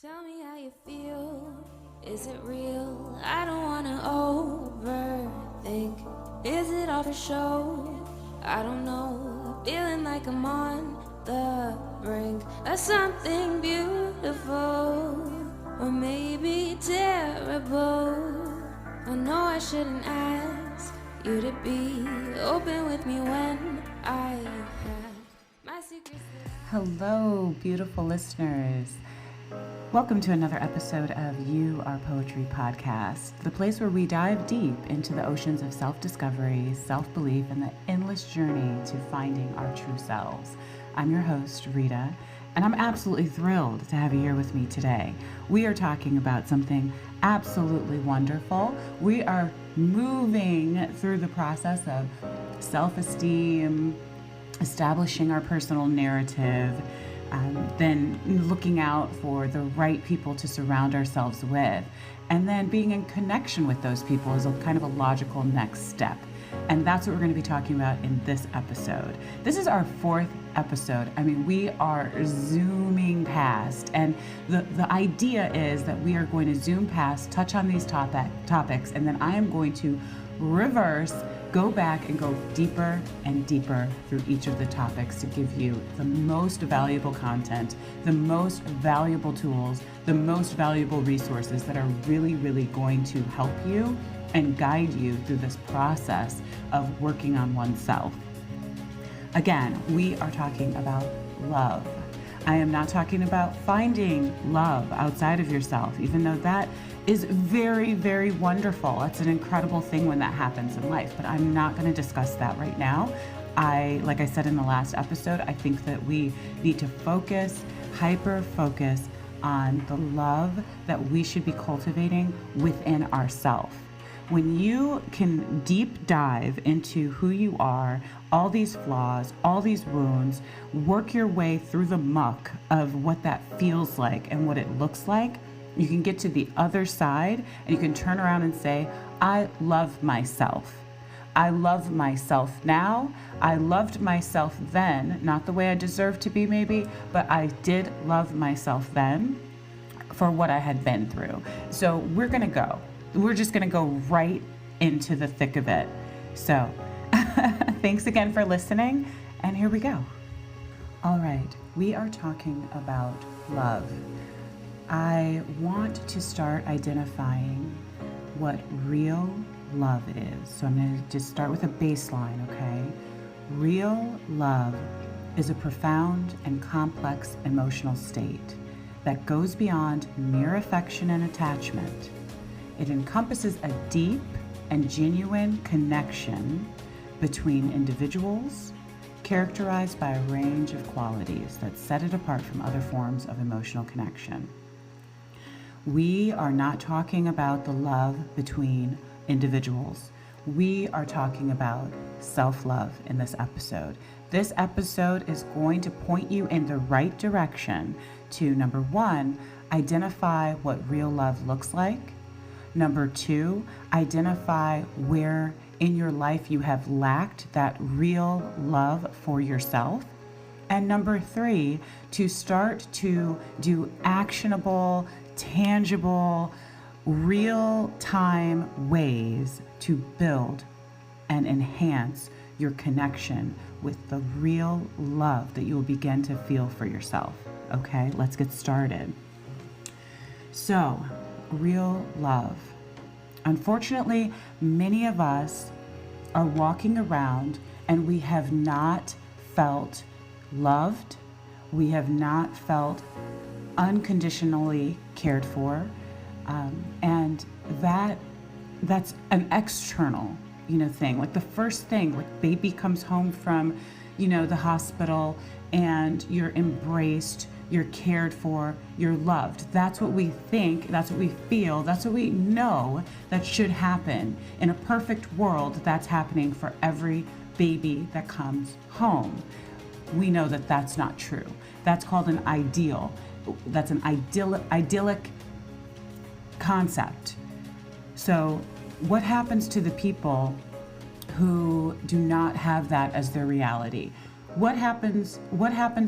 Tell me how you feel. Is it real? I don't wanna overthink. Is it all for show? I don't know. Feeling like I'm on the brink of something beautiful, or maybe terrible. I know I shouldn't ask you to be open with me when I have my secrets. Hello, beautiful listeners. Welcome to another episode of You Are Poetry Podcast, the place where we dive deep into the oceans of self-discovery, self-belief, and the endless journey to finding our true selves. I'm your host, Rita, and I'm absolutely thrilled to have you here with me today. We are talking about something absolutely wonderful. We are moving through the process of self-esteem, establishing our personal narrative, then looking out for the right people to surround ourselves with, and then being in connection with those people is a kind of a logical next step. And that's what we're going to be talking about in this episode. This is our fourth episode. I mean, we are zooming past, and the idea is that we are going to zoom past, touch on these topics, and then I am going to reverse, go back and go deeper and deeper through each of the topics to give you the most valuable content, the most valuable tools, the most valuable resources that are really, really going to help you and guide you through this process of working on oneself. Again, we are talking about love. I am not talking about finding love outside of yourself, even though that is very, very wonderful. It's an incredible thing when that happens in life, but I'm not going to discuss that right now. Like I said in the last episode, I think that we need to hyper-focus on the love that we should be cultivating within ourselves. When you can deep dive into who you are, all these flaws, all these wounds, work your way through the muck of what that feels like and what it looks like, you can get to the other side and you can turn around and say, I love myself. I love myself now. I loved myself then, not the way I deserve to be maybe, but I did love myself then for what I had been through. So we're just gonna go right into the thick of it. So thanks again for listening, and here we go. All right, we are talking about love. I want to start identifying what real love is. So I'm going to just start with a baseline, okay? Real love is a profound and complex emotional state that goes beyond mere affection and attachment. It encompasses a deep and genuine connection between individuals, characterized by a range of qualities that set it apart from other forms of emotional connection. We are not talking about the love between individuals. We are talking about self-love in this episode. This episode is going to point you in the right direction to, number one, identify what real love looks like. Number two, identify where in your life you have lacked that real love for yourself. And number three, to start to do actionable, tangible, real-time ways to build and enhance your connection with the real love that you will begin to feel for yourself. Okay, let's get started. So, real love. Unfortunately, many of us are walking around and we have not felt loved. We have not felt unconditionally cared for, and that's an external, thing. Like the first thing, like baby comes home from, the hospital, and you're embraced, you're cared for, you're loved. That's what we think, that's what we feel, that's what we know that should happen. In a perfect world, that's happening for every baby that comes home. We know that that's not true. That's called an ideal. That's an idyllic concept. So what happens to the people who do not have that as their reality? What happens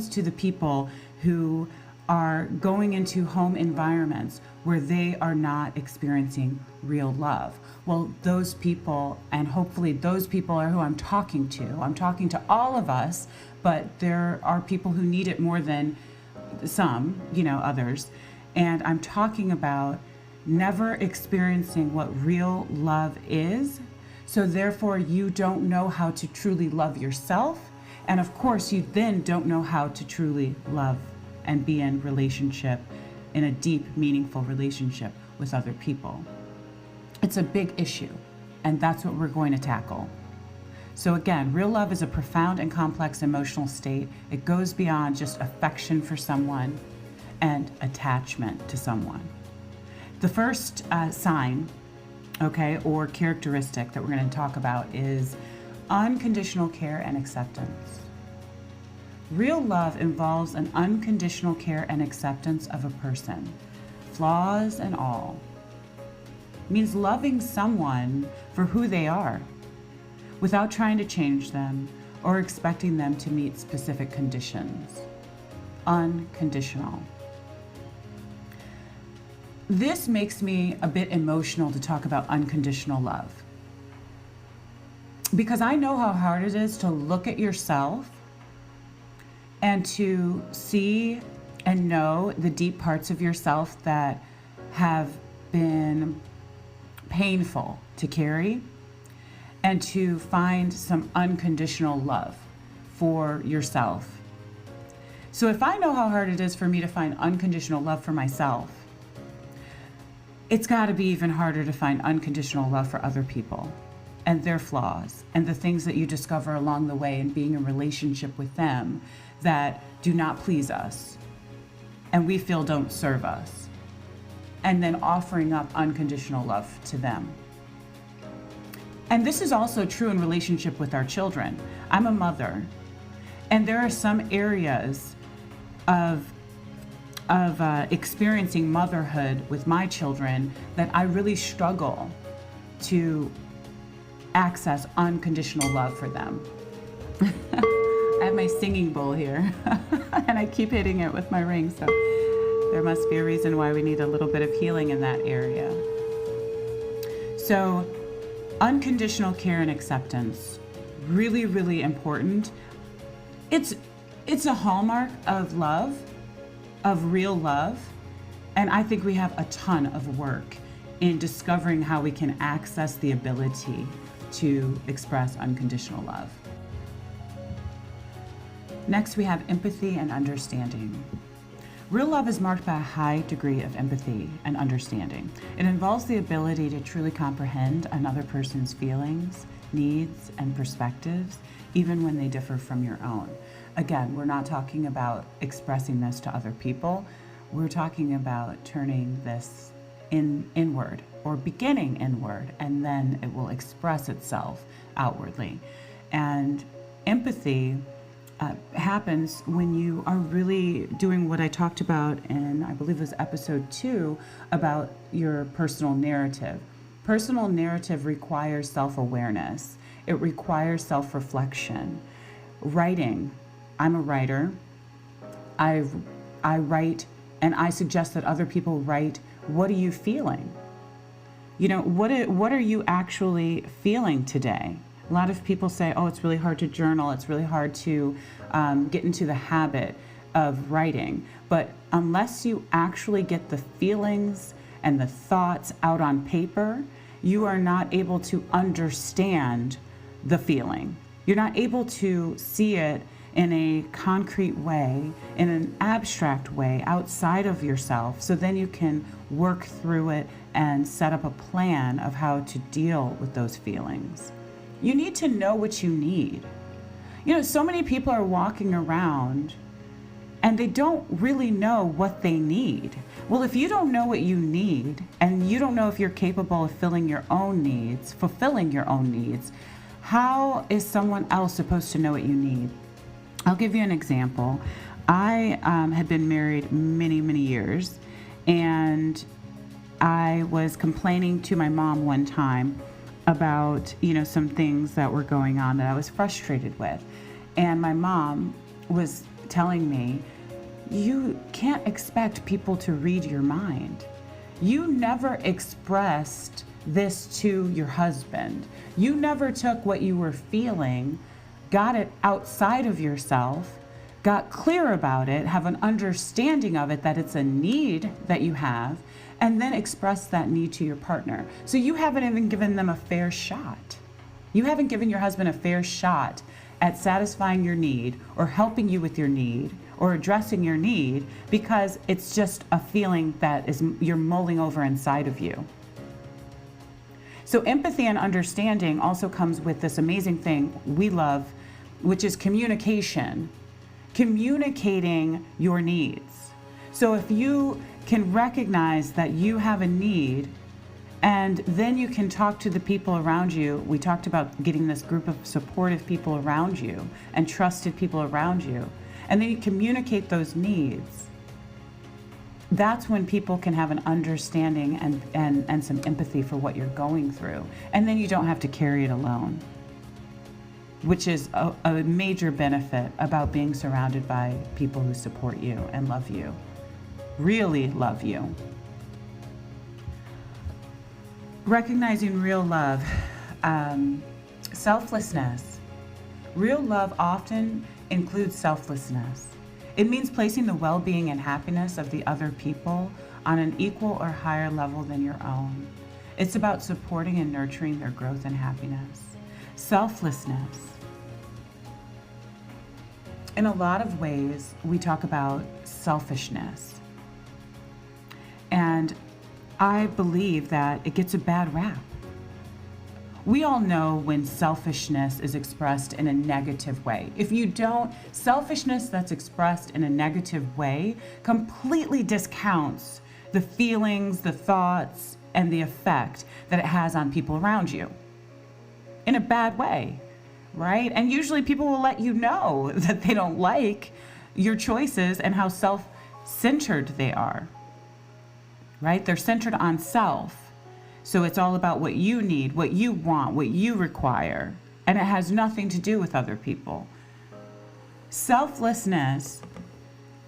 to the people who are going into home environments where they are not experiencing real love. Well, those people, and hopefully those people are who I'm talking to. I'm talking to all of us, but there are people who need it more than some, others. And I'm talking about never experiencing what real love is. So therefore, you don't know how to truly love yourself. And of course, you then don't know how to truly love and be in relationship, in a deep, meaningful relationship with other people. It's a big issue, and that's what we're going to tackle. So again, real love is a profound and complex emotional state. It goes beyond just affection for someone and attachment to someone. The first sign, or characteristic that we're going to talk about is unconditional care and acceptance. Real love involves an unconditional care and acceptance of a person, flaws and all. It means loving someone for who they are, without trying to change them or expecting them to meet specific conditions. Unconditional. This makes me a bit emotional to talk about unconditional love, because I know how hard it is to look at yourself and to see and know the deep parts of yourself that have been painful to carry, and to find some unconditional love for yourself. So if I know how hard it is for me to find unconditional love for myself, it's got to be even harder to find unconditional love for other people and their flaws and the things that you discover along the way in being in relationship with them that do not please us and we feel don't serve us, and then offering up unconditional love to them. And this is also true in relationship with our children. I'm a mother, and there are some areas of experiencing motherhood with my children that I really struggle to access unconditional love for them. I have my singing bowl here, and I keep hitting it with my ring, so there must be a reason why we need a little bit of healing in that area. So, unconditional care and acceptance, really, really important. It's a hallmark of love, of real love, and I think we have a ton of work in discovering how we can access the ability to express unconditional love. Next, we have empathy and understanding. Real love is marked by a high degree of empathy and understanding. It involves the ability to truly comprehend another person's feelings, needs, and perspectives, even when they differ from your own. Again, we're not talking about expressing this to other people. We're talking about turning this inward, or beginning inward, and then it will express itself outwardly. And empathy happens when you are really doing what I talked about in, I believe it was episode 2, about your personal narrative. Personal narrative requires self-awareness. It requires self-reflection. Writing. I'm a writer. I write, and I suggest that other people write, what are you feeling? What are you actually feeling today? A lot of people say, oh, it's really hard to journal. It's really hard to get into the habit of writing. But unless you actually get the feelings and the thoughts out on paper, you are not able to understand the feeling. You're not able to see it in a concrete way, in an abstract way, outside of yourself. So then you can work through it and set up a plan of how to deal with those feelings. You need to know what you need. So many people are walking around and they don't really know what they need. Well, if you don't know what you need, and you don't know if you're capable of fulfilling your own needs, how is someone else supposed to know what you need? I'll give you an example. I had been married many, many years, and I was complaining to my mom one time about, some things that were going on that I was frustrated with. And my mom was telling me, you can't expect people to read your mind. You never expressed this to your husband. You never took what you were feeling, got it outside of yourself, got clear about it, have an understanding of it, that it's a need that you have, and then express that need to your partner. So you haven't even given them a fair shot. You haven't given your husband a fair shot at satisfying your need or helping you with your need or addressing your need, because it's just a feeling that is you're mulling over inside of you. So empathy and understanding also comes with this amazing thing we love, which is communication. Communicating your needs. So if you can recognize that you have a need, and then you can talk to the people around you. We talked about getting this group of supportive people around you and trusted people around you. And then you communicate those needs. That's when people can have an understanding and some empathy for what you're going through. And then you don't have to carry it alone, which is a major benefit about being surrounded by people who support you and love you, really love you. Recognizing real love, selflessness. Real love often includes selflessness. It means placing the well-being and happiness of the other people on an equal or higher level than your own. It's about supporting and nurturing their growth and happiness. Selflessness. In a lot of ways, we talk about selfishness. And I believe that it gets a bad rap. We all know when selfishness is expressed in a negative way. If you don't, selfishness that's expressed in a negative way completely discounts the feelings, the thoughts, and the effect that it has on people around you in a bad way, right? And usually people will let you know that they don't like your choices and how self-centered they are. Right? They're centered on self. So it's all about what you need, what you want, what you require. And it has nothing to do with other people. Selflessness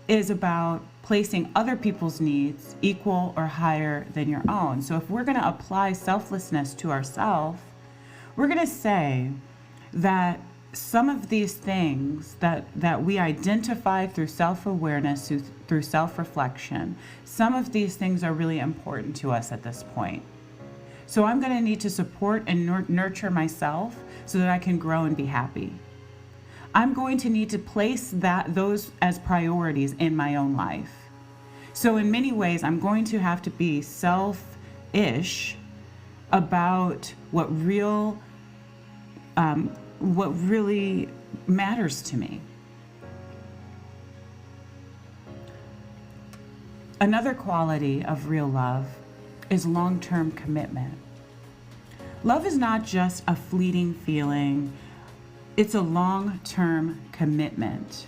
is about placing other people's needs equal or higher than your own. So if we're going to apply selflessness to ourselves, we're going to say that some of these things that we identify through self-awareness, through self-reflection, some of these things are really important to us at this point. So I'm going to need to support and nurture myself so that I can grow and be happy. I'm going to need to place those as priorities in my own life. So in many ways, I'm going to have to be selfish about what really matters to me. Another quality of real love is long-term commitment. Love is not just a fleeting feeling, it's a long-term commitment.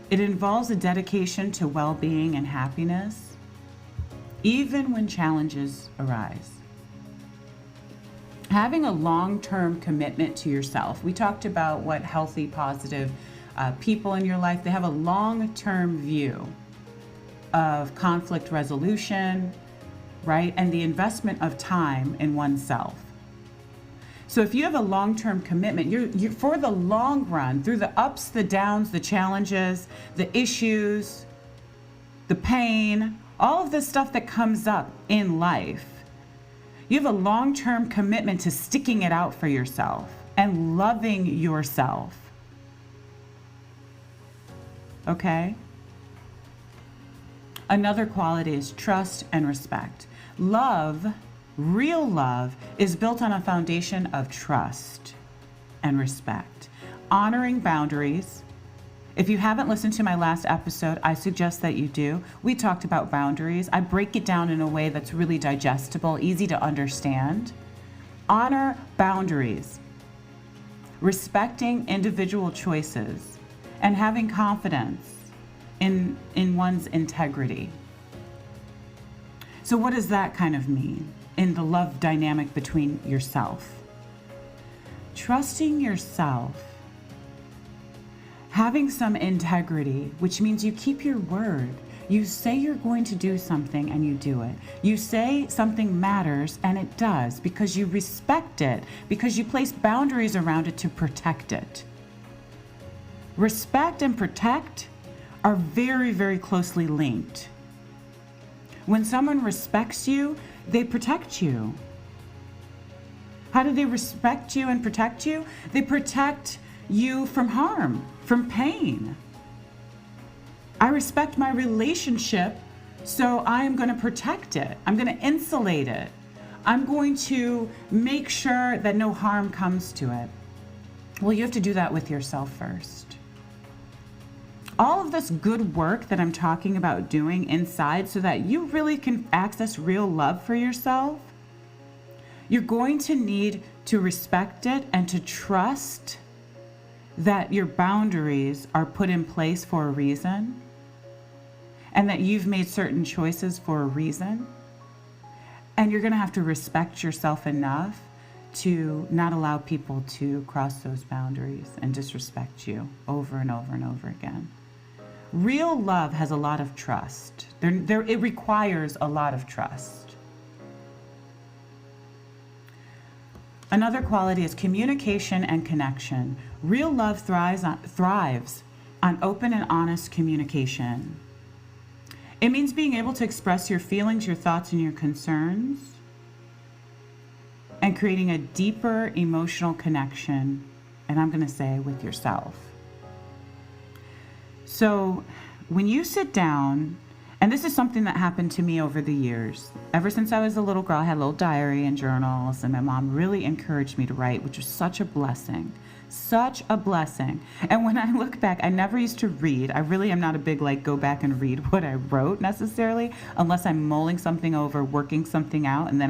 It involves a dedication to well-being and happiness, even when challenges arise. Having a long-term commitment to yourself. We talked about what healthy, positive people in your life, they have a long-term view of conflict resolution, right? And the investment of time in oneself. So if you have a long-term commitment, you're for the long run, through the ups, the downs, the challenges, the issues, the pain, all of the stuff that comes up in life. You have a long-term commitment to sticking it out for yourself and loving yourself. Okay? Another quality is trust and respect. Love, real love, is built on a foundation of trust and respect. Honoring boundaries. If you haven't listened to my last episode, I suggest that you do. We talked about boundaries. I break it down in a way that's really digestible, easy to understand. Honor boundaries. Respecting individual choices and having confidence in one's integrity. So what does that kind of mean in the love dynamic between yourself? Trusting yourself, Having some integrity, which means you keep your word. You say you're going to do something and you do it. You say something matters and it does because you respect it, because you place boundaries around it to protect it. Respect and protect are very, very closely linked. When someone respects you, they protect you. How do they respect you and protect you? They protect you from harm, from pain. I respect my relationship, so I'm going to protect it. I'm going to insulate it. I'm going to make sure that no harm comes to it. Well, you have to do that with yourself first. All of this good work that I'm talking about doing inside so that you really can access real love for yourself, you're going to need to respect it and to trust that your boundaries are put in place for a reason and that you've made certain choices for a reason. And you're going to have to respect yourself enough to not allow people to cross those boundaries and disrespect you over and over and over again. Real love has a lot of trust. It requires a lot of trust. Another quality is communication and connection. Real love thrives on open and honest communication. It means being able to express your feelings, your thoughts, and your concerns, and creating a deeper emotional connection, and I'm going to say with yourself. So when you sit down, and this is something that happened to me over the years. Ever since I was a little girl, I had a little diary and journals, and my mom really encouraged me to write, which was such a blessing. Such a blessing. And when I look back, I never used to read. I really am not a big go back and read what I wrote necessarily, unless I'm mulling something over, working something out, and then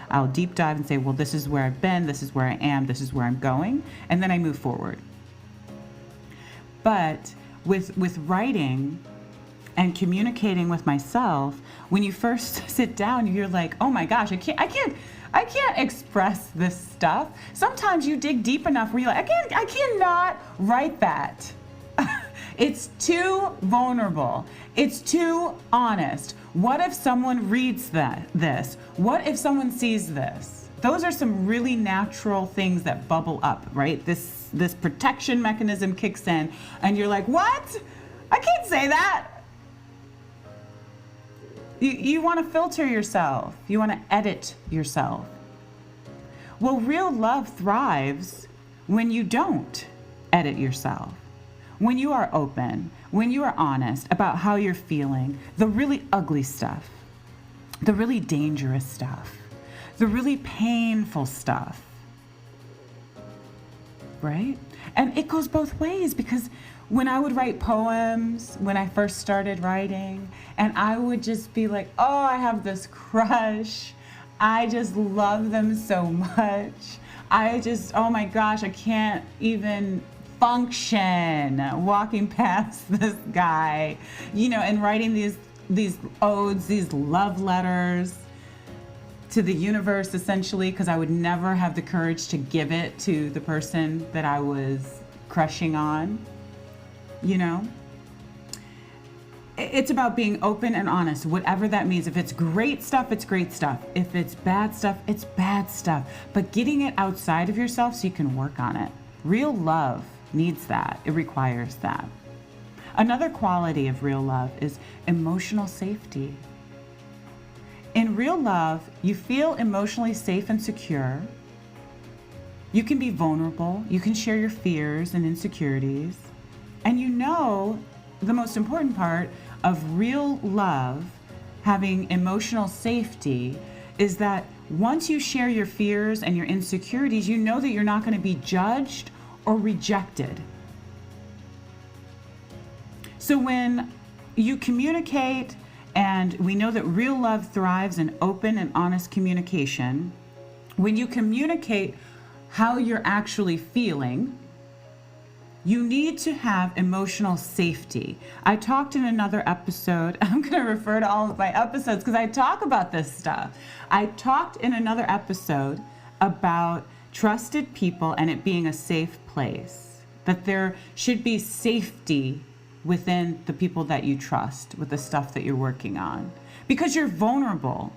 I'll deep dive and say, well, this is where I've been, this is where I am, this is where I'm going, and then I move forward. But with writing and communicating with myself, when you first sit down, you're like, oh my gosh, I can't express this stuff. Sometimes you dig deep enough where you're like, I cannot write that. It's too vulnerable. It's too honest. What if someone reads this? What if someone sees this? Those are some really natural things that bubble up, right? This protection mechanism kicks in, and you're like, what? I can't say that. You want to filter yourself. You want to edit yourself. Well, real love thrives when you don't edit yourself. When you are open, when you are honest about how you're feeling, the really ugly stuff, the really dangerous stuff, the really painful stuff, right? And it goes both ways, because when I would write poems, when I first started writing, and I would just be like, oh, I have this crush. I just love them so much. Oh my gosh, I can't even function walking past this guy, and writing these odes, these love letters to the universe, essentially, because I would never have the courage to give it to the person that I was crushing on. It's about being open and honest, whatever that means. If it's great stuff, it's great stuff. If it's bad stuff, it's bad stuff. But getting it outside of yourself so you can work on it. Real love needs that. It requires that. Another quality of real love is emotional safety. In real love, you feel emotionally safe and secure. You can be vulnerable. You can share your fears and insecurities. And the most important part of real love, having emotional safety, is that once you share your fears and your insecurities, you know that you're not going to be judged or rejected. So when you communicate, and we know that real love thrives in open and honest communication, when you communicate how you're actually feeling, you need to have emotional safety. I talked in another episode, I'm going to refer to all of my episodes because I talk about this stuff. I talked in another episode about trusted people and it being a safe place. that there should be safety within the people that you trust with the stuff that you're working on. Because you're vulnerable,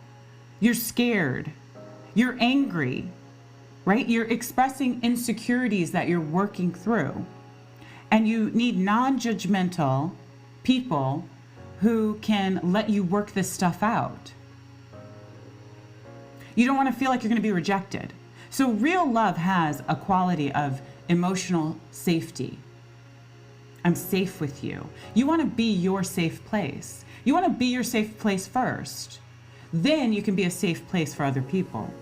you're scared, you're angry, right? You're expressing insecurities that you're working through. And you need non-judgmental people who can let you work this stuff out. You don't want to feel like you're going to be rejected. So real love has a quality of emotional safety. I'm safe with you. You want to be your safe place. You want to be your safe place first. Then you can be a safe place for other people.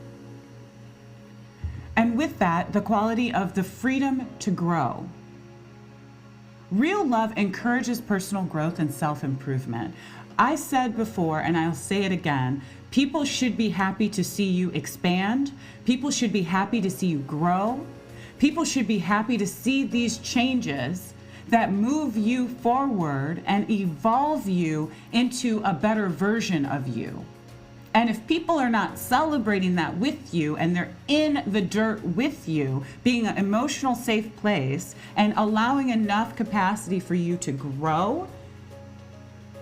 And with that, the quality of the freedom to grow. Real love encourages personal growth and self-improvement. I said before, and I'll say it again, people should be happy to see you expand. People should be happy to see you grow. People should be happy to see these changes that move you forward and evolve you into a better version of you. And if people are not celebrating that with you and they're in the dirt with you, being an emotional safe place and allowing enough capacity for you to grow,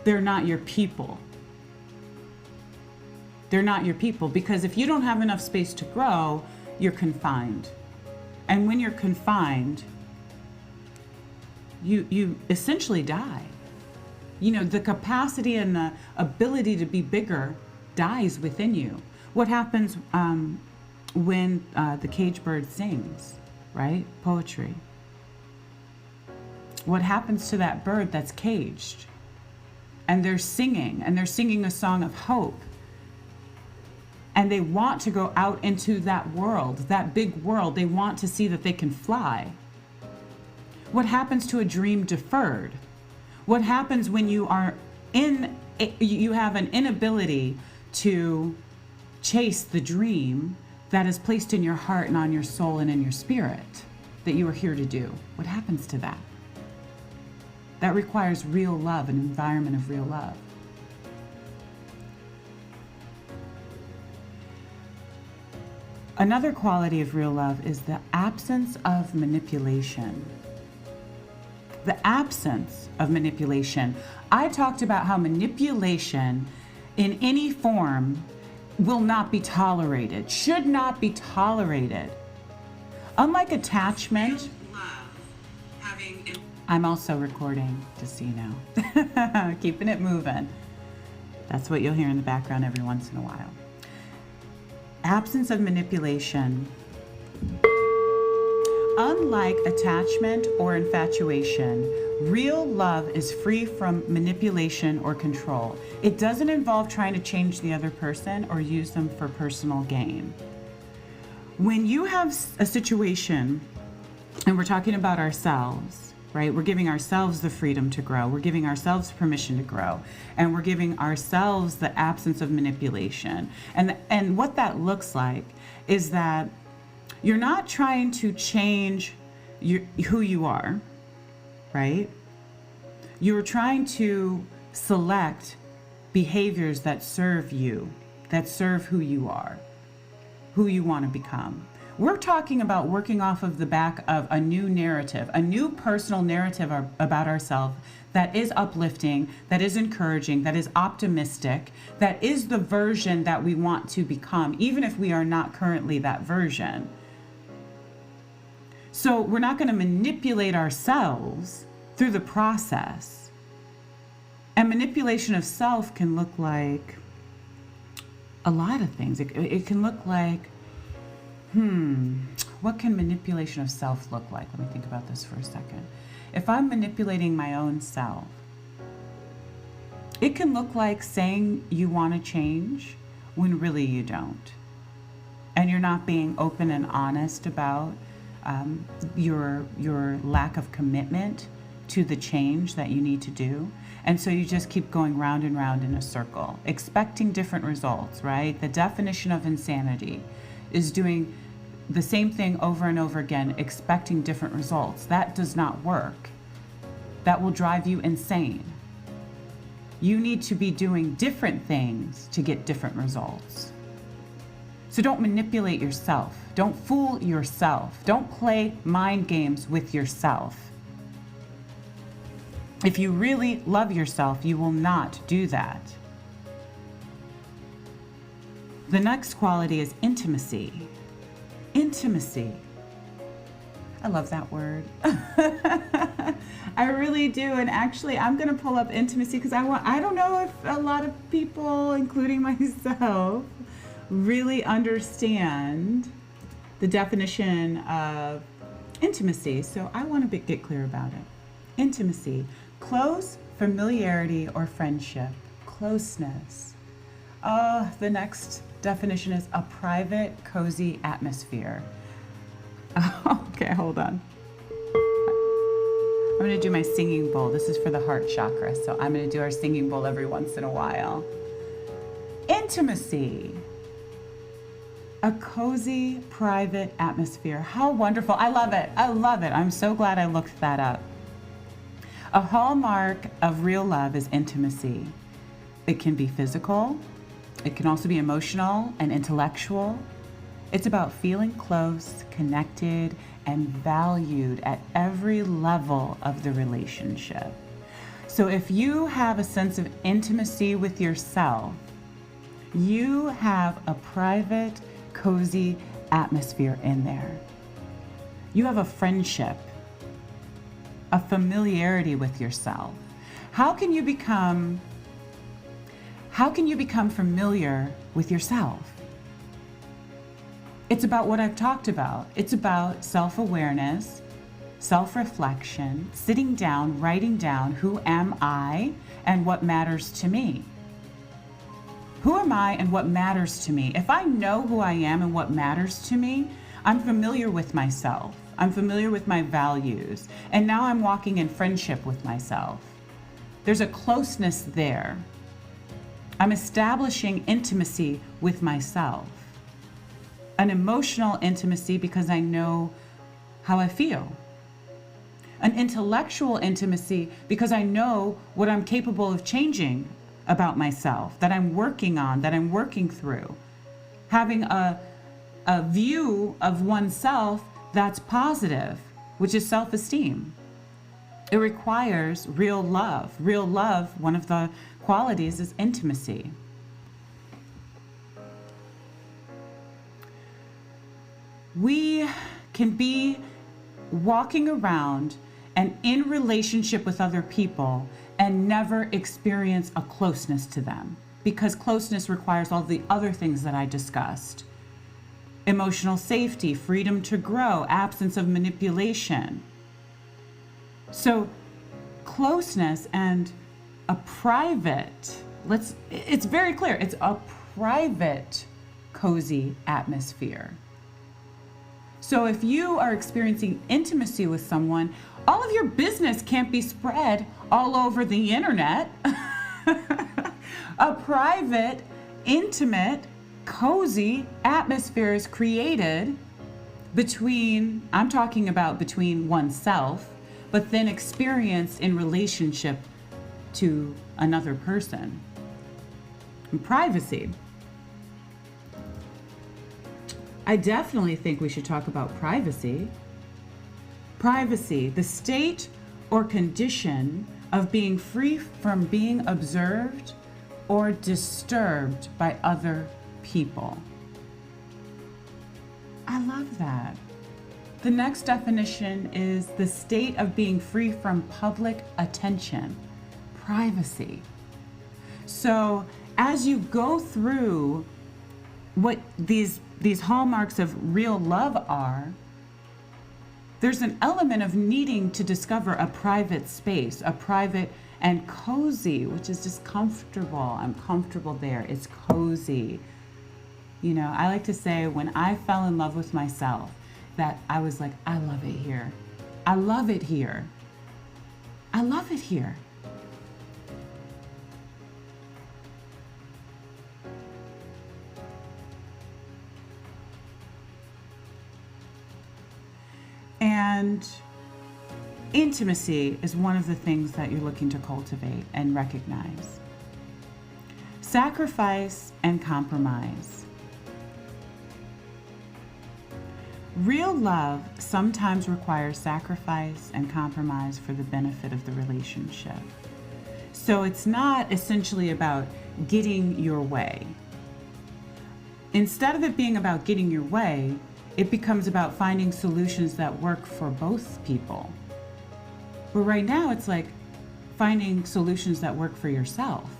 they're not your people. They're not your people, because if you don't have enough space to grow, you're confined. And when you're confined, you essentially die. You know, the capacity and the ability to be bigger dies within you. What happens when the caged bird sings, right? Poetry. What happens to that bird that's caged? And they're singing a song of hope. And they want to go out into that world, that big world. They want to see that they can fly. What happens to a dream deferred? What happens when you have an inability to chase the dream that is placed in your heart and on your soul and in your spirit that you are here to do? What happens to that? That requires real love, an environment of real love. Another quality of real love is the absence of manipulation. The absence of manipulation. I talked about how manipulation in any form will not be tolerated, should not be tolerated. Unlike attachment, I'm also recording, just so you know. Keeping it moving. That's what you'll hear in the background every once in a while. Absence of manipulation. Unlike attachment or infatuation, real love is free from manipulation or control. It doesn't involve trying to change the other person or use them for personal gain. When you have a situation, and we're talking about ourselves, right? We're giving ourselves the freedom to grow. We're giving ourselves permission to grow. And we're giving ourselves the absence of manipulation. And what that looks like is that you're not trying to change who you are, right? You're trying to select behaviors that serve you, that serve who you are, who you want to become. We're talking about working off of the back of a new narrative, a new personal narrative about ourselves that is uplifting, that is encouraging, that is optimistic, that is the version that we want to become, even if we are not currently that version. So we're not going to manipulate ourselves through the process. And manipulation of self can look like a lot of things. It can look like, what can manipulation of self look like? Let me think about this for a second. If I'm manipulating my own self, it can look like saying you want to change when really you don't. And you're not being open and honest about your lack of commitment to the change that you need to do. And so you just keep going round and round in a circle, expecting different results, right? The definition of insanity is doing the same thing over and over again, expecting different results. That does not work. That will drive you insane. You need to be doing different things to get different results. So don't manipulate yourself. Don't fool yourself. Don't play mind games with yourself. If you really love yourself, you will not do that. The next quality is intimacy. Intimacy. I love that word. I really do. And actually, I'm going to pull up intimacy because I don't know if a lot of people, including myself, really understand the definition of intimacy. So I want to get clear about it. Intimacy, close familiarity or friendship, closeness. The next definition is a private, cozy atmosphere. Okay, hold on. I'm going to do my singing bowl. This is for the heart chakra, so I'm going to do our singing bowl every once in a while. Intimacy. A cozy, private atmosphere. How wonderful. I love it. I love it. I'm so glad I looked that up. A hallmark of real love is intimacy. It can be physical. It can also be emotional and intellectual. It's about feeling close, connected, and valued at every level of the relationship. So if you have a sense of intimacy with yourself, you have a private, cozy atmosphere in there. You have a friendship, a familiarity with yourself. How can you become familiar with yourself? It's about what I've talked about. It's about self-awareness, self-reflection, sitting down, writing down, who am I and what matters to me? Who am I and what matters to me? If I know who I am and what matters to me, I'm familiar with myself. I'm familiar with my values. And now I'm walking in friendship with myself. There's a closeness there. I'm establishing intimacy with myself. An emotional intimacy because I know how I feel. An intellectual intimacy because I know what I'm capable of changing about myself, that I'm working on, that I'm working through. Having a view of oneself that's positive, which is self-esteem. It requires real love. Real love, one of the qualities is intimacy. We can be walking around and in relationship with other people and never experience a closeness to them, because closeness requires all the other things that I discussed. Emotional safety, freedom to grow, absence of manipulation. So closeness and a private, it's very clear, it's a private, cozy atmosphere. So if you are experiencing intimacy with someone, all of your business can't be spread all over the internet. A private, intimate, cozy atmosphere is created between oneself, but then experienced in relationship to another person. And privacy. I definitely think we should talk about privacy. Privacy, the state or condition of being free from being observed or disturbed by other people. I love that. The next definition is the state of being free from public attention. Privacy. So as you go through what these hallmarks of real love are, there's an element of needing to discover a private space, a private and cozy, which is just comfortable. I'm comfortable there. It's cozy. You know, I like to say when I fell in love with myself, that I was like, I love it here. I love it here. I love it here. And intimacy is one of the things that you're looking to cultivate and recognize. Sacrifice and compromise. Real love sometimes requires sacrifice and compromise for the benefit of the relationship. So it's not essentially about getting your way. Instead of it being about getting your way, it becomes about finding solutions that work for both people. But right now, it's like finding solutions that work for yourself.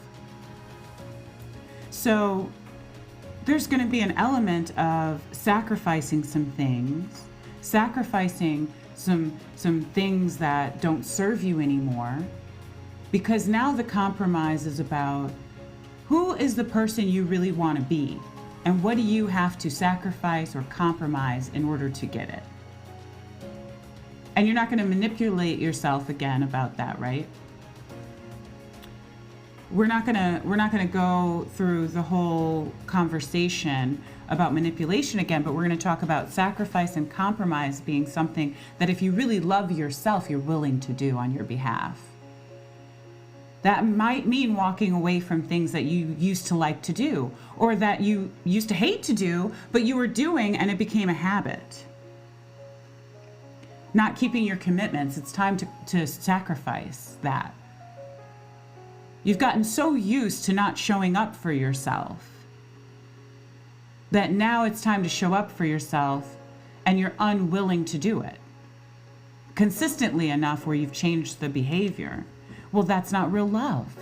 So there's going to be an element of sacrificing some things, sacrificing some things that don't serve you anymore, because now the compromise is about who is the person you really want to be, and what do you have to sacrifice or compromise in order to get it. And you're not going to manipulate yourself again about that, right? We're not gonna go through the whole conversation about manipulation again, but we're gonna talk about sacrifice and compromise being something that if you really love yourself, you're willing to do on your behalf. That might mean walking away from things that you used to like to do, or that you used to hate to do, but you were doing and it became a habit. Not keeping your commitments, it's time to sacrifice that. You've gotten so used to not showing up for yourself that now it's time to show up for yourself, and you're unwilling to do it consistently enough where you've changed the behavior. Well, that's not real love.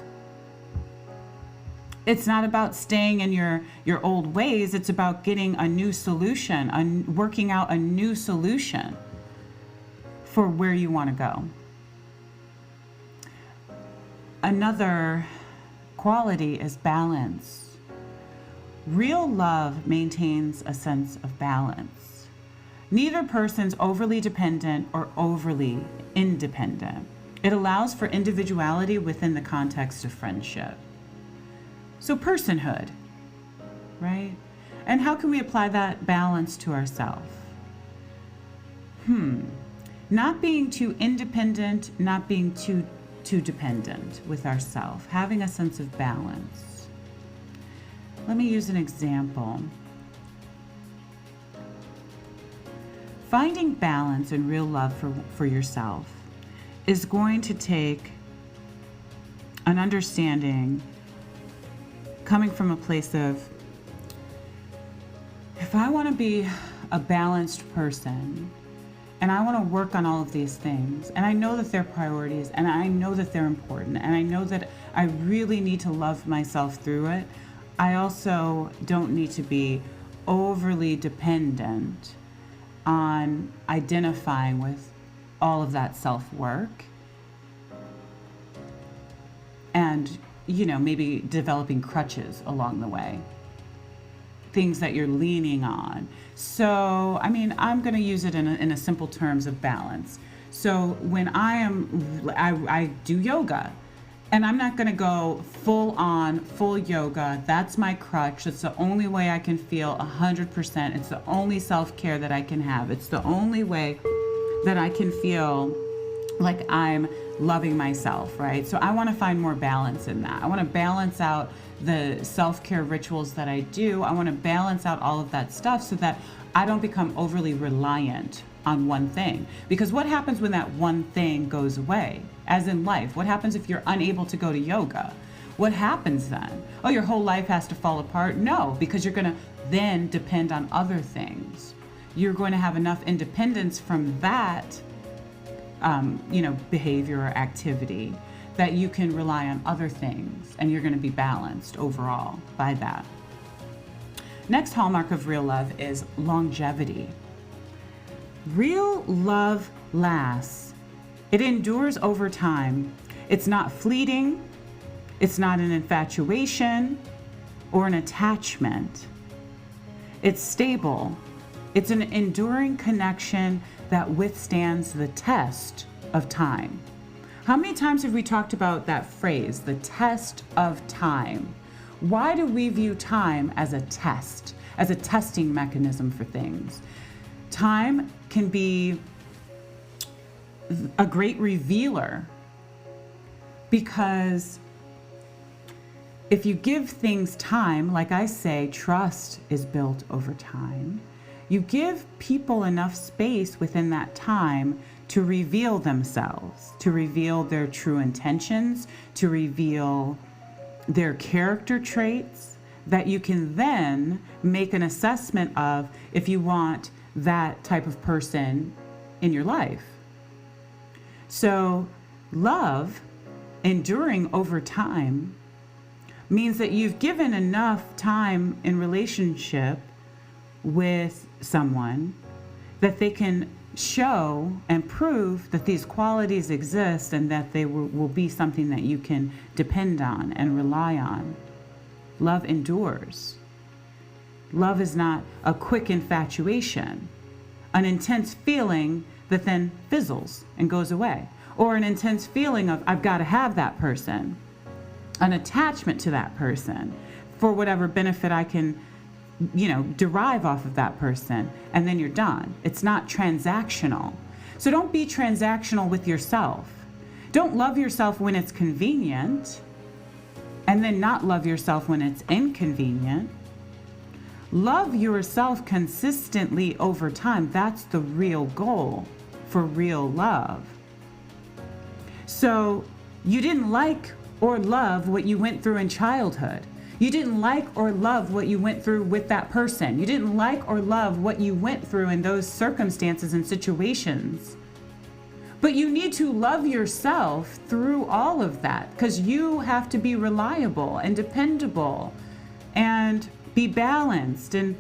It's not about staying in your old ways. It's about getting a new solution, working out a new solution for where you want to go. Another quality is balance. Real love maintains a sense of balance. Neither person's overly dependent or overly independent. It allows for individuality within the context of friendship. So personhood, right? And how can we apply that balance to ourselves? Not being too independent, not being too dependent with ourselves, having a sense of balance. Let me use an example. Finding balance and real love for yourself is going to take an understanding coming from a place of, if I want to be a balanced person, and I want to work on all of these things, and I know that they're priorities, and I know that they're important, and I know that I really need to love myself through it, I also don't need to be overly dependent on identifying with all of that self-work and, maybe developing crutches along the way. Things that you're leaning on. So, I'm going to use it in a simple terms of balance. So when I do yoga, and I'm not going to go full yoga. That's my crutch. It's the only way I can feel 100%. It's the only self-care that I can have. It's the only way that I can feel like I'm loving myself, right? So I want to find more balance in that. I want to balance out the self-care rituals that I do. I want to balance out all of that stuff so that I don't become overly reliant on one thing. Because what happens when that one thing goes away? As in life, what happens if you're unable to go to yoga? What happens then? Oh, your whole life has to fall apart? No, because you're going to then depend on other things. You're going to have enough independence from that behavior or activity that you can rely on other things, and you're going to be balanced overall by that. Next hallmark of real love is longevity. Real love lasts. It endures over time. It's not fleeting. It's not an infatuation or an attachment. It's stable. It's an enduring connection that withstands the test of time. How many times have we talked about that phrase, the test of time? Why do we view time as a test, as a testing mechanism for things? Time can be a great revealer, because if you give things time, like I say, trust is built over time. You give people enough space within that time to reveal themselves, to reveal their true intentions, to reveal their character traits, that you can then make an assessment of if you want that type of person in your life. So love, enduring over time, means that you've given enough time in relationship with someone that they can show and prove that these qualities exist and that they will be something that you can depend on and rely on. Love endures. Love is not a quick infatuation, an intense feeling that then fizzles and goes away, or an intense feeling of I've got to have that person, an attachment to that person for whatever benefit I can derive off of that person, and then you're done. It's not transactional. So don't be transactional with yourself. Don't love yourself when it's convenient and then not love yourself when it's inconvenient. Love yourself consistently over time. That's the real goal for real love. So you didn't like or love what you went through in childhood. You didn't like or love what you went through with that person. You didn't like or love what you went through in those circumstances and situations. But you need to love yourself through all of that, because you have to be reliable and dependable and be balanced. And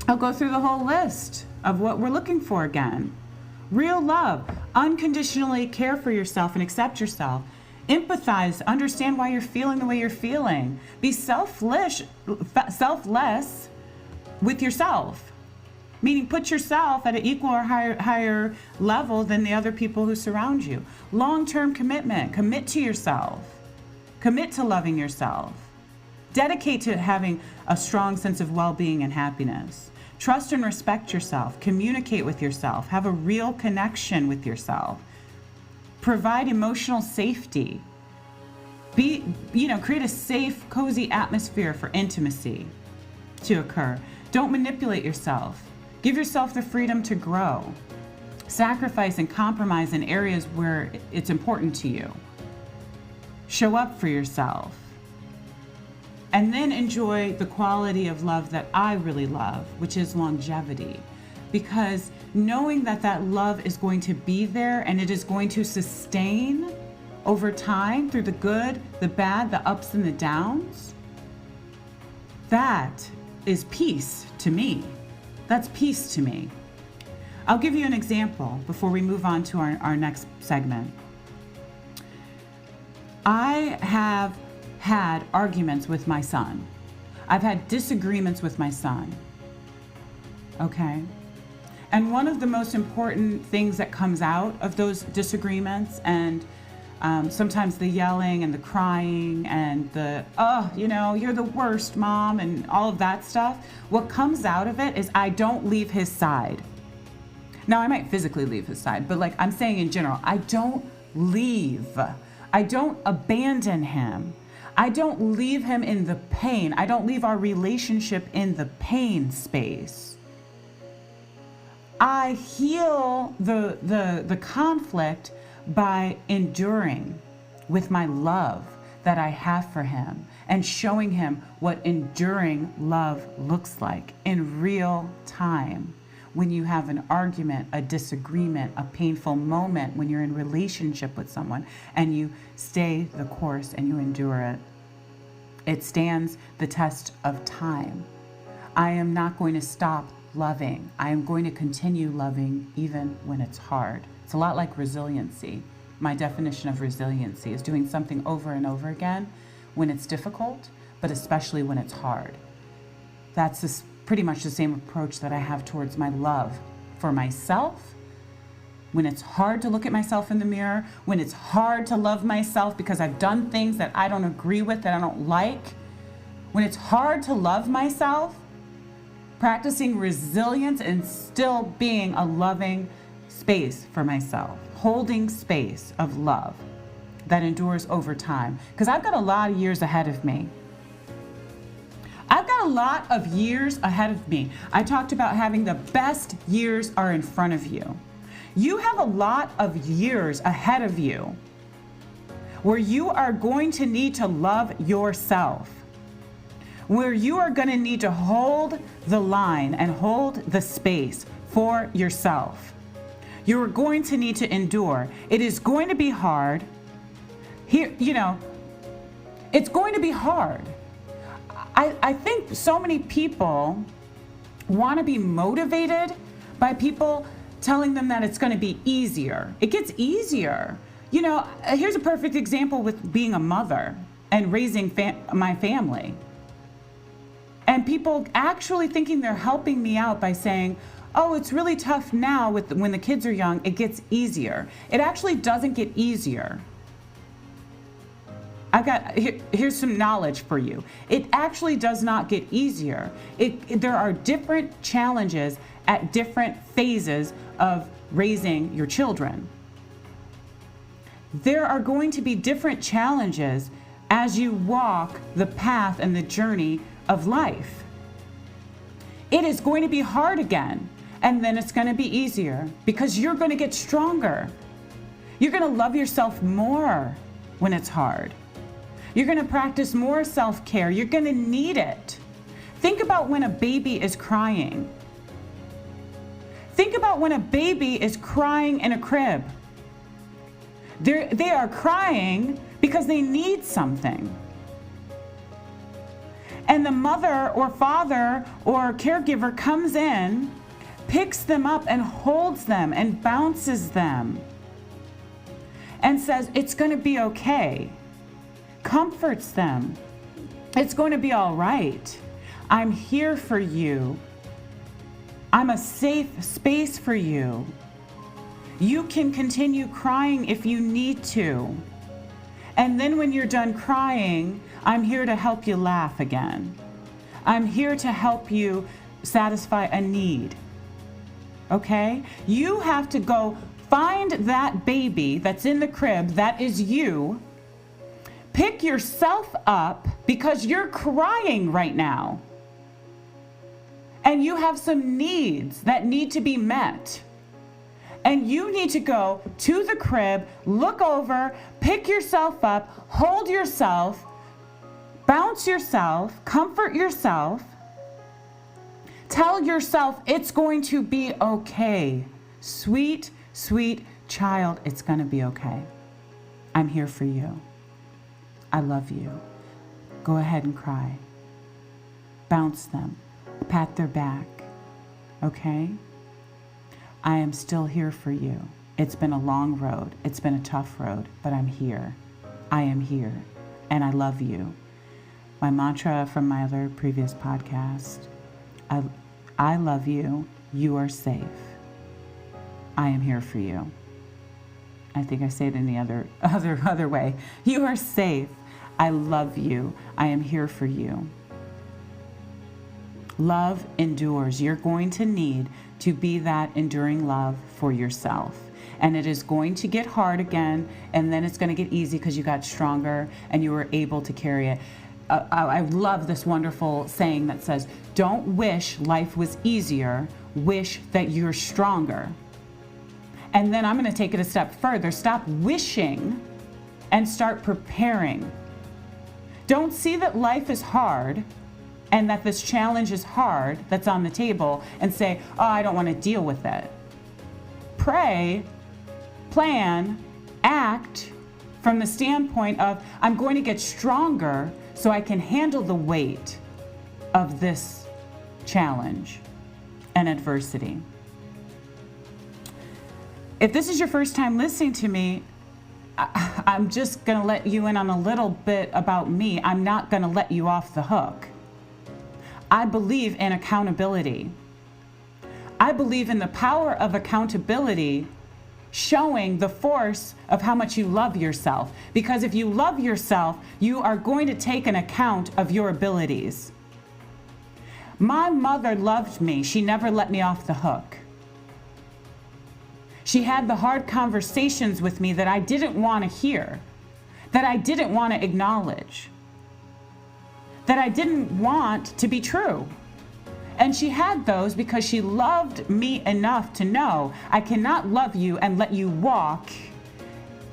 I'll go through the whole list of what we're looking for again. Real love, unconditionally care for yourself and accept yourself. Empathize, understand why you're feeling the way you're feeling. Be selfless with yourself, meaning put yourself at an equal or higher level than the other people who surround you. Long-term commitment, commit to yourself, commit to loving yourself, dedicate to having a strong sense of well-being and happiness. Trust and respect yourself, communicate with yourself, have a real connection with yourself. Provide emotional safety. Create a safe, cozy atmosphere for intimacy to occur. Don't manipulate yourself. Give yourself the freedom to grow. Sacrifice and compromise in areas where it's important to you. Show up for yourself. And then enjoy the quality of love that I really love, which is longevity. Because knowing that that love is going to be there and it is going to sustain over time through the good, the bad, the ups and the downs, that is peace to me. That's peace to me. I'll give you an example before we move on to our next segment. I have had arguments with my son. I've had disagreements with my son. Okay? And one of the most important things that comes out of those disagreements, and sometimes the yelling and the crying and the, you're the worst, Mom, and all of that stuff, what comes out of it is I don't leave his side. Now, I might physically leave his side, but like I'm saying in general, I don't leave. I don't abandon him. I don't leave him in the pain. I don't leave our relationship in the pain space. I heal the conflict by enduring with my love that I have for him and showing him what enduring love looks like in real time. When you have an argument, a disagreement, a painful moment, when you're in relationship with someone and you stay the course and you endure it, it stands the test of time. I am not going to stop loving. I am going to continue loving even when it's hard. It's a lot like resiliency. My definition of resiliency is doing something over and over again when it's difficult, but especially when it's hard. That's pretty much the same approach that I have towards my love for myself. When it's hard to look at myself in the mirror, when it's hard to love myself because I've done things that I don't agree with, that I don't like, when it's hard to love myself, practicing resilience and still being a loving space for myself, holding space of love that endures over time. Because I've got a lot of years ahead of me. I've got got a lot of years ahead of me. I talked about having the best years are in front of you. You have a lot of years ahead of you where you are going to need to love yourself, where you are going to need to hold the line and hold the space for yourself. You're going to need to endure. It is going to be hard. Here, it's going to be hard. I think so many people want to be motivated by people telling them that it's going to be easier. It gets easier. Here's a perfect example with being a mother and raising my family. And people actually thinking they're helping me out by saying, oh, it's really tough now when the kids are young, it gets easier. It actually doesn't get easier. Here's some knowledge for you. It actually does not get easier. There are different challenges at different phases of raising your children. There are going to be different challenges as you walk the path and the journey of life. It is going to be hard again, and then it's going to be easier because you're going to get stronger. You're going to love yourself more when it's hard. You're going to practice more self-care. You're going to need it. Think about when a baby is crying. Think about when a baby is crying in a crib. They are crying because they need something. And the mother or father or caregiver comes in, picks them up and holds them and bounces them and says, it's going to be okay. Comforts them. It's going to be all right. I'm here for you. I'm a safe space for you. You can continue crying if you need to. And then when you're done crying, I'm here to help you laugh again. I'm here to help you satisfy a need. Okay? You have to go find that baby that's in the crib, that is you. Pick yourself up because you're crying right now. And you have some needs that need to be met. And you need to go to the crib, look over, pick yourself up, hold yourself, bounce yourself, comfort yourself. Tell yourself it's going to be okay. Sweet, sweet child, it's going to be okay. I'm here for you. I love you. Go ahead and cry. Bounce them. Pat their back. Okay? I am still here for you. It's been a long road. It's been a tough road, but I'm here. I am here. And I love you. My mantra from my other previous podcast, I love you. You are safe. I am here for you. I think I say it in the other way. You are safe. I love you. I am here for you. Love endures. You're going to need to be that enduring love for yourself. And it is going to get hard again, and then it's going to get easy because you got stronger and you were able to carry it. I love this wonderful saying that says, don't wish life was easier, wish that you're stronger. And then I'm going to take it a step further. Stop wishing and start preparing. Don't see that life is hard and that this challenge is hard that's on the table and say, oh, I don't want to deal with it. Pray, plan, act from the standpoint of, I'm going to get stronger so I can handle the weight of this challenge and adversity. If this is your first time listening to me, I'm just going to let you in on a little bit about me. I'm not going to let you off the hook. I believe in accountability. I believe in the power of accountability, showing the force of how much you love yourself. Because if you love yourself, you are going to take an account of your abilities. My mother loved me. She never let me off the hook. She had the hard conversations with me that I didn't want to hear, that I didn't want to acknowledge, that I didn't want to be true. And she had those because she loved me enough to know I cannot love you and let you walk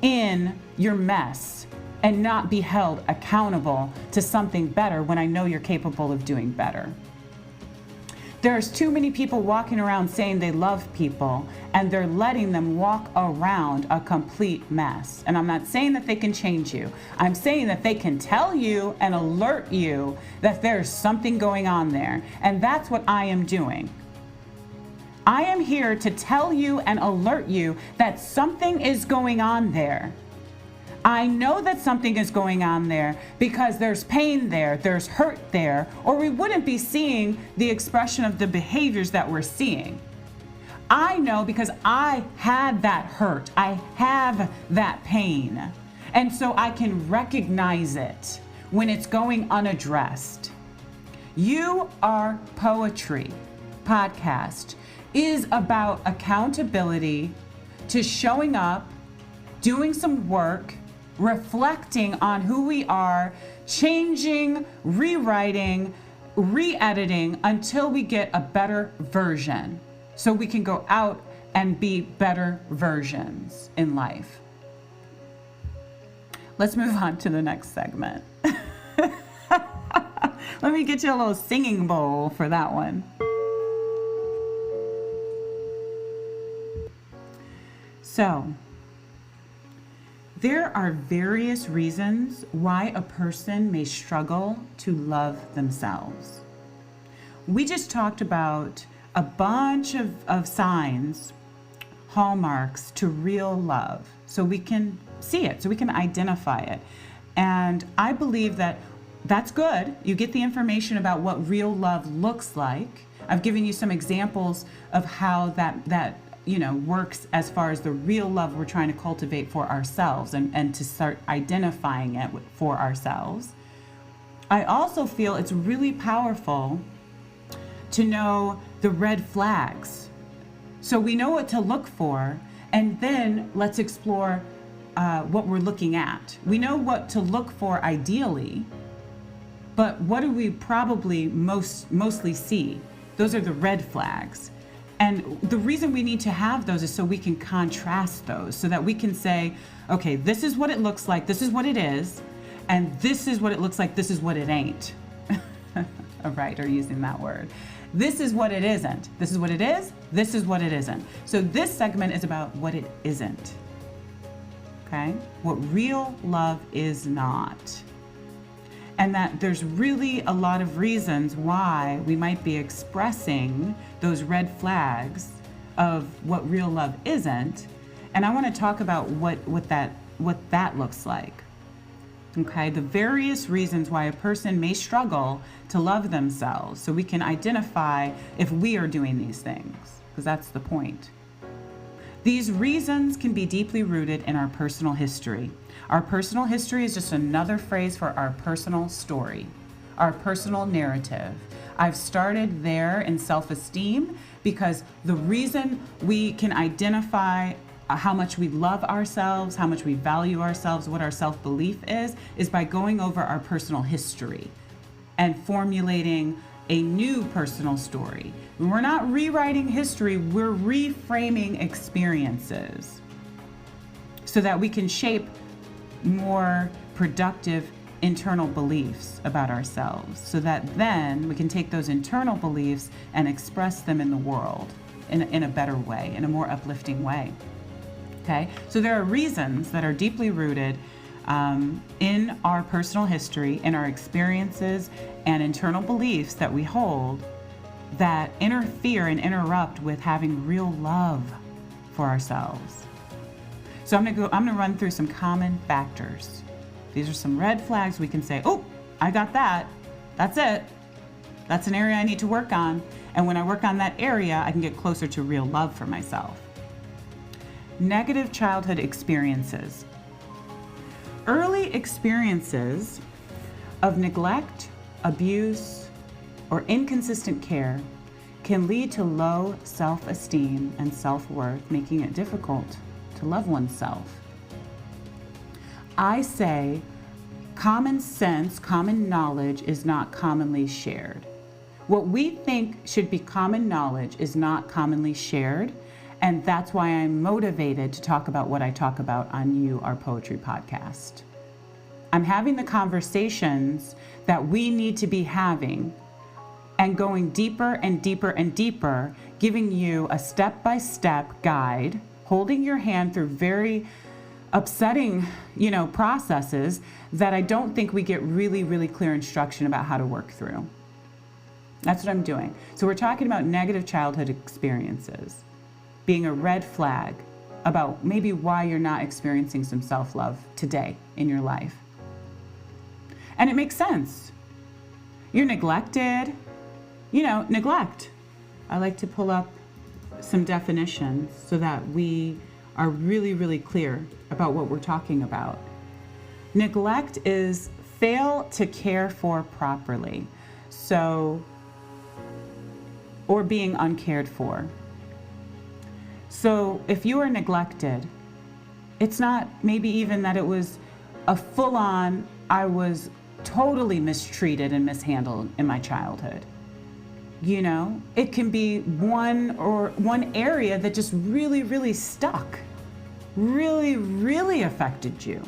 in your mess and not be held accountable to something better when I know you're capable of doing better. There's too many people walking around saying they love people and they're letting them walk around a complete mess. And I'm not saying that they can change you. I'm saying that they can tell you and alert you that there's something going on there. And that's what I am doing. I am here to tell you and alert you that something is going on there. I know that something is going on there because there's pain there, there's hurt there, or we wouldn't be seeing the expression of the behaviors that we're seeing. I know because I had that hurt, I have that pain, and so I can recognize it when it's going unaddressed. You Are Poetry podcast is about accountability to showing up, doing some work, reflecting on who we are, changing, rewriting, re-editing until we get a better version so we can go out and be better versions in life. Let's move on to the next segment. Let me get you a little singing bowl for that one. So, there are various reasons why a person may struggle to love themselves. We just talked about a bunch of signs, hallmarks to real love, so we can see it, so we can identify it. And I believe that that's good. You get the information about what real love looks like. I've given you some examples of how that works as far as the real love we're trying to cultivate for ourselves and to start identifying it for ourselves. I also feel it's really powerful to know the red flags. So we know what to look for, and then let's explore what we're looking at. We know what to look for ideally, but what do we probably mostly see? Those are the red flags. And the reason we need to have those is so we can contrast those, so that we can say, okay, this is what it looks like, this is what it is, and this is what it looks like, this is what it ain't. A writer using that word. This is what it isn't. This is what it is, this is what it isn't. So this segment is about what it isn't. Okay? What real love is not. And that there's really a lot of reasons why we might be expressing those red flags of what real love isn't. And I want to talk about what that looks like. Okay, the various reasons why a person may struggle to love themselves, so we can identify if we are doing these things, because that's the point. These reasons can be deeply rooted in our personal history. Our personal history is just another phrase for our personal story, our personal narrative. I've started there in self-esteem because the reason we can identify how much we love ourselves, how much we value ourselves, what our self-belief is by going over our personal history and formulating a new personal story. We're not rewriting history, we're reframing experiences so that we can shape more productive internal beliefs about ourselves, so that then we can take those internal beliefs and express them in the world in a better way, in a more uplifting way. Okay, so there are reasons that are deeply rooted in our personal history, in our experiences and internal beliefs that we hold that interfere and interrupt with having real love for ourselves. So I'm gonna run through some common factors. These are some red flags we can say, oh, I got that. That's it. That's an area I need to work on. And when I work on that area, I can get closer to real love for myself. Negative childhood experiences. Early experiences of neglect, abuse, or inconsistent care can lead to low self-esteem and self-worth, making it difficult to love oneself. I say common sense, common knowledge is not commonly shared. What we think should be common knowledge is not commonly shared. And that's why I'm motivated to talk about what I talk about on You Are Poetry podcast. I'm having the conversations that we need to be having and going deeper and deeper and deeper, giving you a step-by-step guide, holding your hand through very upsetting, processes that I don't think we get really, really clear instruction about how to work through. That's what I'm doing. So we're talking about negative childhood experiences being a red flag about maybe why you're not experiencing some self-love today in your life. And it makes sense. You're neglected. Neglect. I like to pull up some definitions so that we are really, really clear about what we're talking about. Neglect is fail to care for properly. Or being uncared for. So if you are neglected, it's not maybe even that it was a full-on, I was totally mistreated and mishandled in my childhood. It can be one area that just really, really stuck, really, really affected you.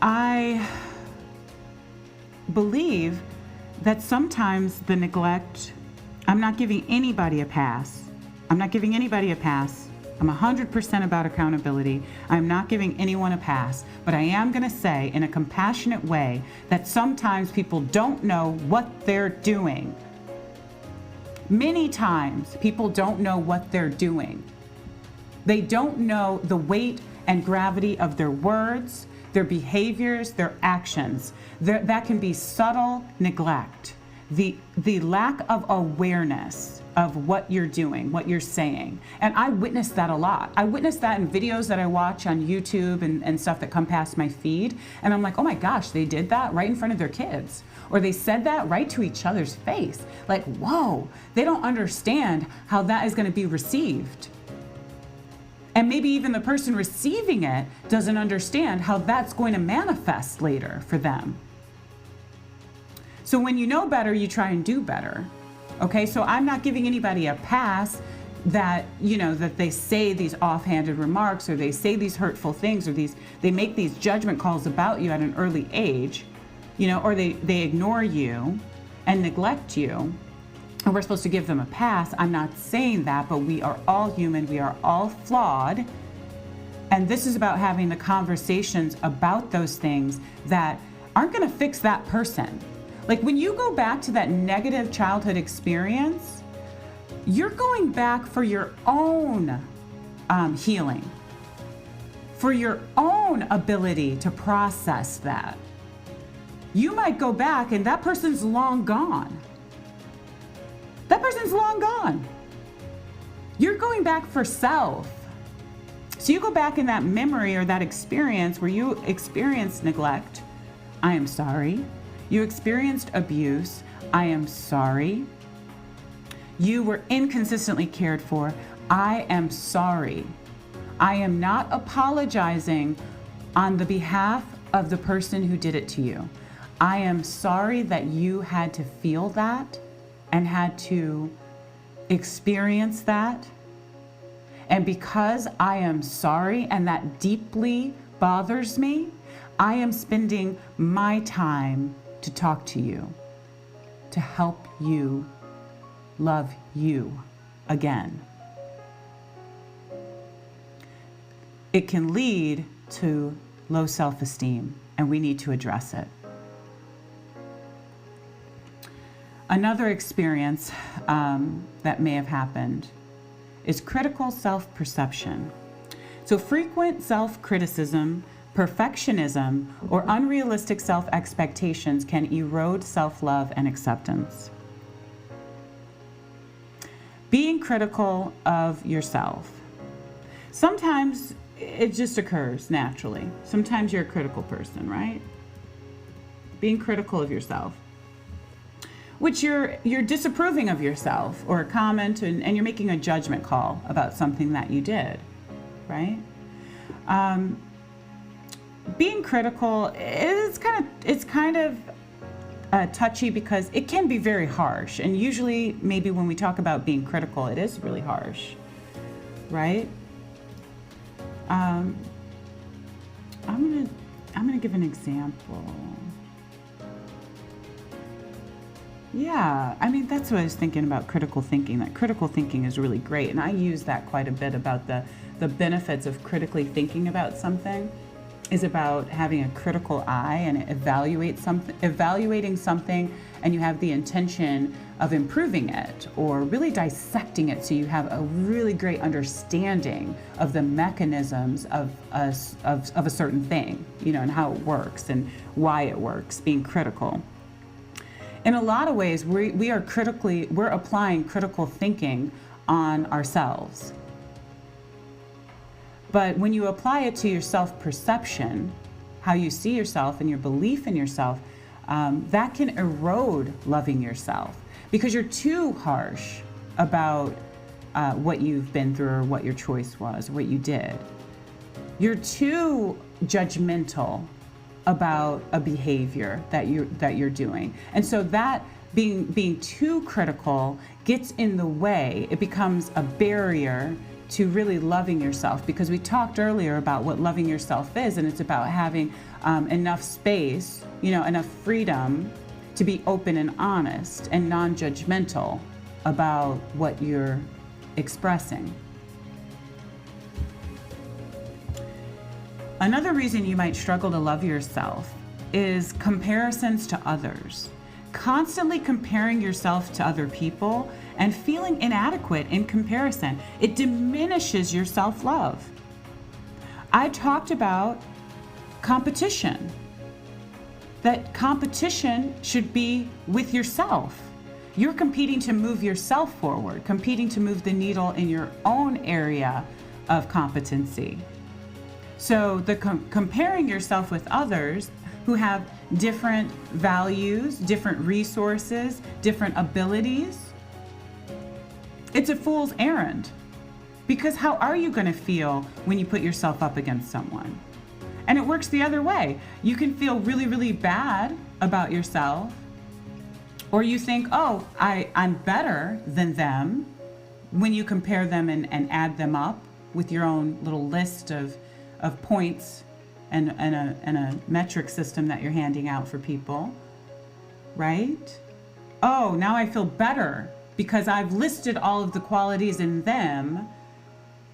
I believe that sometimes the neglect, I'm not giving anybody a pass. I'm 100% about accountability. I'm not giving anyone a pass, but I am going to say in a compassionate way that sometimes people don't know what they're doing. Many times people don't know what they're doing. They don't know the weight and gravity of their words, their behaviors, their actions. That can be subtle neglect. The lack of awareness of what you're doing, what you're saying. And I witness that a lot. I witness that in videos that I watch on YouTube and stuff that come past my feed. And I'm like, oh my gosh, they did that right in front of their kids. Or they said that right to each other's face. Like, whoa, they don't understand how that is going to be received. And maybe even the person receiving it doesn't understand how that's going to manifest later for them. So when you know better, you try and do better. Okay, so I'm not giving anybody a pass that, that they say these offhanded remarks or they say these hurtful things or they make these judgment calls about you at an early age, or they ignore you and neglect you. And we're supposed to give them a pass. I'm not saying that, but we are all human. We are all flawed. And this is about having the conversations about those things that aren't going to fix that person. Like when you go back to that negative childhood experience, you're going back for your own healing, for your own ability to process that. You might go back and that person's long gone. That person's long gone. You're going back for self. So you go back in that memory or that experience where you experienced neglect. I am sorry. You experienced abuse. I am sorry. You were inconsistently cared for. I am sorry. I am not apologizing on the behalf of the person who did it to you. I am sorry that you had to feel that and had to experience that. And because I am sorry and that deeply bothers me, I am spending my time to talk to you, to help you love you again. It can lead to low self-esteem, and we need to address it. Another experience that may have happened is critical self-perception. So frequent self-criticism, perfectionism, or unrealistic self-expectations can erode self-love and acceptance. Being critical of yourself. Sometimes it just occurs naturally. Sometimes you're a critical person, right? Being critical of yourself. Which you're disapproving of yourself or a comment and you're making a judgment call about something that you did, right? being critical is kind of touchy because it can be very harsh. And usually, maybe when we talk about being critical, it is really harsh, right? I'm gonna give an example. Yeah, I mean, that's what I was thinking about critical thinking. That critical thinking is really great, and I use that quite a bit about the benefits of critically thinking about something. Is about having a critical eye and evaluating something, and you have the intention of improving it or really dissecting it, so you have a really great understanding of the mechanisms of a certain thing, and how it works and why it works. Being critical. In a lot of ways, we're applying critical thinking on ourselves. But when you apply it to your self-perception, how you see yourself and your belief in yourself, that can erode loving yourself because you're too harsh about what you've been through or what your choice was, what you did. You're too judgmental about a behavior that you're doing. And so that being too critical gets in the way. It becomes a barrier to really loving yourself, because we talked earlier about what loving yourself is, and it's about having enough space, enough freedom to be open and honest and non-judgmental about what you're expressing. Another reason you might struggle to love yourself is comparisons to others. Constantly comparing yourself to other people and feeling inadequate in comparison, it diminishes your self-love. I talked about competition, that competition should be with yourself. You're competing to move yourself forward, competing to move the needle in your own area of competency. So the comparing yourself with others who have different values, different resources, different abilities, it's a fool's errand. Because how are you going to feel when you put yourself up against someone? And it works the other way. You can feel really, really bad about yourself, or you think, oh, I'm better than them, when you compare them and add them up with your own little list of points and a metric system that you're handing out for people, right? Oh, now I feel better because I've listed all of the qualities in them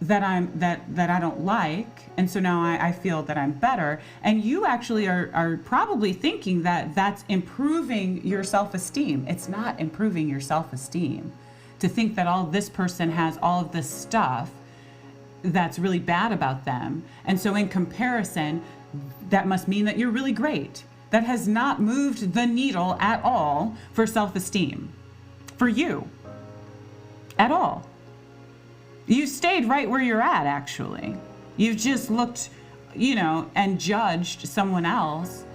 that I don't like, and so now I feel that I'm better. And you actually are probably thinking that that's improving your self-esteem. It's not improving your self-esteem to think that this person has all of this stuff that's really bad about them, and so in comparison, that must mean that you're really great. That has not moved the needle at all for self-esteem, for you, at all. You stayed right where you're at, actually. You've just looked, and judged someone else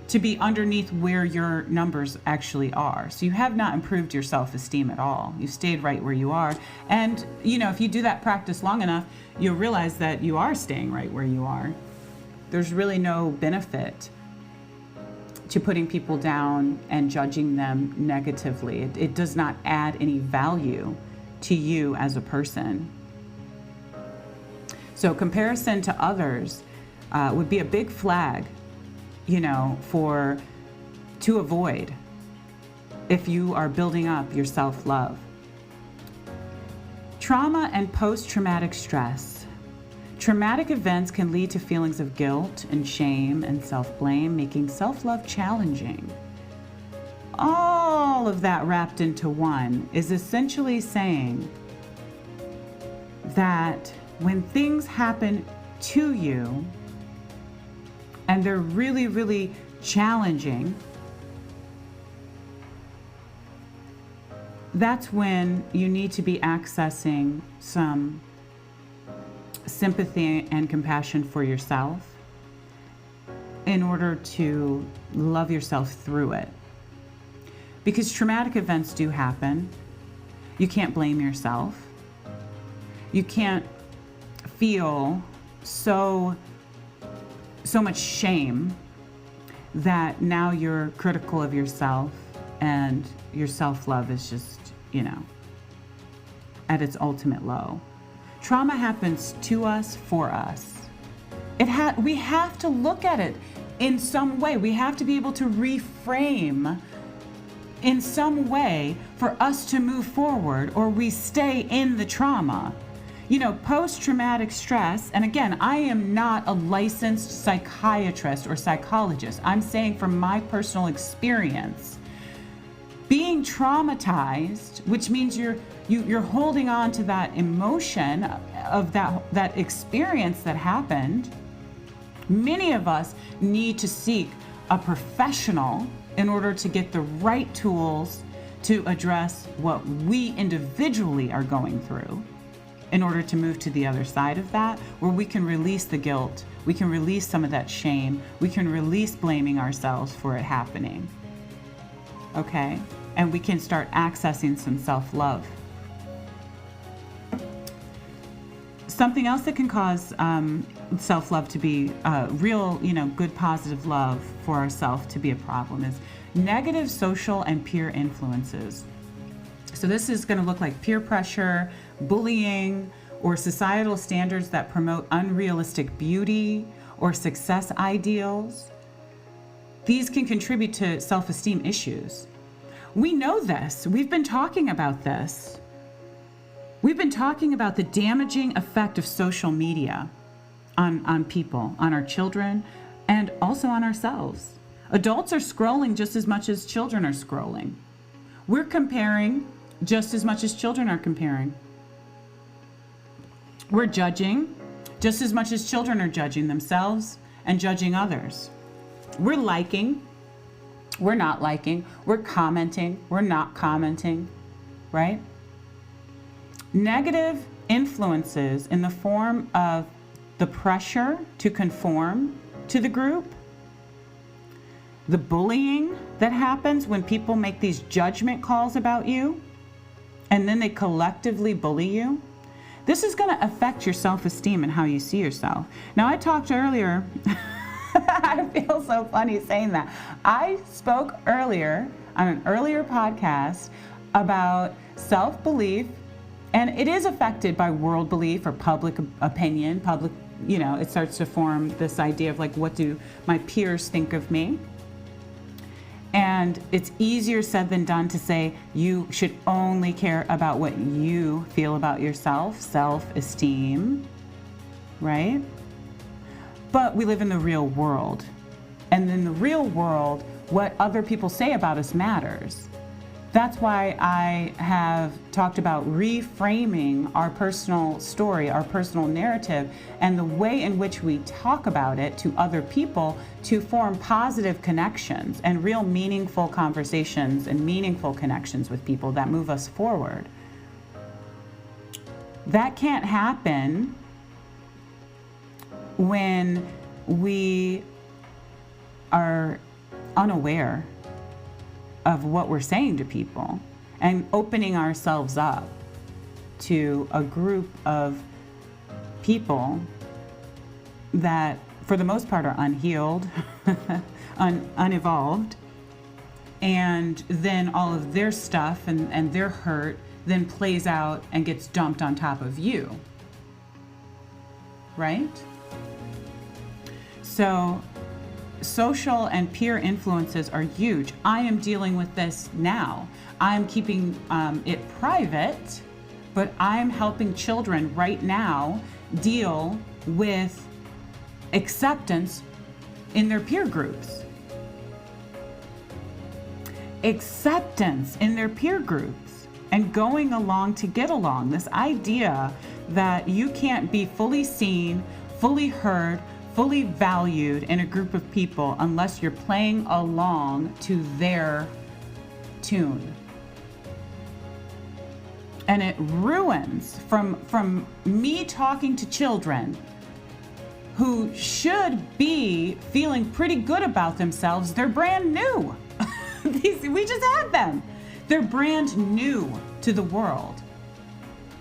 to be underneath where your numbers actually are. So you have not improved your self-esteem at all. You stayed right where you are. And, if you do that practice long enough, you'll realize that you are staying right where you are. There's really no benefit to putting people down and judging them negatively. It does not add any value to you as a person. So comparison to others would be a big flag, to avoid if you are building up your self-love. Trauma and post-traumatic stress. Traumatic events can lead to feelings of guilt and shame and self-blame, making self-love challenging. All of that wrapped into one is essentially saying that when things happen to you and they're really, really challenging, that's when you need to be accessing some sympathy and compassion for yourself in order to love yourself through it. Because traumatic events do happen. You can't blame yourself. You can't feel so so much shame that now you're critical of yourself and your self-love is just, at its ultimate low. Trauma happens to us, for us. We have to look at it in some way. We have to be able to reframe in some way for us to move forward, or we stay in the trauma. Post-traumatic stress, and again, I am not a licensed psychiatrist or psychologist. I'm saying from my personal experience, being traumatized, which means you're holding on to that emotion of that experience that happened. Many of us need to seek a professional in order to get the right tools to address what we individually are going through, in order to move to the other side of that, where we can release the guilt, we can release some of that shame, we can release blaming ourselves for it happening. Okay? And we can start accessing some self-love. Something else that can cause self-love to be real, good positive love for ourselves to be a problem is negative social and peer influences. So this is going to look like peer pressure, bullying, or societal standards that promote unrealistic beauty or success ideals. These can contribute to self-esteem issues. We know this. We've been talking about this. We've been talking about the damaging effect of social media on people, on our children, and also on ourselves. Adults are scrolling just as much as children are scrolling. We're comparing just as much as children are comparing. We're judging just as much as children are judging themselves and judging others. We're liking, we're not liking, we're commenting, we're not commenting, right? Negative influences in the form of the pressure to conform to the group, the bullying that happens when people make these judgment calls about you, and then they collectively bully you. This is going to affect your self-esteem and how you see yourself. Now, I talked earlier, I feel so funny saying that. I spoke earlier on an earlier podcast about self-belief, and it is affected by world belief or public opinion, it starts to form this idea of like, what do my peers think of me? And it's easier said than done to say you should only care about what you feel about yourself, self-esteem, right? But we live in the real world. And in the real world, what other people say about us matters. That's why I have talked about reframing our personal story, our personal narrative, and the way in which we talk about it to other people to form positive connections and real meaningful conversations and meaningful connections with people that move us forward. That can't happen when we are unaware of what we're saying to people and opening ourselves up to a group of people that for the most part are unhealed, unevolved, and then all of their stuff and their hurt then plays out and gets dumped on top of you, right? So social and peer influences are huge. I am dealing with this now. I'm keeping it private, but I'm helping children right now deal with acceptance in their peer groups. Acceptance in their peer groups and going along to get along. This idea that you can't be fully seen, fully heard, fully valued in a group of people unless you're playing along to their tune. And it ruins from me talking to children who should be feeling pretty good about themselves. They're brand new. We just had them. They're brand new to the world.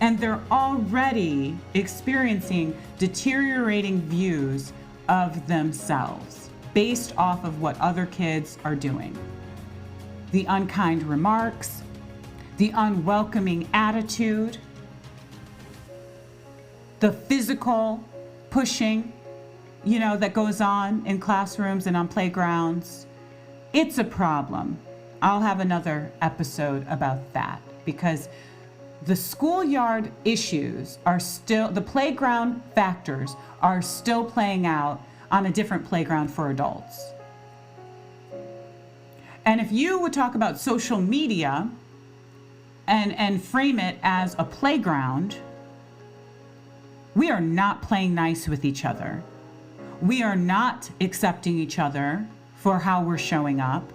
And they're already experiencing deteriorating views of themselves based off of what other kids are doing. The unkind remarks, the unwelcoming attitude, the physical pushing, that goes on in classrooms and on playgrounds. It's a problem. I'll have another episode about that, because the schoolyard issues are still, the playground factors are still playing out on a different playground for adults. And if you would talk about social media and frame it as a playground, we are not playing nice with each other. We are not accepting each other for how we're showing up.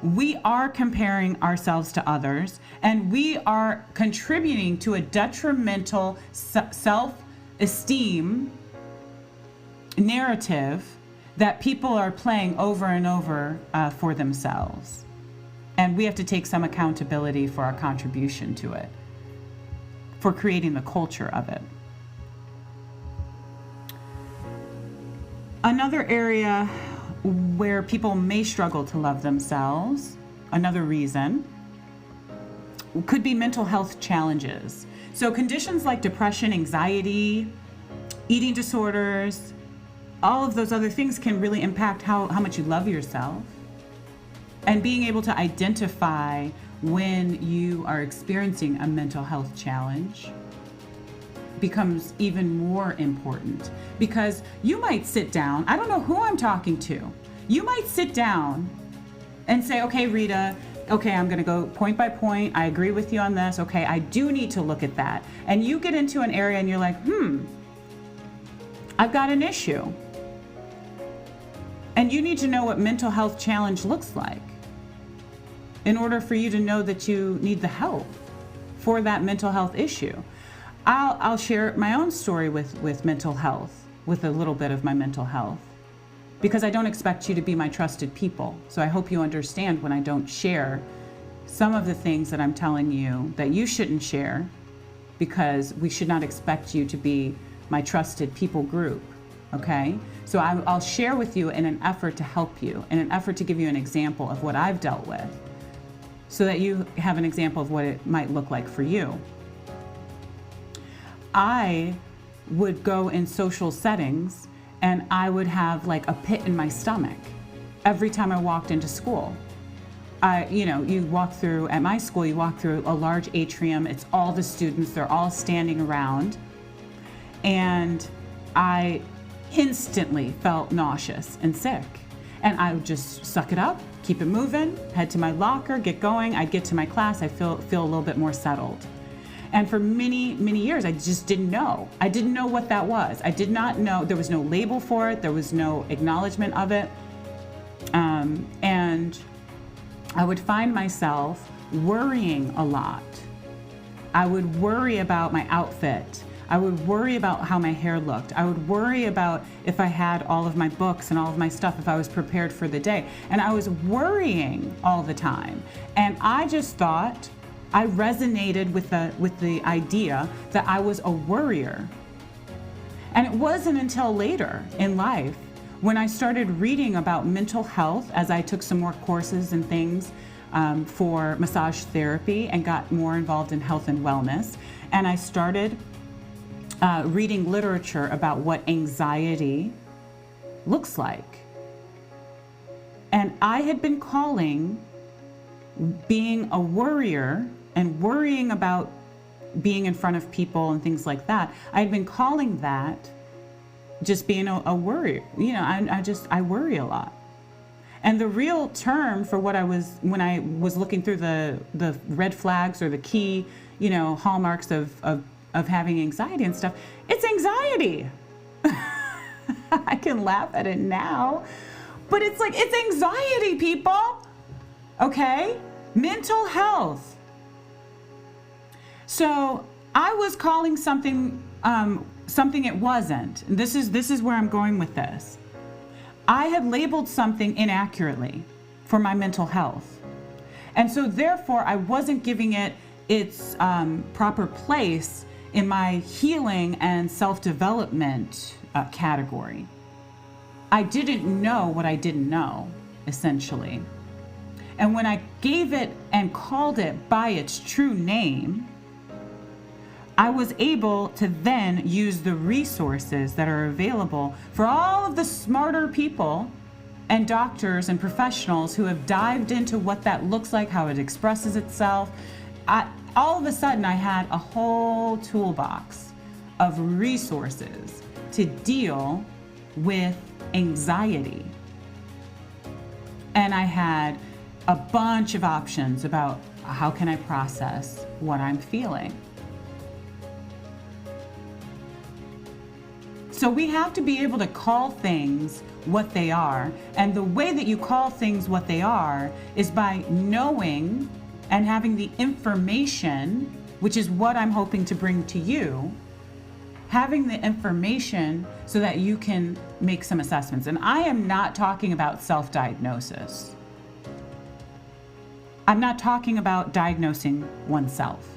We are comparing ourselves to others, and we are contributing to a detrimental self-esteem narrative that people are playing over and over for themselves. And we have to take some accountability for our contribution to it, for creating the culture of it. Another area where people may struggle to love themselves, another reason, could be mental health challenges. So conditions like depression, anxiety, eating disorders, all of those other things can really impact how much you love yourself. And being able to identify when you are experiencing a mental health challenge becomes even more important, because you might sit down, I don't know who I'm talking to, you might sit down and say, okay, Rita, okay, I'm gonna go point by point, I agree with you on this, okay, I do need to look at that. And you get into an area and you're like, I've got an issue. And you need to know what mental health challenge looks like in order for you to know that you need the help for that mental health issue. I'll share my own story with mental health, with a little bit of my mental health, because I don't expect you to be my trusted people. So I hope you understand when I don't share some of the things that I'm telling you that you shouldn't share, because we should not expect you to be my trusted people group, okay? So I'll share with you in an effort to help you, in an effort to give you an example of what I've dealt with, so that you have an example of what it might look like for you. I would go in social settings and I would have like a pit in my stomach every time I walked into school. You walk through, at my school, you walk through a large atrium. It's all the students, they're all standing around. And I instantly felt nauseous and sick. And I would just suck it up, keep it moving, head to my locker, get going. I'd get to my class, I feel a little bit more settled. And for many, many years, I just didn't know. I didn't know what that was. I did not know. There was no label for it. There was no acknowledgement of it. And I would find myself worrying a lot. I would worry about my outfit. I would worry about how my hair looked. I would worry about if I had all of my books and all of my stuff, if I was prepared for the day. And I was worrying all the time. And I just thought, I resonated with the idea that I was a worrier. And it wasn't until later in life when I started reading about mental health, as I took some more courses and things for massage therapy and got more involved in health and wellness. And I started reading literature about what anxiety looks like. And I had been calling being a worrier and worrying about being in front of people and things like that, I had been calling that just being a worry. I worry a lot. And the real term for what I was, when I was looking through the red flags or the key, hallmarks of having anxiety and stuff, it's anxiety. I can laugh at it now, but it's anxiety, people. Okay? Mental health. So I was calling something it wasn't. This is where I'm going with this. I had labeled something inaccurately for my mental health. And so therefore I wasn't giving it its proper place in my healing and self-development category. I didn't know what I didn't know, essentially. And when I gave it and called it by its true name, I was able to then use the resources that are available for all of the smarter people and doctors and professionals who have dived into what that looks like, how it expresses itself. All of a sudden, I had a whole toolbox of resources to deal with anxiety. And I had a bunch of options about how can I process what I'm feeling. So we have to be able to call things what they are. And the way that you call things what they are is by knowing and having the information, which is what I'm hoping to bring to you, having the information so that you can make some assessments. And I am not talking about self-diagnosis. I'm not talking about diagnosing oneself.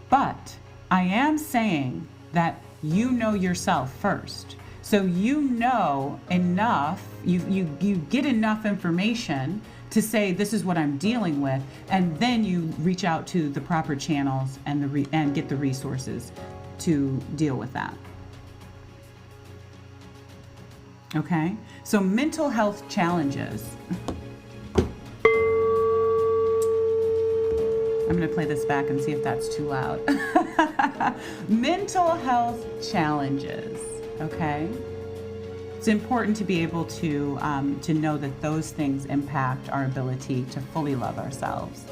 But I am saying that you know yourself first. So you know enough, you get enough information to say this is what I'm dealing with, and then you reach out to the proper channels and get the resources to deal with that. Okay? So mental health challenges. I'm going to play this back and see if that's too loud. Mental health challenges, okay? It's important to be able to know that those things impact our ability to fully love ourselves.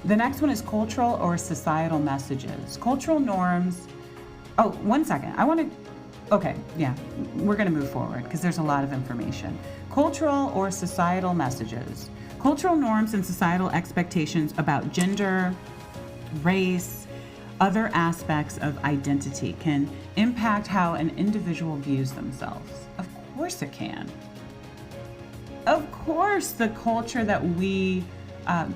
The next one is cultural or societal messages. Cultural norms. Oh, one second. We're going to move forward because there's a lot of information. Cultural or societal messages. Cultural norms and societal expectations about gender, race, other aspects of identity can impact how an individual views themselves. Of course it can. Of course, the culture that we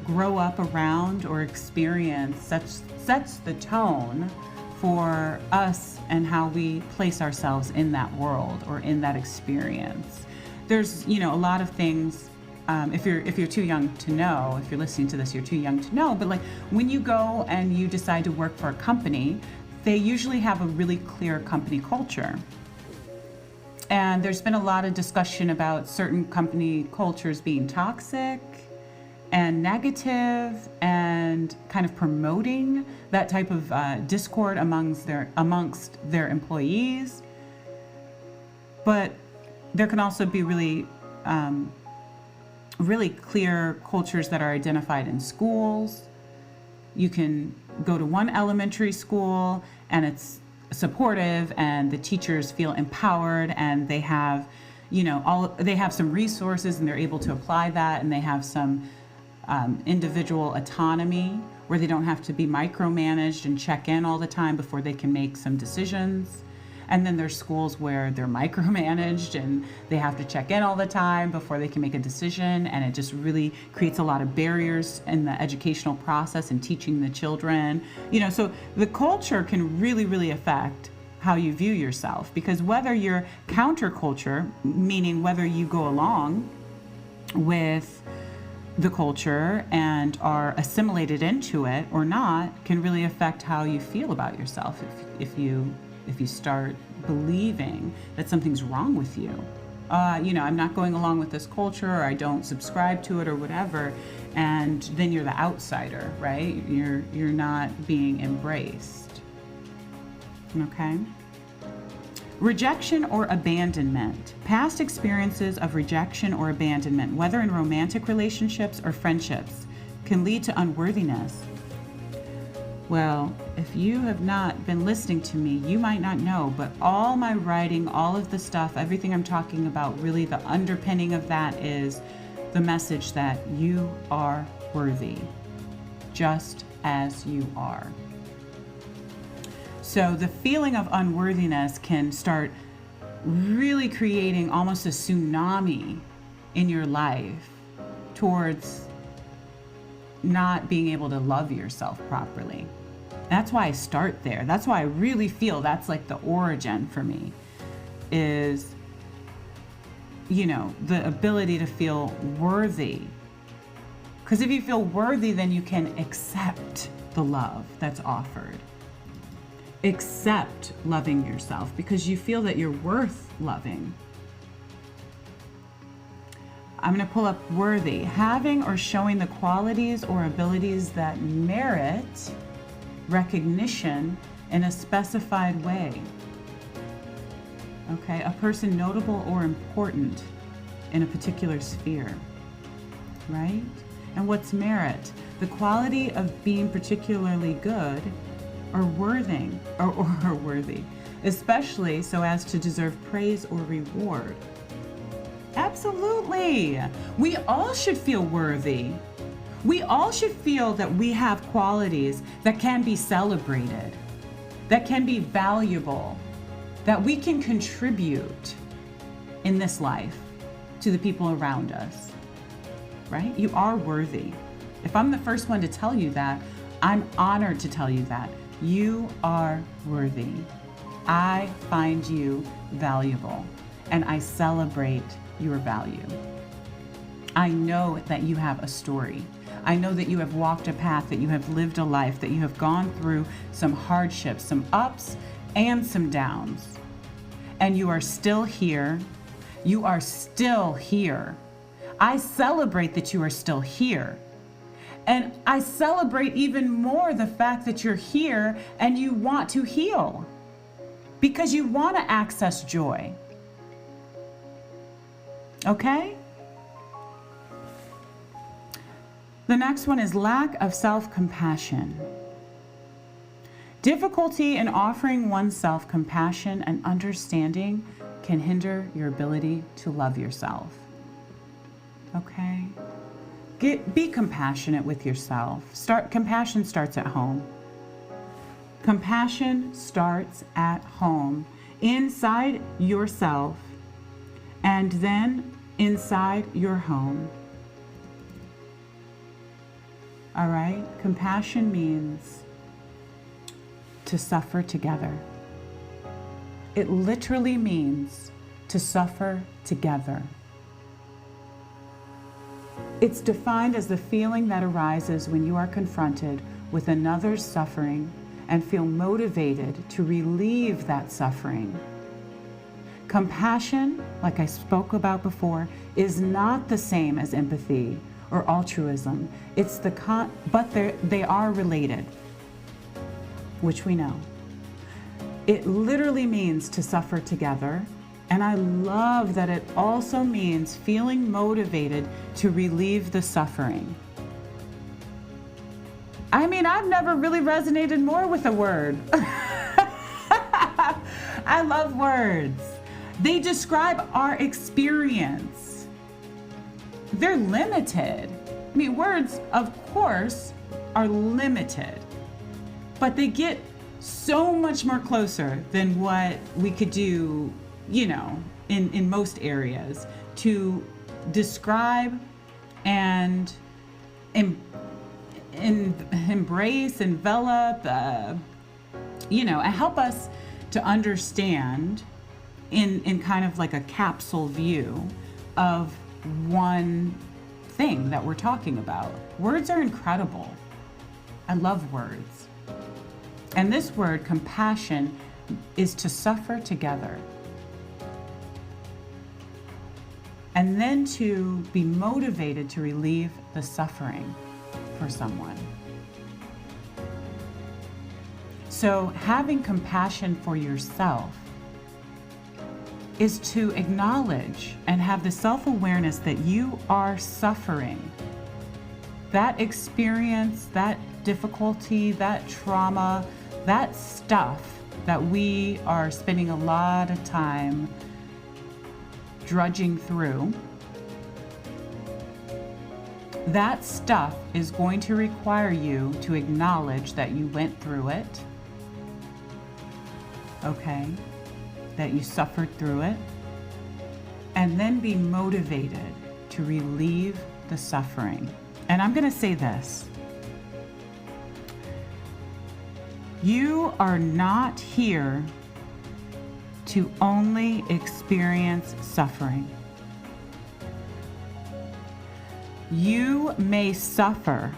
grow up around or experience sets the tone for us and how we place ourselves in that world or in that experience. There's, a lot of things. If you're too young to know, if you're listening to this, you're too young to know, but like when you go and you decide to work for a company, they usually have a really clear company culture. And there's been a lot of discussion about certain company cultures being toxic and negative and kind of promoting that type of discord amongst their employees. But there can also be really clear cultures that are identified in schools. You can go to one elementary school and it's supportive and the teachers feel empowered and they have, they have some resources and they're able to apply that, and they have some individual autonomy where they don't have to be micromanaged and check in all the time before they can make some decisions. And then there's schools where they're micromanaged and they have to check in all the time before they can make a decision. And it just really creates a lot of barriers in the educational process and teaching the children. So the culture can really, really affect how you view yourself, because whether you're counterculture, meaning whether you go along with the culture and are assimilated into it or not, can really affect how you feel about yourself if you start believing that something's wrong with you. I'm not going along with this culture, or I don't subscribe to it, or whatever, and then you're the outsider, right? You're not being embraced. Okay? Rejection or abandonment. Past experiences of rejection or abandonment, whether in romantic relationships or friendships, can lead to unworthiness. Well, if you have not been listening to me, you might not know, but all my writing, all of the stuff, everything I'm talking about, really the underpinning of that is the message that you are worthy, just as you are. So the feeling of unworthiness can start really creating almost a tsunami in your life towards not being able to love yourself properly. That's why I start there. That's why I really feel that's like the origin for me. is, the ability to feel worthy. Because if you feel worthy, then you can accept the love that's offered. Accept loving yourself because you feel that you're worth loving. I'm going to pull up worthy. Having or showing the qualities or abilities that merit recognition in a specified way. Okay, a person notable or important in a particular sphere, right? And what's merit? The quality of being particularly good or worthy, or worthy, especially so as to deserve praise or reward. Absolutely. We all should feel worthy. We all should feel that we have qualities that can be celebrated, that can be valuable, that we can contribute in this life to the people around us, right? You are worthy. If I'm the first one to tell you that, I'm honored to tell you that. You are worthy. I find you valuable, and I celebrate your value. I know that you have a story. I know that you have walked a path, that you have lived a life, that you have gone through some hardships, some ups and some downs. And you are still here. You are still here. I celebrate that you are still here. And I celebrate even more the fact that you're here and you want to heal because you want to access joy. Okay? The next one is lack of self-compassion. Difficulty in offering oneself compassion and understanding can hinder your ability to love yourself. Okay? Be compassionate with yourself. Compassion starts at home. Compassion starts at home, inside yourself, and then inside your home. All right? Compassion means to suffer together. It literally means to suffer together. It's defined as the feeling that arises when you are confronted with another's suffering and feel motivated to relieve that suffering. Compassion, like I spoke about before, is not the same as empathy or altruism. But they are related, which we know. It literally means to suffer together. And I love that it also means feeling motivated to relieve the suffering. I mean, I've never really resonated more with a word. I love words. They describe our experience. They're limited. I mean, words, of course, are limited, but they get so much more closer than what we could do, in most areas to describe and embrace, envelop, and help us to understand in kind of like a capsule view of one thing that we're talking about. Words are incredible. I love words. And this word, compassion, is to suffer together. And then to be motivated to relieve the suffering for someone. So having compassion for yourself is to acknowledge and have the self-awareness that you are suffering. That experience, that difficulty, that trauma, that stuff that we are spending a lot of time drudging through, that stuff is going to require you to acknowledge that you went through it, okay, that you suffered through it, and then be motivated to relieve the suffering. And I'm going to say this. You are not here to only experience suffering. You may suffer,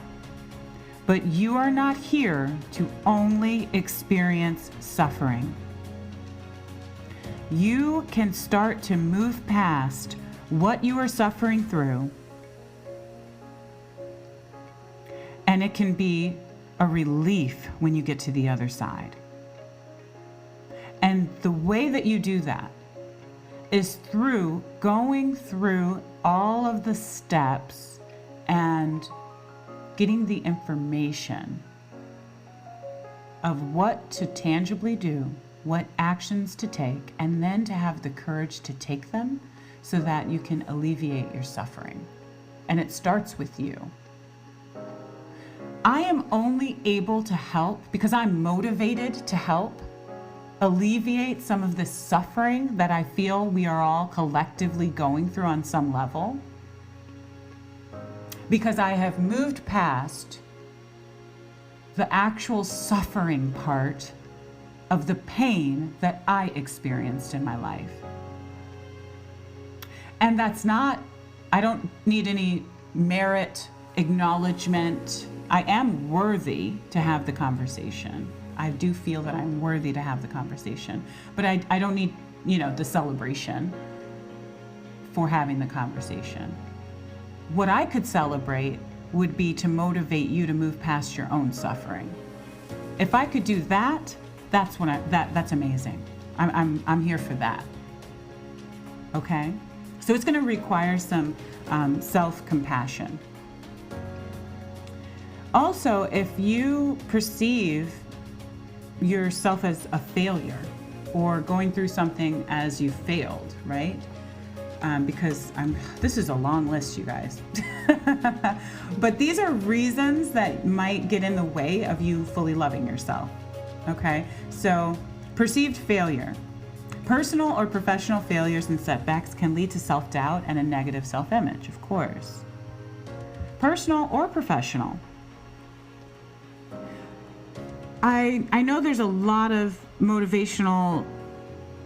but you are not here to only experience suffering. You can start to move past what you are suffering through, and it can be a relief when you get to the other side. And the way that you do that is through going through all of the steps and getting the information of what to tangibly do, what actions to take, and then to have the courage to take them so that you can alleviate your suffering. And it starts with you. I am only able to help because I'm motivated to help alleviate some of the suffering that I feel we are all collectively going through on some level, because I have moved past the actual suffering part of the pain that I experienced in my life. And that's not, I don't need any merit, acknowledgement. I am worthy to have the conversation. I do feel that I'm worthy to have the conversation, but I don't need, the celebration for having the conversation. What I could celebrate would be to motivate you to move past your own suffering. If I could do that, that's amazing. I'm here for that. Okay? So it's going to require some self-compassion. Also, if you perceive yourself as a failure or going through something as you failed, right? Because this is a long list, you guys. But these are reasons that might get in the way of you fully loving yourself. Okay? So, perceived failure. Personal or professional failures and setbacks can lead to self-doubt and a negative self-image, of course. Personal or professional. I know there's a lot of motivational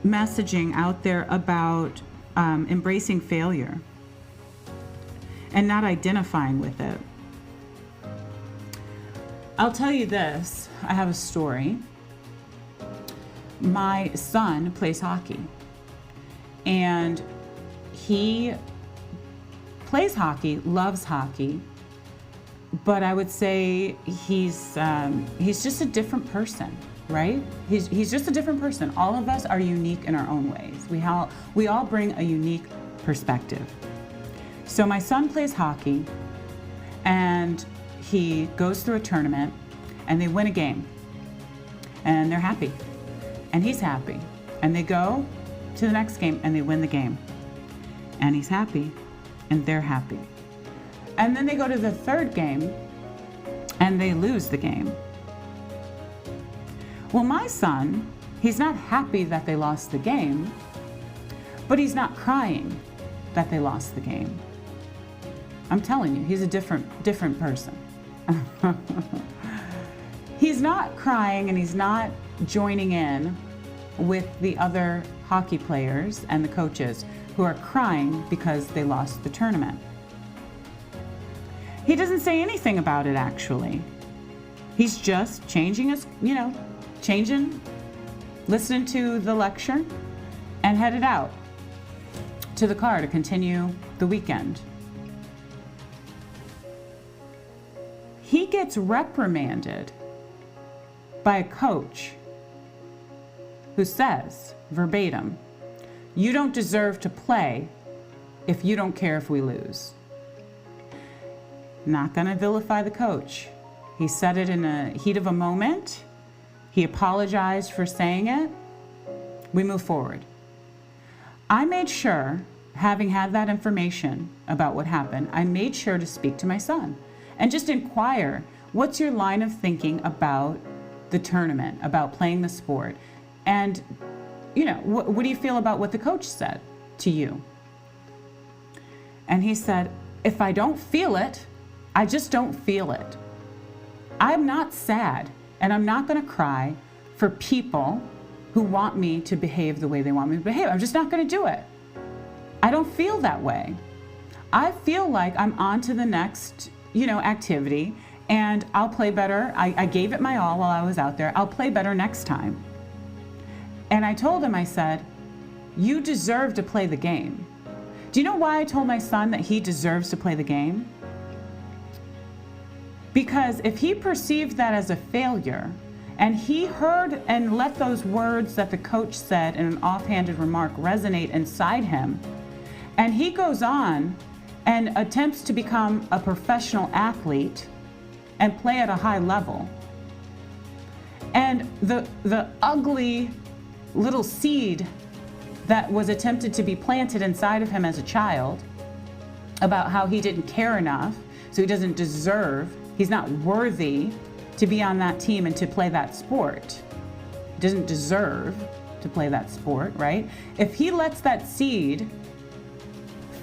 messaging out there about embracing failure and not identifying with it. I'll tell you this, I have a story. My son plays hockey, and he plays hockey, loves hockey, but I would say he's just a different person, right? He's just a different person. All of us are unique in our own ways. We all bring a unique perspective. So my son plays hockey, and he goes through a tournament, and they win a game, and they're happy, and he's happy, and they go to the next game, and they win the game, and he's happy, and they're happy. And then they go to the third game, and they lose the game. Well, my son, he's not happy that they lost the game, but he's not crying that they lost the game. I'm telling you, he's a different person. He's not crying, and he's not joining in with the other hockey players and the coaches who are crying because they lost the tournament. He doesn't say anything about it, actually. He's just changing listening to the lecture, and headed out to the car to continue the weekend. He gets reprimanded by a coach who says, verbatim, "You don't deserve to play if you don't care if we lose." Not gonna vilify the coach. He said it in a heat of a moment. He apologized for saying it. We move forward. I made sure, having had that information about what happened, I made sure to speak to my son and just inquire, what's your line of thinking about the tournament, about playing the sport? And, what do you feel about what the coach said to you? And he said, if I don't feel it, I just don't feel it. I'm not sad, and I'm not going to cry for people who want me to behave the way they want me to behave. I'm just not going to do it. I don't feel that way. I feel like I'm on to the next, activity, and I'll play better. I gave it my all while I was out there. I'll play better next time. And I told him, I said, you deserve to play the game. Do you know why I told my son that he deserves to play the game? Because if he perceived that as a failure, and he heard and let those words that the coach said in an offhanded remark resonate inside him, and he goes on and attempts to become a professional athlete and play at a high level, and the ugly little seed that was attempted to be planted inside of him as a child about how he didn't care enough, so he doesn't deserve, he's not worthy to be on that team and to play that sport. He doesn't deserve to play that sport, right? If he lets that seed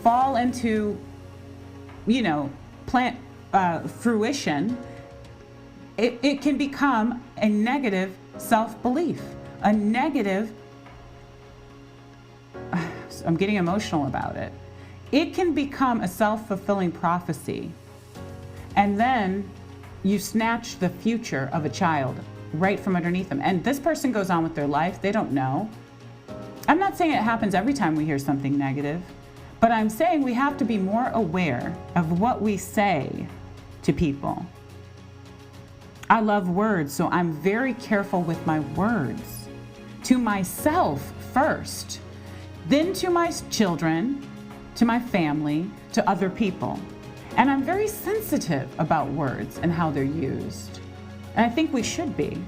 fall into, plant fruition, it can become a negative self-belief, a negative, I'm getting emotional about it. It can become a self-fulfilling prophecy. And then you snatch the future of a child right from underneath them. And this person goes on with their life. They don't know. I'm not saying it happens every time we hear something negative, but I'm saying we have to be more aware of what we say to people. I love words, so I'm very careful with my words. To myself first, then to my children, to my family, to other people. And I'm very sensitive about words and how they're used. And I think we should be.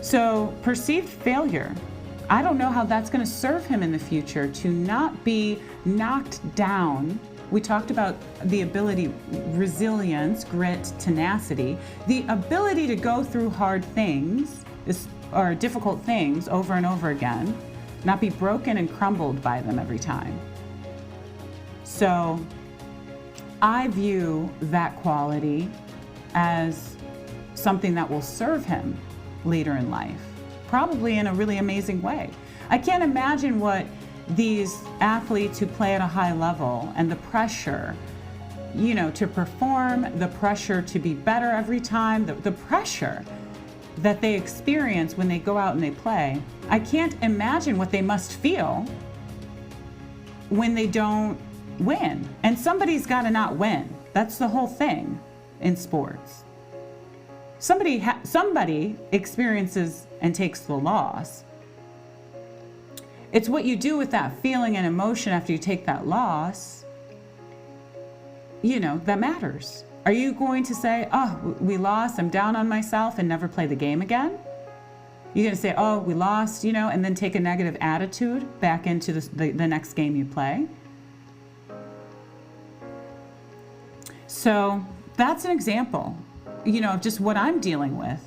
So, perceived failure. I don't know how that's going to serve him in the future to not be knocked down. We talked about the ability, resilience, grit, tenacity, the ability to go through hard things or difficult things over and over again, not be broken and crumbled by them every time. So I view that quality as something that will serve him later in life, probably in a really amazing way. I can't imagine what these athletes who play at a high level and the pressure, to perform, the pressure to be better every time, the pressure that they experience when they go out and they play. I can't imagine what they must feel when they don't win. And somebody's got to not win. That's the whole thing in sports. Somebody experiences and takes the loss. It's what you do with that feeling and emotion after you take that loss, that matters. Are you going to say, oh, we lost, I'm down on myself, and never play the game again? You're going to say, oh, we lost, and then take a negative attitude back into the next game you play? So that's an example, of just what I'm dealing with,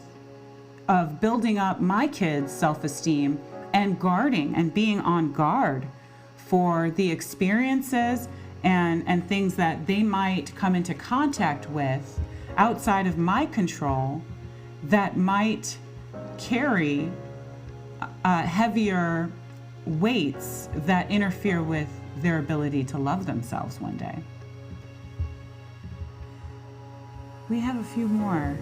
of building up my kids' self-esteem and guarding and being on guard for the experiences and things that they might come into contact with outside of my control that might carry heavier weights that interfere with their ability to love themselves one day. We have a few more.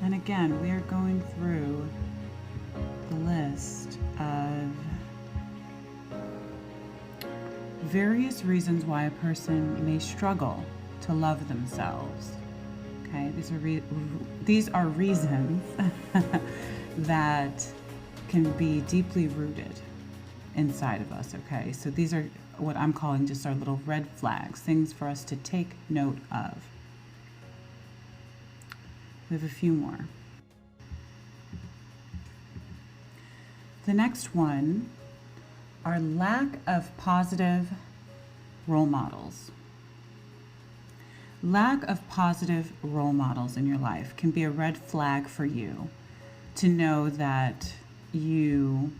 And again, we are going through the list of various reasons why a person may struggle to love themselves. Okay, these are reasons that can be deeply rooted inside of us. Okay, so these are what I'm calling just our little red flags, things for us to take note of. We have a few more. The next one are lack of positive role models. Lack of positive role models in your life can be a red flag for you to know that you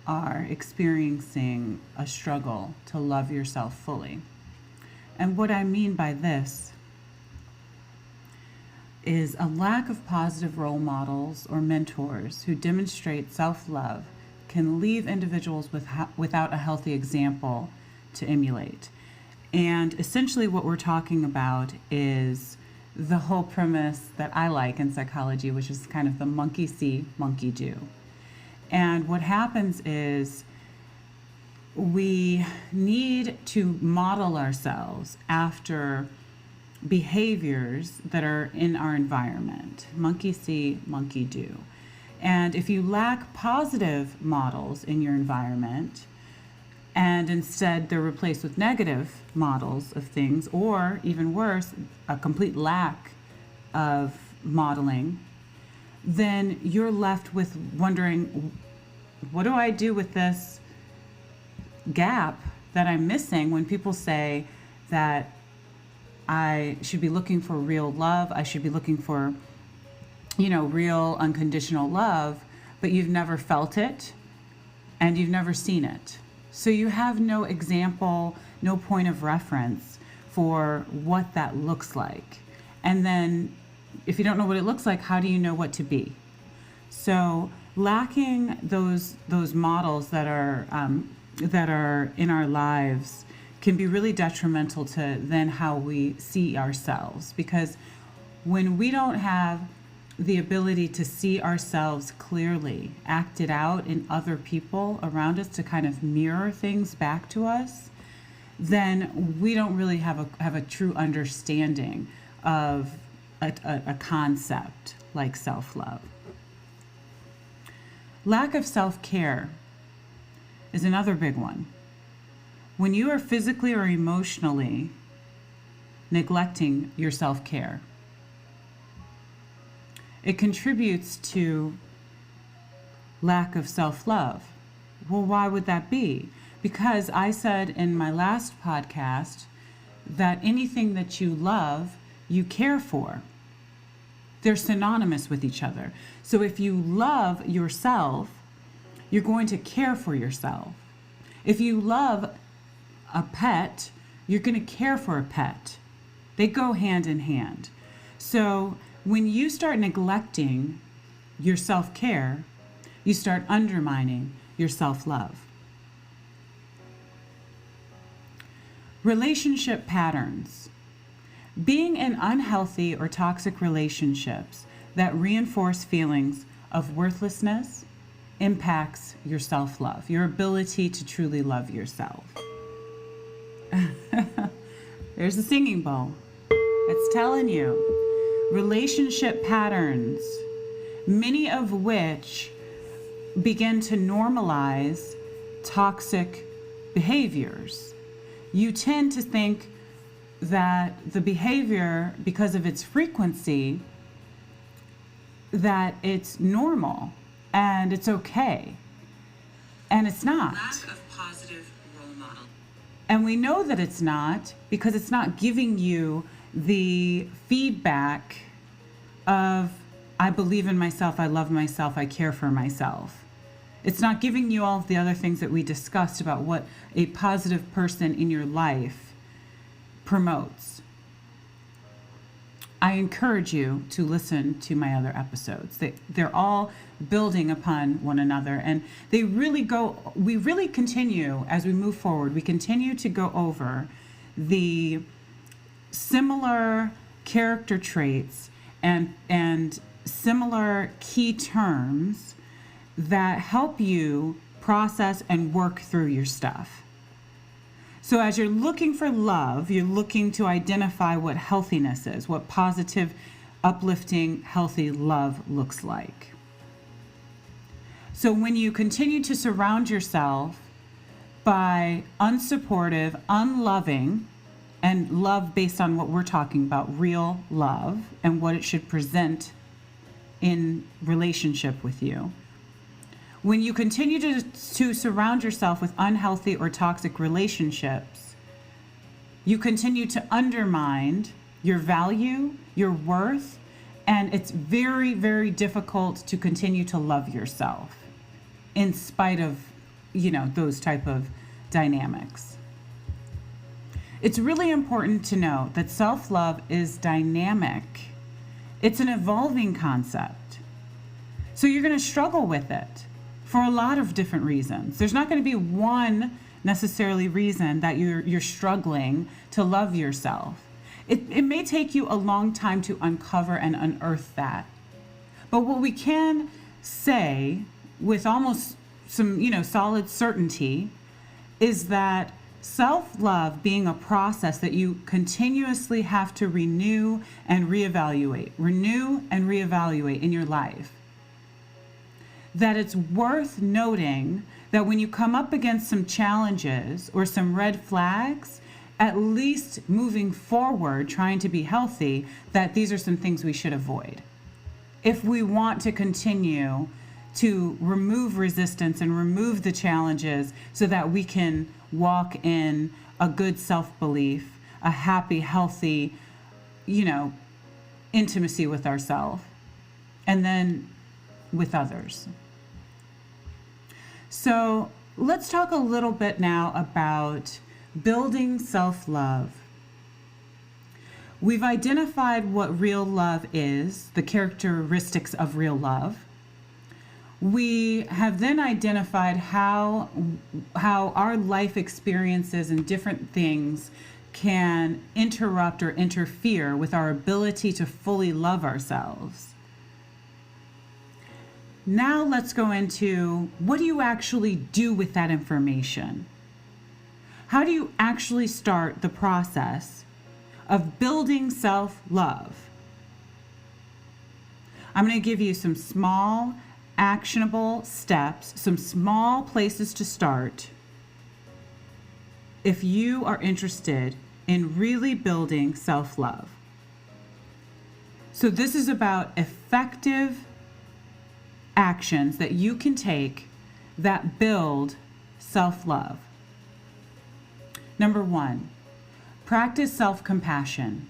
are experiencing a struggle to love yourself fully. And what I mean by this, is a lack of positive role models or mentors who demonstrate self-love can leave individuals without a healthy example to emulate. And essentially what we're talking about is the whole premise that I like in psychology, which is kind of the monkey see, monkey do. And what happens is we need to model ourselves after behaviors that are in our environment. Monkey see, monkey do. And if you lack positive models in your environment, and instead they're replaced with negative models of things, or even worse, a complete lack of modeling, then you're left with wondering, what do I do with this gap that I'm missing when people say that I should be looking for real love, I should be looking for, real unconditional love, but you've never felt it and you've never seen it. So you have no example, no point of reference for what that looks like. And then if you don't know what it looks like, how do you know what to be? So lacking those models that are in our lives can be really detrimental to then how we see ourselves, because when we don't have the ability to see ourselves clearly acted out in other people around us to kind of mirror things back to us, then we don't really have a true understanding of a concept like self-love. Lack of self-care is another big one. When you are physically or emotionally neglecting your self-care, it contributes to lack of self-love. Well, why would that be? Because I said in my last podcast that anything that you love, you care for. They're synonymous with each other. So if you love yourself, you're going to care for yourself. If you love a pet, you're going to care for a pet. They go hand in hand. So when you start neglecting your self-care, you start undermining your self-love. Relationship patterns. Being in unhealthy or toxic relationships that reinforce feelings of worthlessness impacts your self-love, your ability to truly love yourself. There's a singing bowl. It's telling you. Relationship patterns, many of which begin to normalize toxic behaviors. You tend to think that the behavior, because of its frequency, that it's normal and it's okay. And it's not. Lack of positive role model. And we know that it's not because it's not giving you the feedback of, I believe in myself, I love myself, I care for myself. It's not giving you all of the other things that we discussed about what a positive person in your life promotes. I encourage you to listen to my other episodes. They're all building upon one another, and we really continue as we move forward. We continue to go over the similar character traits and similar key terms that help you process and work through your stuff. So as you're looking for love, you're looking to identify what healthiness is, what positive, uplifting, healthy love looks like. So when you continue to surround yourself by unsupportive, unloving, and love based on what we're talking about, real love, and what it should present in relationship with you. When you continue to surround yourself with unhealthy or toxic relationships, you continue to undermine your value, your worth, and it's very, very difficult to continue to love yourself in spite of, those type of dynamics. It's really important to know that self-love is dynamic It's an evolving concept. So you're going to struggle with it for a lot of different reasons. There's not going to be one necessarily reason that you're struggling to love yourself. It may take you a long time to uncover and unearth that. But what we can say with almost some, solid certainty is that self-love being a process that you continuously have to renew and reevaluate in your life. That it's worth noting that when you come up against some challenges or some red flags, at least moving forward, trying to be healthy, that these are some things we should avoid. If we want to continue to remove resistance and remove the challenges so that we can walk in a good self-belief, a happy, healthy, intimacy with ourselves, and then with others. So let's talk a little bit now about building self-love. We've identified what real love is, the characteristics of real love. We have then identified how our life experiences and different things can interrupt or interfere with our ability to fully love ourselves. Now let's go into, what do you actually do with that information? How do you actually start the process of building self-love? I'm going to give you some small, actionable steps, some small places to start if you are interested in really building self-love. So this is about effective actions that you can take that build self-love. Number 1, practice self-compassion.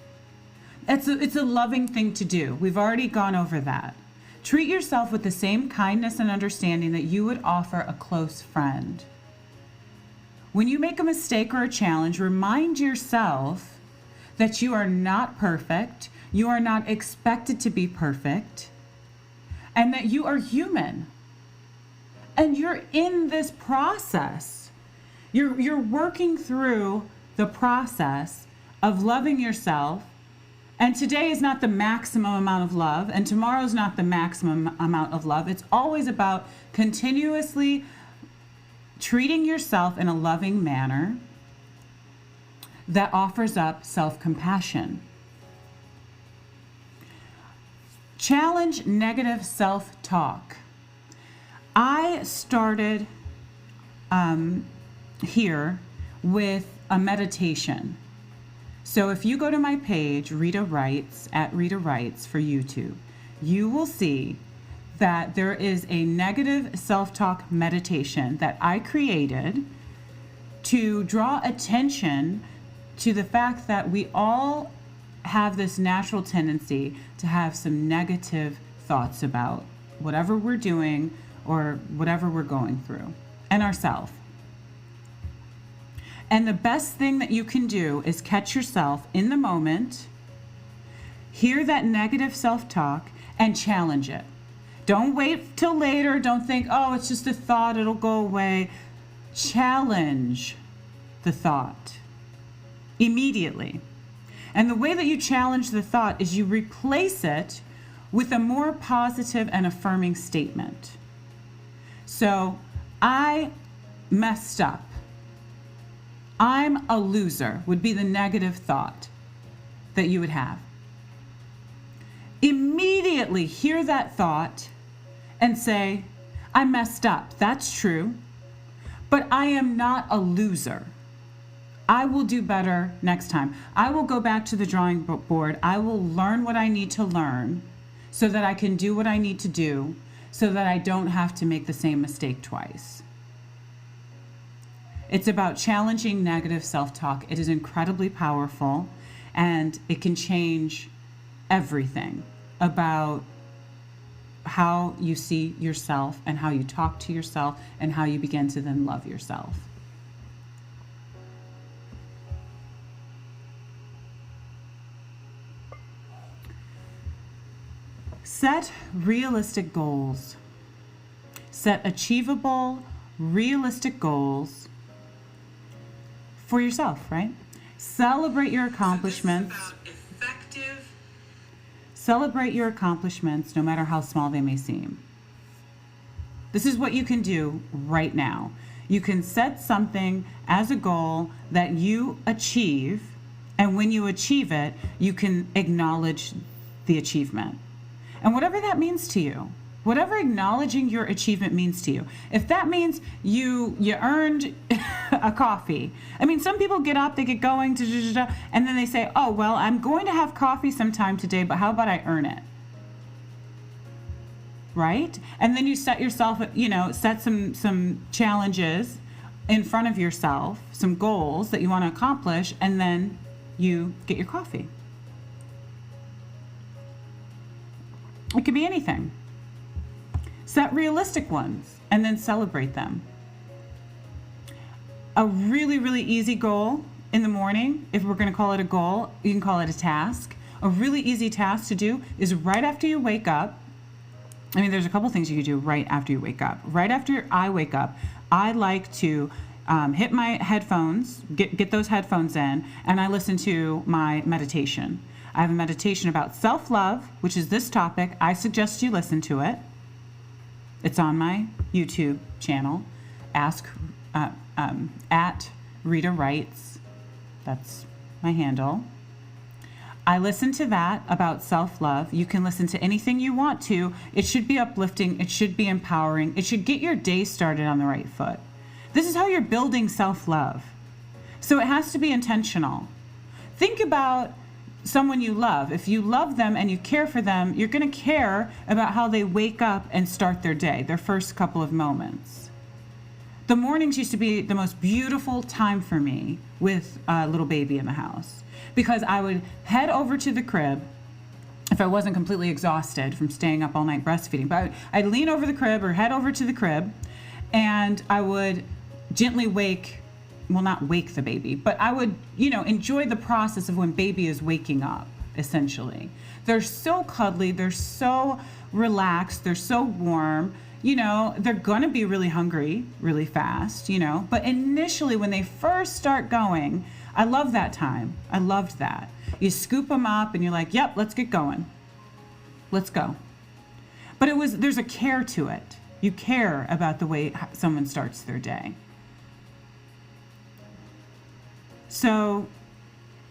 It's a loving thing to do. We've already gone over that. Treat yourself with the same kindness and understanding that you would offer a close friend. When you make a mistake or a challenge, remind yourself that you are not perfect, you are not expected to be perfect, and that you are human. And you're in this process. You're working through the process of loving yourself. And today is not the maximum amount of love, and tomorrow is not the maximum amount of love. It's always about continuously treating yourself in a loving manner that offers up self-compassion. Challenge negative self-talk. I started here with a meditation. So if you go to my page, Rita Writes, at Rita Writes for YouTube, you will see that there is a negative self-talk meditation that I created to draw attention to the fact that we all have this natural tendency to have some negative thoughts about whatever we're doing or whatever we're going through and ourselves. And the best thing that you can do is catch yourself in the moment, hear that negative self-talk, and challenge it. Don't wait till later. Don't think, oh, it's just a thought, it'll go away. Challenge the thought immediately. And the way that you challenge the thought is you replace it with a more positive and affirming statement. So, I messed up. I'm a loser would be the negative thought that you would have. Immediately hear that thought and say, I messed up. That's true. But I am not a loser. I will do better next time. I will go back to the drawing board. I will learn what I need to learn so that I can do what I need to do so that I don't have to make the same mistake twice. It's about challenging negative self-talk. It is incredibly powerful, and it can change everything about how you see yourself and how you talk to yourself and how you begin to then love yourself. Set realistic goals. Set achievable, realistic goals for yourself, right? Celebrate your accomplishments. So this is about effective. Celebrate your accomplishments, no matter how small they may seem. This is what you can do right now. You can set something as a goal that you achieve, and when you achieve it, you can acknowledge the achievement. And whatever that means to you, whatever acknowledging your achievement means to you. If that means you earned a coffee. I mean, some people get up, they get going, and then they say, oh, well, I'm going to have coffee sometime today, but how about I earn it? Right? And then you set yourself, set some challenges in front of yourself, some goals that you want to accomplish, and then you get your coffee. It could be anything. Set realistic ones and then celebrate them. A really, really easy goal in the morning, if we're going to call it a goal, you can call it a task. A really easy task to do is right after you wake up. I mean, there's a couple things you could do right after you wake up. Right after I wake up, I like to hit my headphones, get those headphones in, and I listen to my meditation. I have a meditation about self-love, which is this topic. I suggest you listen to it. It's on my YouTube channel, at Rita Writes. That's my handle. I listen to that about self-love. You can listen to anything you want to. It should be uplifting. It should be empowering. It should get your day started on the right foot. This is how you're building self-love. So it has to be intentional. Think about someone you love. If you love them and you care for them, you're going to care about how they wake up and start their day, their first couple of moments. The mornings used to be the most beautiful time for me with a little baby in the house, because I would head over to the crib if I wasn't completely exhausted from staying up all night breastfeeding. But I'd lean over the crib or head over to the crib, and I would gently not wake the baby, but I would, enjoy the process of when baby is waking up, essentially. They're so cuddly, they're so relaxed, they're so warm, they're gonna be really hungry really fast, but initially when they first start going, I love that time. I loved that. You scoop them up and you're like, yep, let's get going. Let's go. But there's a care to it. You care about the way someone starts their day. So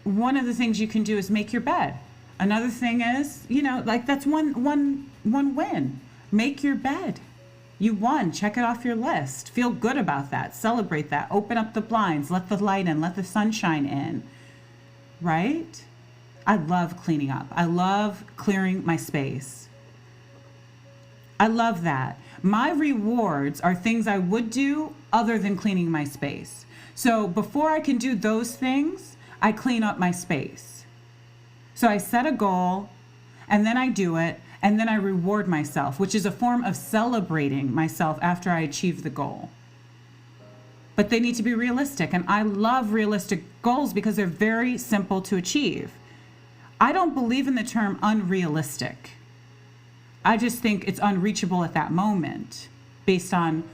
one of the things you can do is make your bed. Another thing is, that's one win. Make your bed. You won. Check it off your list. Feel good about that. Celebrate that. Open up the blinds. Let the light in. Let the sunshine in. Right? I love cleaning up. I love clearing my space. I love that. My rewards are things I would do other than cleaning my space. So before I can do those things, I clean up my space. So I set a goal, and then I do it, and then I reward myself, which is a form of celebrating myself after I achieve the goal. But they need to be realistic, and I love realistic goals because they're very simple to achieve. I don't believe in the term unrealistic. I just think it's unreachable at that moment based on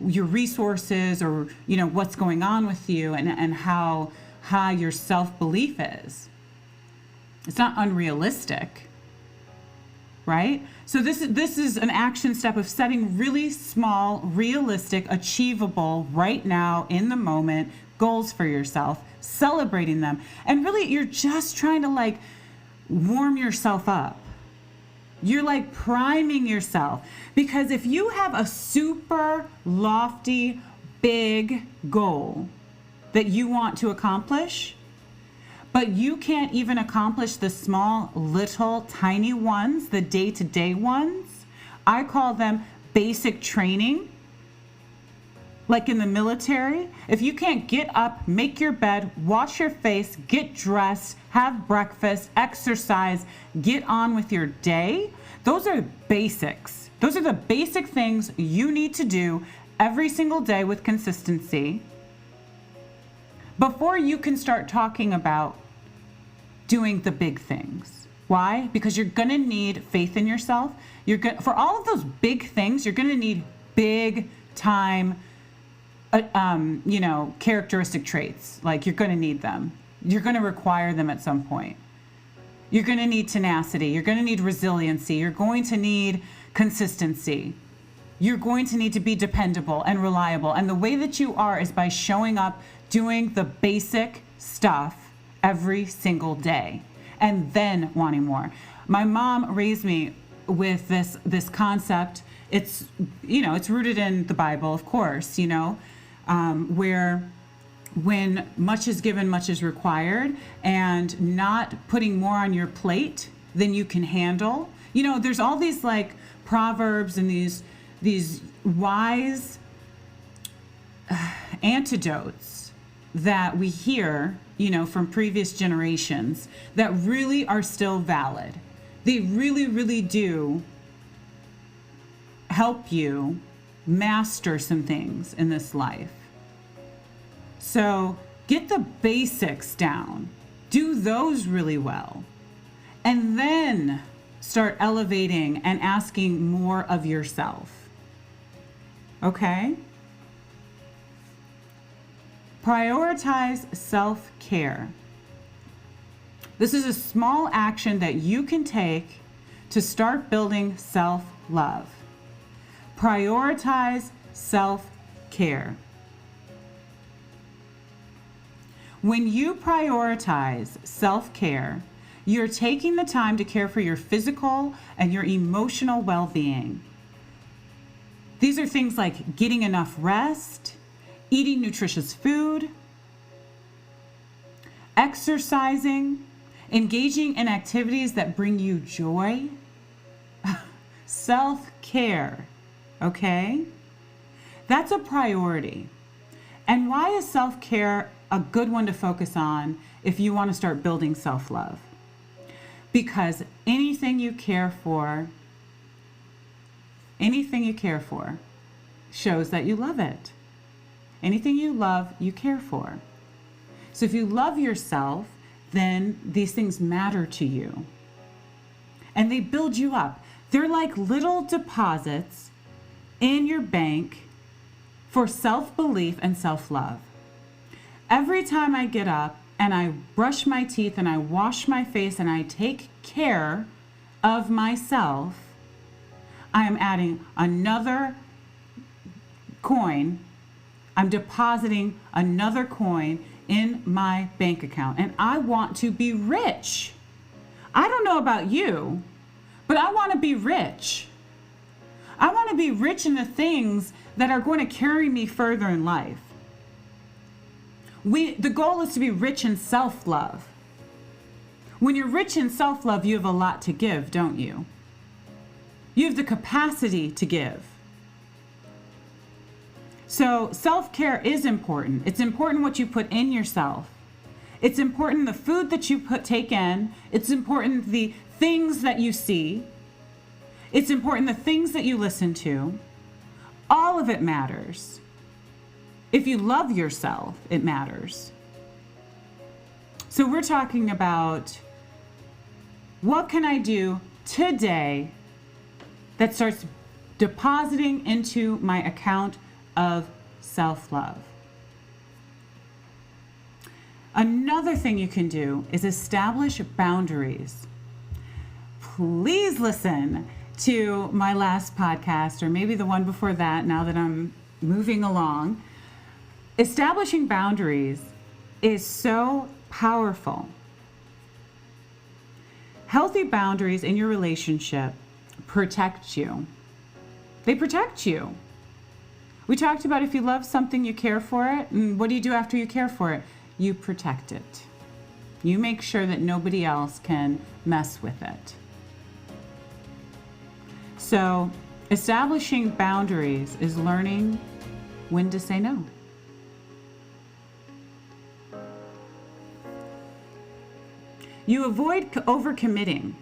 your resources or what's going on with you and how high your self-belief is. It's not unrealistic, right? So this is an action step of setting really small, realistic, achievable, right now in the moment goals for yourself, celebrating them. And really you're just trying to warm yourself up. You're priming yourself, because if you have a super lofty, big goal that you want to accomplish, but you can't even accomplish the small, little, tiny ones, the day-to-day ones, I call them basic training. Like in the military, if you can't get up, make your bed, wash your face, get dressed, have breakfast, exercise, get on with your day, those are basics. Those are the basic things you need to do every single day with consistency before you can start talking about doing the big things. Why? Because you're going to need faith in yourself. For all of those big things, you're going to need big time, characteristic traits. Like, you're going to need them. You're going to require them at some point. You're going to need tenacity. You're going to need resiliency. You're going to need consistency. You're going to need to be dependable and reliable. And the way that you are is by showing up, doing the basic stuff every single day, and then wanting more. My mom raised me with this concept. It's rooted in the Bible, of course, where when much is given, much is required, and not putting more on your plate than you can handle. There's all these like proverbs and these wise antidotes that we hear, from previous generations that really are still valid. They really, really do help you master some things in this life. So get the basics down, do those really well, and then start elevating and asking more of yourself. Okay? Prioritize self-care. This is a small action that you can take to start building self-love. Prioritize self-care. When you prioritize self-care, you're taking the time to care for your physical and your emotional well-being. These are things like getting enough rest, eating nutritious food, exercising, engaging in activities that bring you joy. Self-care, okay? That's a priority. And why is self-care a good one to focus on if you want to start building self-love? Because anything you care for shows that you love it. Anything you love, you care for. So if you love yourself, then these things matter to you. And they build you up. They're like little deposits in your bank for self-belief and self-love. Every time I get up and I brush my teeth and I wash my face and I take care of myself, I am adding another coin. I'm depositing another coin in my bank account, and I want to be rich. I don't know about you, but I want to be rich. I want to be rich in the things that are going to carry me further in life. The goal is to be rich in self-love. When you're rich in self-love, you have a lot to give, don't you? You have the capacity to give. So self-care is important. It's important what you put in yourself. It's important the food that you take in. It's important the things that you see. It's important the things that you listen to. All of it matters. If you love yourself, it matters. So we're talking about what can I do today that starts depositing into my account of self-love. Another thing you can do is establish boundaries. Please listen to my last podcast, or maybe the one before that, now that I'm moving along. Establishing boundaries is so powerful. Healthy boundaries in your relationship protect you. They protect you. We talked about if you love something, you care for it. And what do you do after you care for it? You protect it. You make sure that nobody else can mess with it. So, establishing boundaries is learning when to say no. You avoid overcommitting.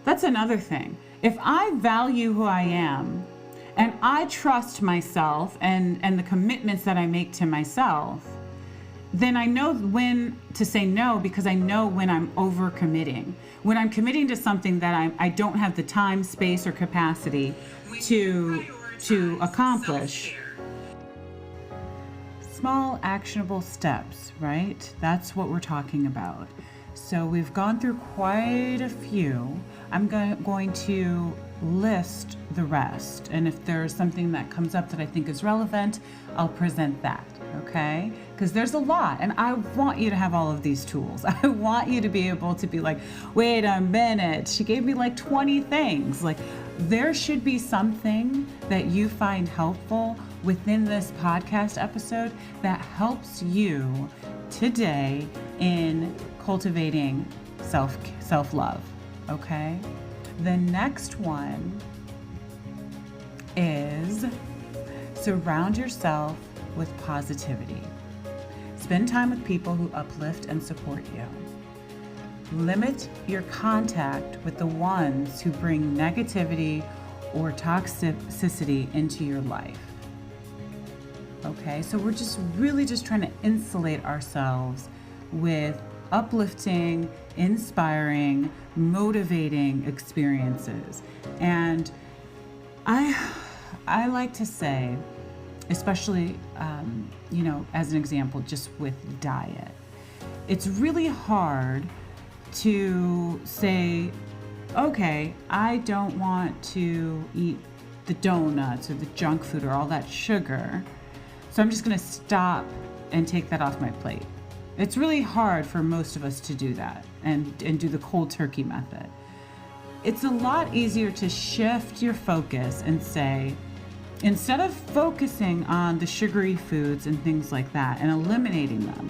That's another thing. If I value who I am and I trust myself and the commitments that I make to myself, then I know when to say no, because I know when I'm overcommitting. When I'm committing to something that I don't have the time, space, or capacity to accomplish. Small actionable steps, right? That's what we're talking about. So we've gone through quite a few. I'm going to list the rest. And if there's something that comes up that I think is relevant, I'll present that, okay? Because there's a lot, and I want you to have all of these tools. I want you to be able to be like, wait a minute, she gave me like 20 things. Like, there should be something that you find helpful within this podcast episode that helps you today in cultivating self-love, okay? The next one is surround yourself with positivity. Spend time with people who uplift and support you. Limit your contact with the ones who bring negativity or toxicity into your life. Okay, so we're just really just trying to insulate ourselves with uplifting, inspiring, motivating experiences. And I like to say, especially, as an example, just with diet, it's really hard to say, okay, I don't want to eat the donuts or the junk food or all that sugar, so I'm just going to stop and take that off my plate. It's really hard for most of us to do that and do the cold turkey method. It's a lot easier to shift your focus and say, instead of focusing on the sugary foods and things like that and eliminating them,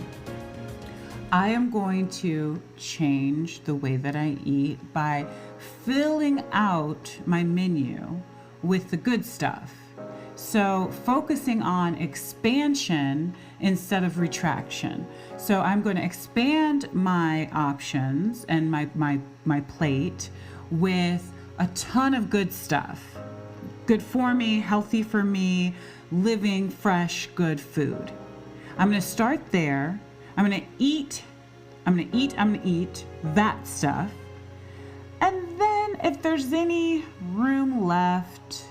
I am going to change the way that I eat by filling out my menu with the good stuff. So focusing on expansion instead of retraction. So I'm going to expand my options and my plate with a ton of good stuff. Good for me, healthy for me, living fresh, good food. I'm going to start there. I'm going to eat that stuff. And then if there's any room left,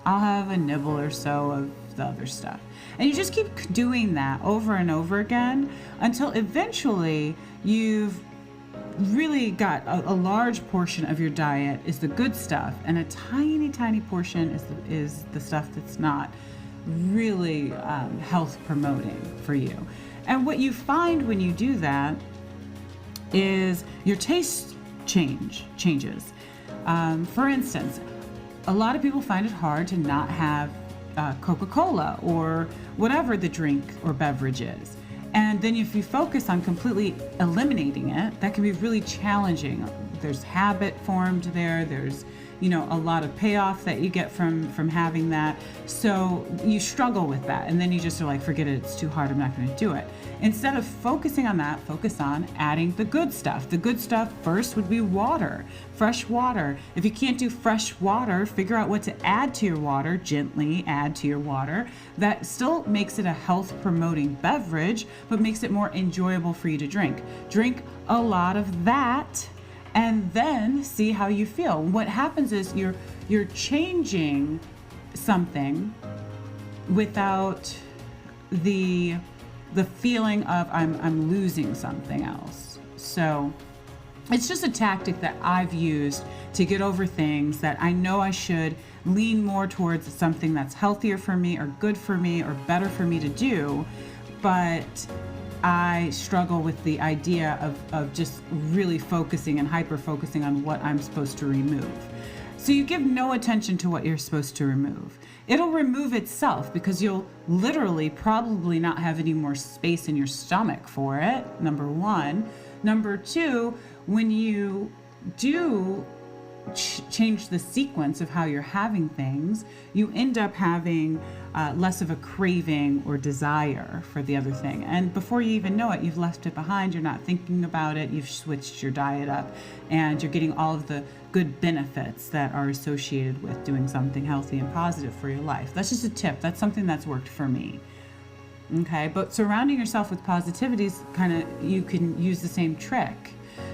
I'll have a nibble or so of the other stuff. And you just keep doing that over and over again until eventually you've really got a large portion of your diet is the good stuff, and a tiny, tiny portion is the stuff that's not really health promoting for you. And what you find when you do that is your taste changes. For instance, a lot of people find it hard to not have Coca-Cola or whatever the drink or beverage is. And then if you focus on completely eliminating it, that can be really challenging. There's habit formed there. There's, a lot of payoff that you get from having that. So you struggle with that. And then you just are like, forget it. It's too hard. I'm not going to do it. Instead of focusing on that, focus on adding the good stuff. The good stuff first would be water, fresh water. If you can't do fresh water, figure out what to add to your water, gently add to your water. That still makes it a health promoting beverage, but makes it more enjoyable for you to drink. Drink a lot of that and then see how you feel. What happens is you're changing something without the feeling of I'm losing something else. So it's just a tactic that I've used to get over things that I know I should lean more towards something that's healthier for me or good for me or better for me to do, but I struggle with the idea of just really focusing and hyper-focusing on what I'm supposed to remove. So you give no attention to what you're supposed to remove. It'll remove itself because you'll literally probably not have any more space in your stomach for it, number one. Number two, when you do change the sequence of how you're having things, you end up having less of a craving or desire for the other thing. And before you even know it, you've left it behind. You're not thinking about it. You've switched your diet up and you're getting all of the good benefits that are associated with doing something healthy and positive for your life. That's just a tip. That's something that's worked for me. Okay, but surrounding yourself with positivity is kind of, you can use the same trick.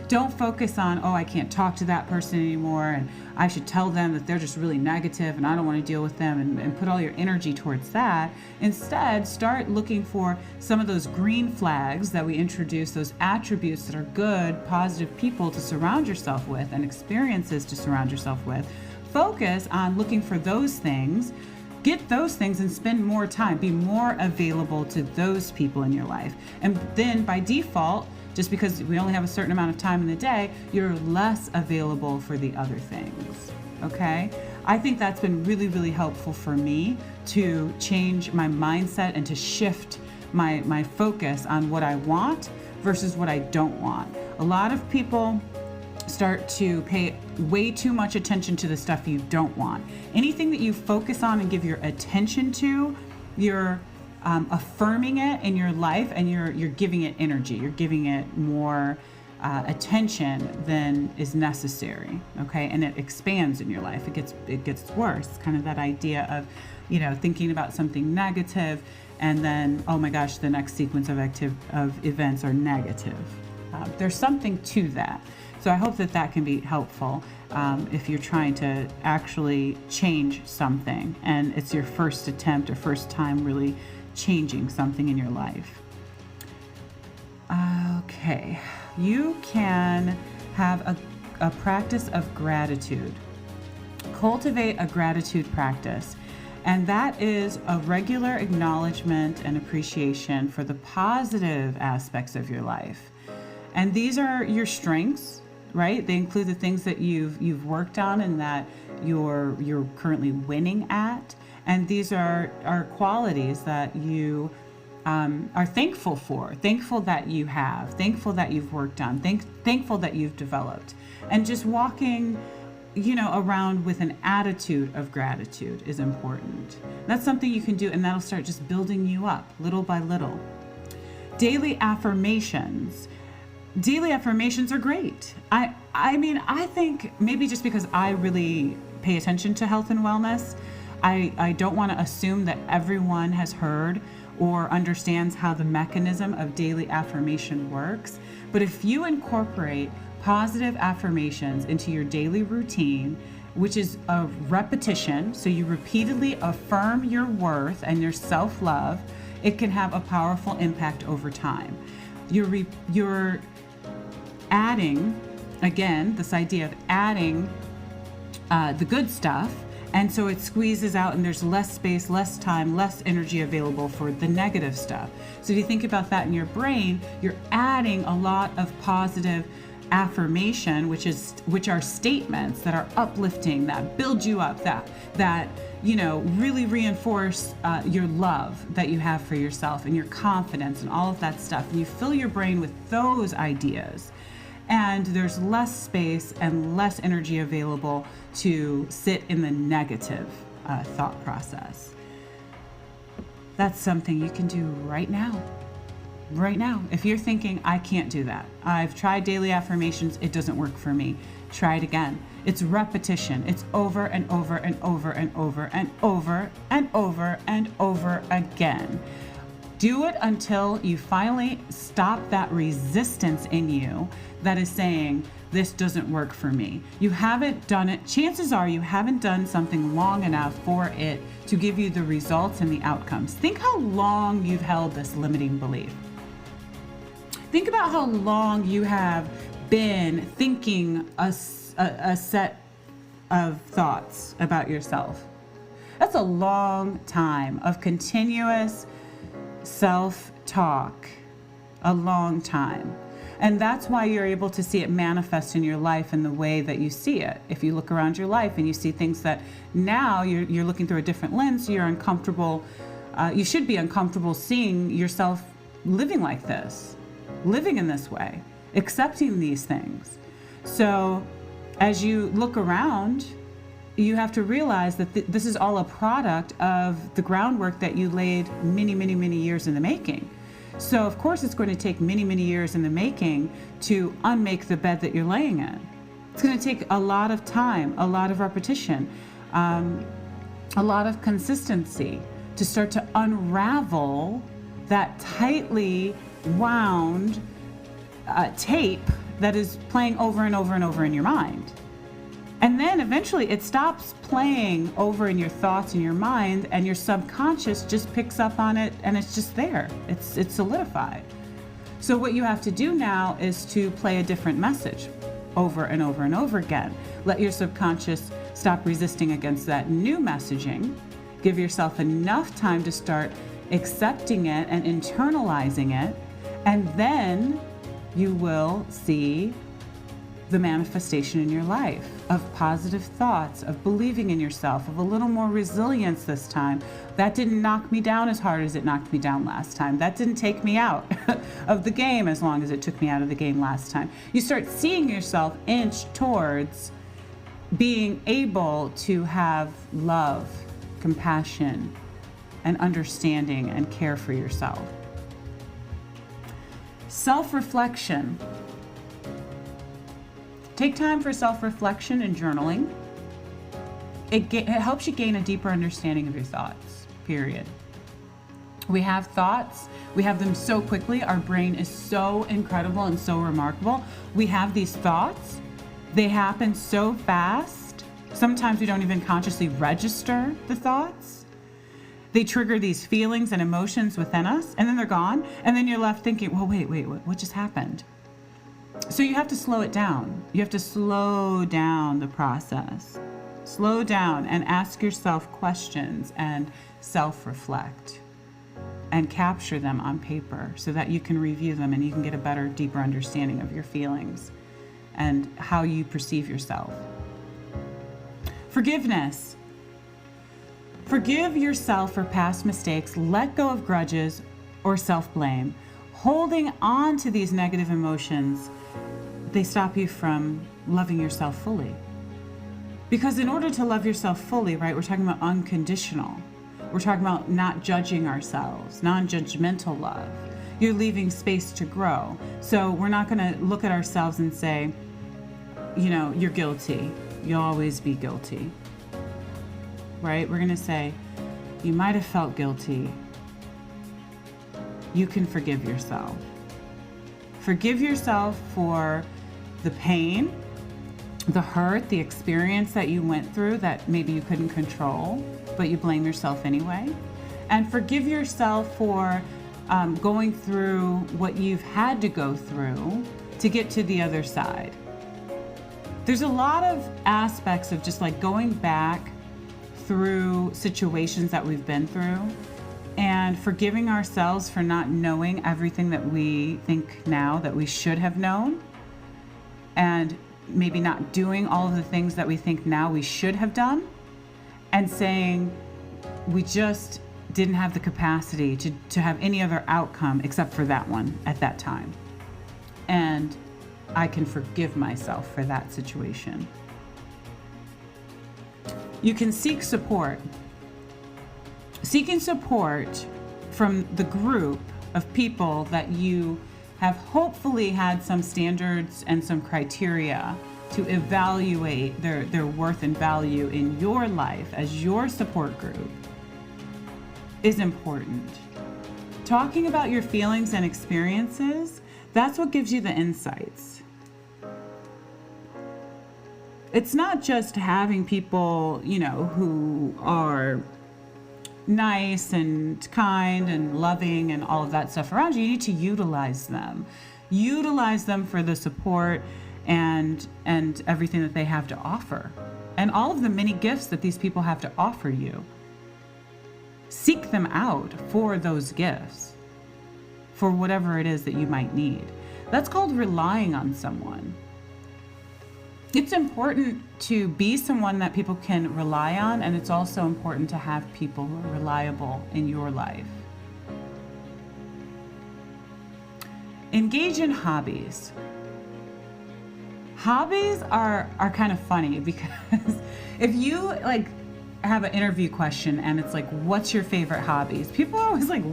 Don't focus on, oh, I can't talk to that person anymore, and I should tell them that they're just really negative and I don't want to deal with them, and put all your energy towards that. Instead, start looking for some of those green flags that we introduce, those attributes that are good, positive people to surround yourself with and experiences to surround yourself with. Focus on looking for those things. Get those things and spend more time. Be more available to those people in your life. And then by default, just because we only have a certain amount of time in the day, you're less available for the other things. Okay? I think that's been really, really helpful for me to change my mindset and to shift my focus on what I want versus what I don't want. A lot of people start to pay way too much attention to the stuff you don't want. Anything that you focus on and give your attention to, you're affirming it in your life, and you're giving it energy. You're giving it more attention than is necessary. Okay, and it expands in your life. It gets worse. Kind of that idea of, thinking about something negative, and then, oh my gosh, the next sequence of events are negative. There's something to that. So I hope that can be helpful if you're trying to actually change something, and it's your first attempt or first time really changing something in your life. Okay, you can have a practice of gratitude. Cultivate a gratitude practice, and that is a regular acknowledgement and appreciation for the positive aspects of your life. And these are your strengths, right? They include the things that you've worked on and that you're currently winning at. And these are qualities that you are thankful for, thankful that you have, thankful that you've worked on, thankful that you've developed. And just walking, around with an attitude of gratitude is important. That's something you can do, and that'll start just building you up little by little. Daily affirmations. Daily affirmations are great. I think maybe just because I really pay attention to health and wellness, I don't want to assume that everyone has heard or understands how the mechanism of daily affirmation works. But if you incorporate positive affirmations into your daily routine, which is a repetition, so you repeatedly affirm your worth and your self-love, it can have a powerful impact over time. You're adding, again, this idea of adding the good stuff, and so it squeezes out, and there's less space, less time, less energy available for the negative stuff. So if you think about that in your brain, you're adding a lot of positive affirmation, which are statements that are uplifting, that build you up, that really reinforce your love that you have for yourself and your confidence and all of that stuff. And you fill your brain with those ideas, and there's less space and less energy available to sit in the negative thought process. That's something you can do right now. Right now. If you're thinking, I can't do that, I've tried daily affirmations, it doesn't work for me, try it again. It's repetition. It's over and over and over and over and over and over and over again. Do it until you finally stop that resistance in you that is saying, this doesn't work for me. You haven't done it. Chances are you haven't done something long enough for it to give you the results and the outcomes. Think how long you've held this limiting belief. Think about how long you have been thinking a set of thoughts about yourself. That's a long time of continuous self-talk, a long time. And that's why you're able to see it manifest in your life in the way that you see it. If you look around your life and you see things that now you're looking through a different lens, you're uncomfortable. You should be uncomfortable seeing yourself living like this, living in this way, accepting these things. So as you look around, you have to realize that this is all a product of the groundwork that you laid many, many, many years in the making. So of course it's going to take many, many years in the making to unmake the bed that you're laying in. It's going to take a lot of time, a lot of repetition, a lot of consistency to start to unravel that tightly wound tape that is playing over and over and over in your mind. And then eventually it stops playing over in your thoughts and your mind, and your subconscious just picks up on it, and it's just there. It's solidified. So what you have to do now is to play a different message over and over and over again. Let your subconscious stop resisting against that new messaging. Give yourself enough time to start accepting it and internalizing it, and then you will see the manifestation in your life of positive thoughts, of believing in yourself, of a little more resilience this time. That didn't knock me down as hard as it knocked me down last time. That didn't take me out of the game as long as it took me out of the game last time. You start seeing yourself inch towards being able to have love, compassion, and understanding and care for yourself. Self-reflection. Take time for self-reflection and journaling. It helps you gain a deeper understanding of your thoughts, period. We have thoughts. We have them so quickly. Our brain is so incredible and so remarkable. We have these thoughts. They happen so fast. Sometimes we don't even consciously register the thoughts. They trigger these feelings and emotions within us, and then they're gone. And then you're left thinking, well, wait, what just happened? So you have to slow it down. You have to slow down the process. Slow down and ask yourself questions and self-reflect and capture them on paper so that you can review them and you can get a better, deeper understanding of your feelings and how you perceive yourself. Forgiveness. Forgive yourself for past mistakes. Let go of grudges or self-blame. Holding on to these negative emotions, they stop you from loving yourself fully. Because in order to love yourself fully, right, we're talking about unconditional. We're talking about not judging ourselves, non-judgmental love. You're leaving space to grow. So we're not going to look at ourselves and say, you're guilty. You'll always be guilty. Right? We're going to say, you might have felt guilty. You can forgive yourself. Forgive yourself for the pain, the hurt, the experience that you went through that maybe you couldn't control, but you blame yourself anyway. And forgive yourself for going through what you've had to go through to get to the other side. There's a lot of aspects of just like going back through situations that we've been through and forgiving ourselves for not knowing everything that we think now that we should have known, and maybe not doing all of the things that we think now we should have done, and saying we just didn't have the capacity to have any other outcome except for that one at that time. And I can forgive myself for that situation. You can seek support. Seeking support from the group of people that you have hopefully had some standards and some criteria to evaluate their worth and value in your life as your support group is important. Talking about your feelings and experiences, that's what gives you the insights. It's not just having people, who are nice and kind and loving and all of that stuff around you. You need to utilize them. Utilize them for the support and everything that they have to offer. And all of the many gifts that these people have to offer you. Seek them out for those gifts, for whatever it is that you might need. That's called relying on someone. It's important to be someone that people can rely on, and it's also important to have people who are reliable in your life. Engage in hobbies. Hobbies are kind of funny because if you have an interview question and it's like, what's your favorite hobbies? People are always like,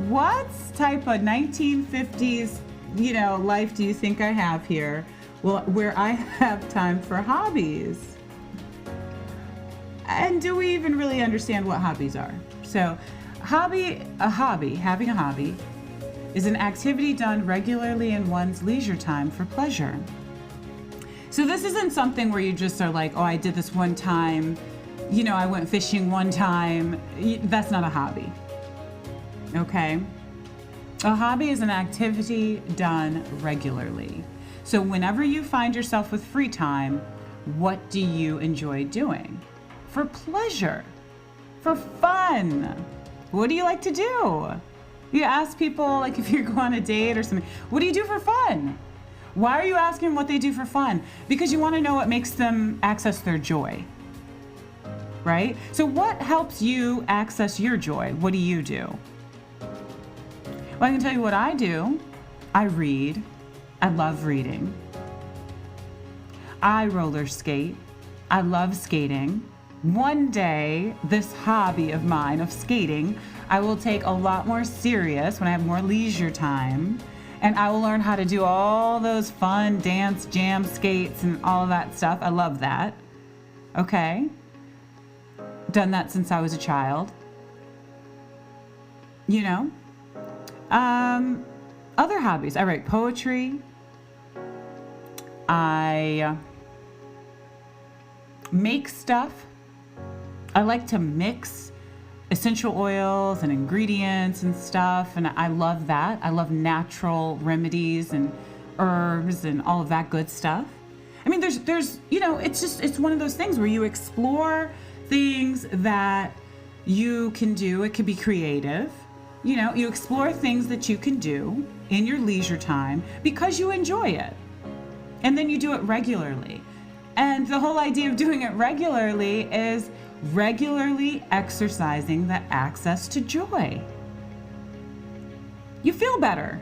what type of 1950s, life do you think I have here? Well, where I have time for hobbies. And do we even really understand what hobbies are? So Having a hobby is an activity done regularly in one's leisure time for pleasure. So this isn't something where you just are like, oh, I did this one time, I went fishing one time. That's not a hobby. Okay? A hobby is an activity done regularly. So whenever you find yourself with free time, what do you enjoy doing? For pleasure, for fun. What do you like to do? You ask people, like if you go on a date or something, what do you do for fun? Why are you asking what they do for fun? Because you want to know what makes them access their joy, right? So what helps you access your joy? What do you do? Well, I can tell you what I do. I read. I love reading. I roller skate. I love skating. One day, this hobby of mine of skating, I will take a lot more serious when I have more leisure time, and I will learn how to do all those fun dance, jam, skates, and all of that stuff. I love that. Okay. Done that since I was a child. Other hobbies. I write poetry. I make stuff. I like to mix essential oils and ingredients and stuff, and I love that. I love natural remedies and herbs and all of that good stuff. I mean, there's it's one of those things where you explore things that you can do. It could be creative. You explore things that you can do in your leisure time because you enjoy it. And then you do it regularly. And the whole idea of doing it regularly is regularly exercising the access to joy. You feel better.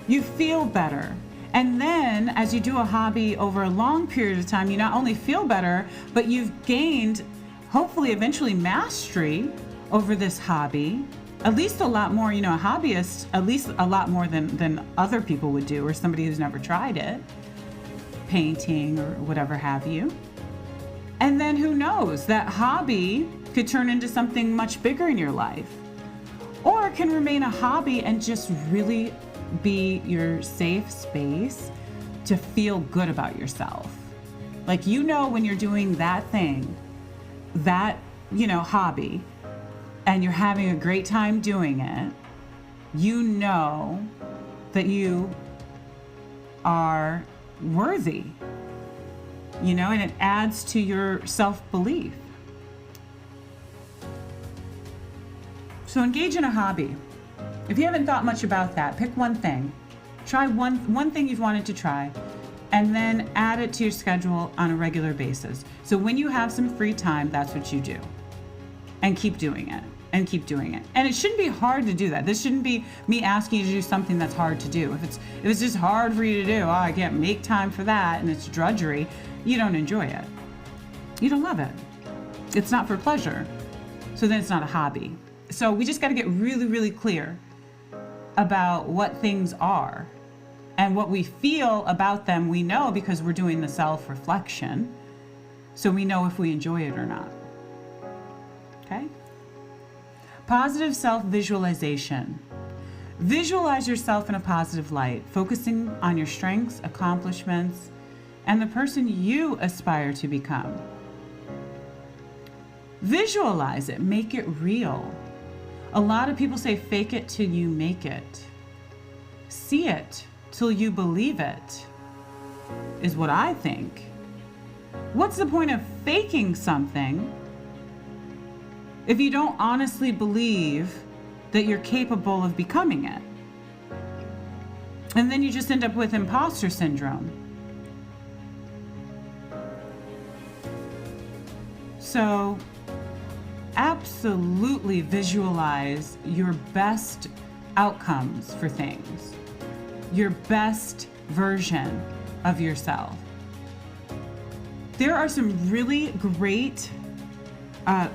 You feel better. And then as you do a hobby over a long period of time, you not only feel better, but you've gained, hopefully eventually, mastery over this hobby. At least a lot more, a hobbyist, at least a lot more than other people would do, or somebody who's never tried it, painting or whatever have you. And then who knows, that hobby could turn into something much bigger in your life. Or it can remain a hobby and just really be your safe space to feel good about yourself. Like, when you're doing that thing, that, hobby, and you're having a great time doing it, that you are worthy, and it adds to your self-belief. So engage in a hobby. If you haven't thought much about that, pick one thing. Try one thing you've wanted to try, and then add it to your schedule on a regular basis. So when you have some free time, that's what you do. And keep doing it. And keep doing it. And it shouldn't be hard to do that. This shouldn't be me asking you to do something that's hard to do. If it's just hard for you to do, I can't make time for that, and it's drudgery, you don't enjoy it. You don't love it. It's not for pleasure. So then it's not a hobby. So we just got to get really, really clear about what things are. And what we feel about them, we know because we're doing the self-reflection. So we know if we enjoy it or not. Okay? Positive self-visualization. Visualize yourself in a positive light, focusing on your strengths, accomplishments, and the person you aspire to become. Visualize it, make it real. A lot of people say fake it till you make it. See it till you believe it, is what I think. What's the point of faking something if you don't honestly believe that you're capable of becoming it? And then you just end up with imposter syndrome. So absolutely visualize your best outcomes for things, your best version of yourself. There are some really great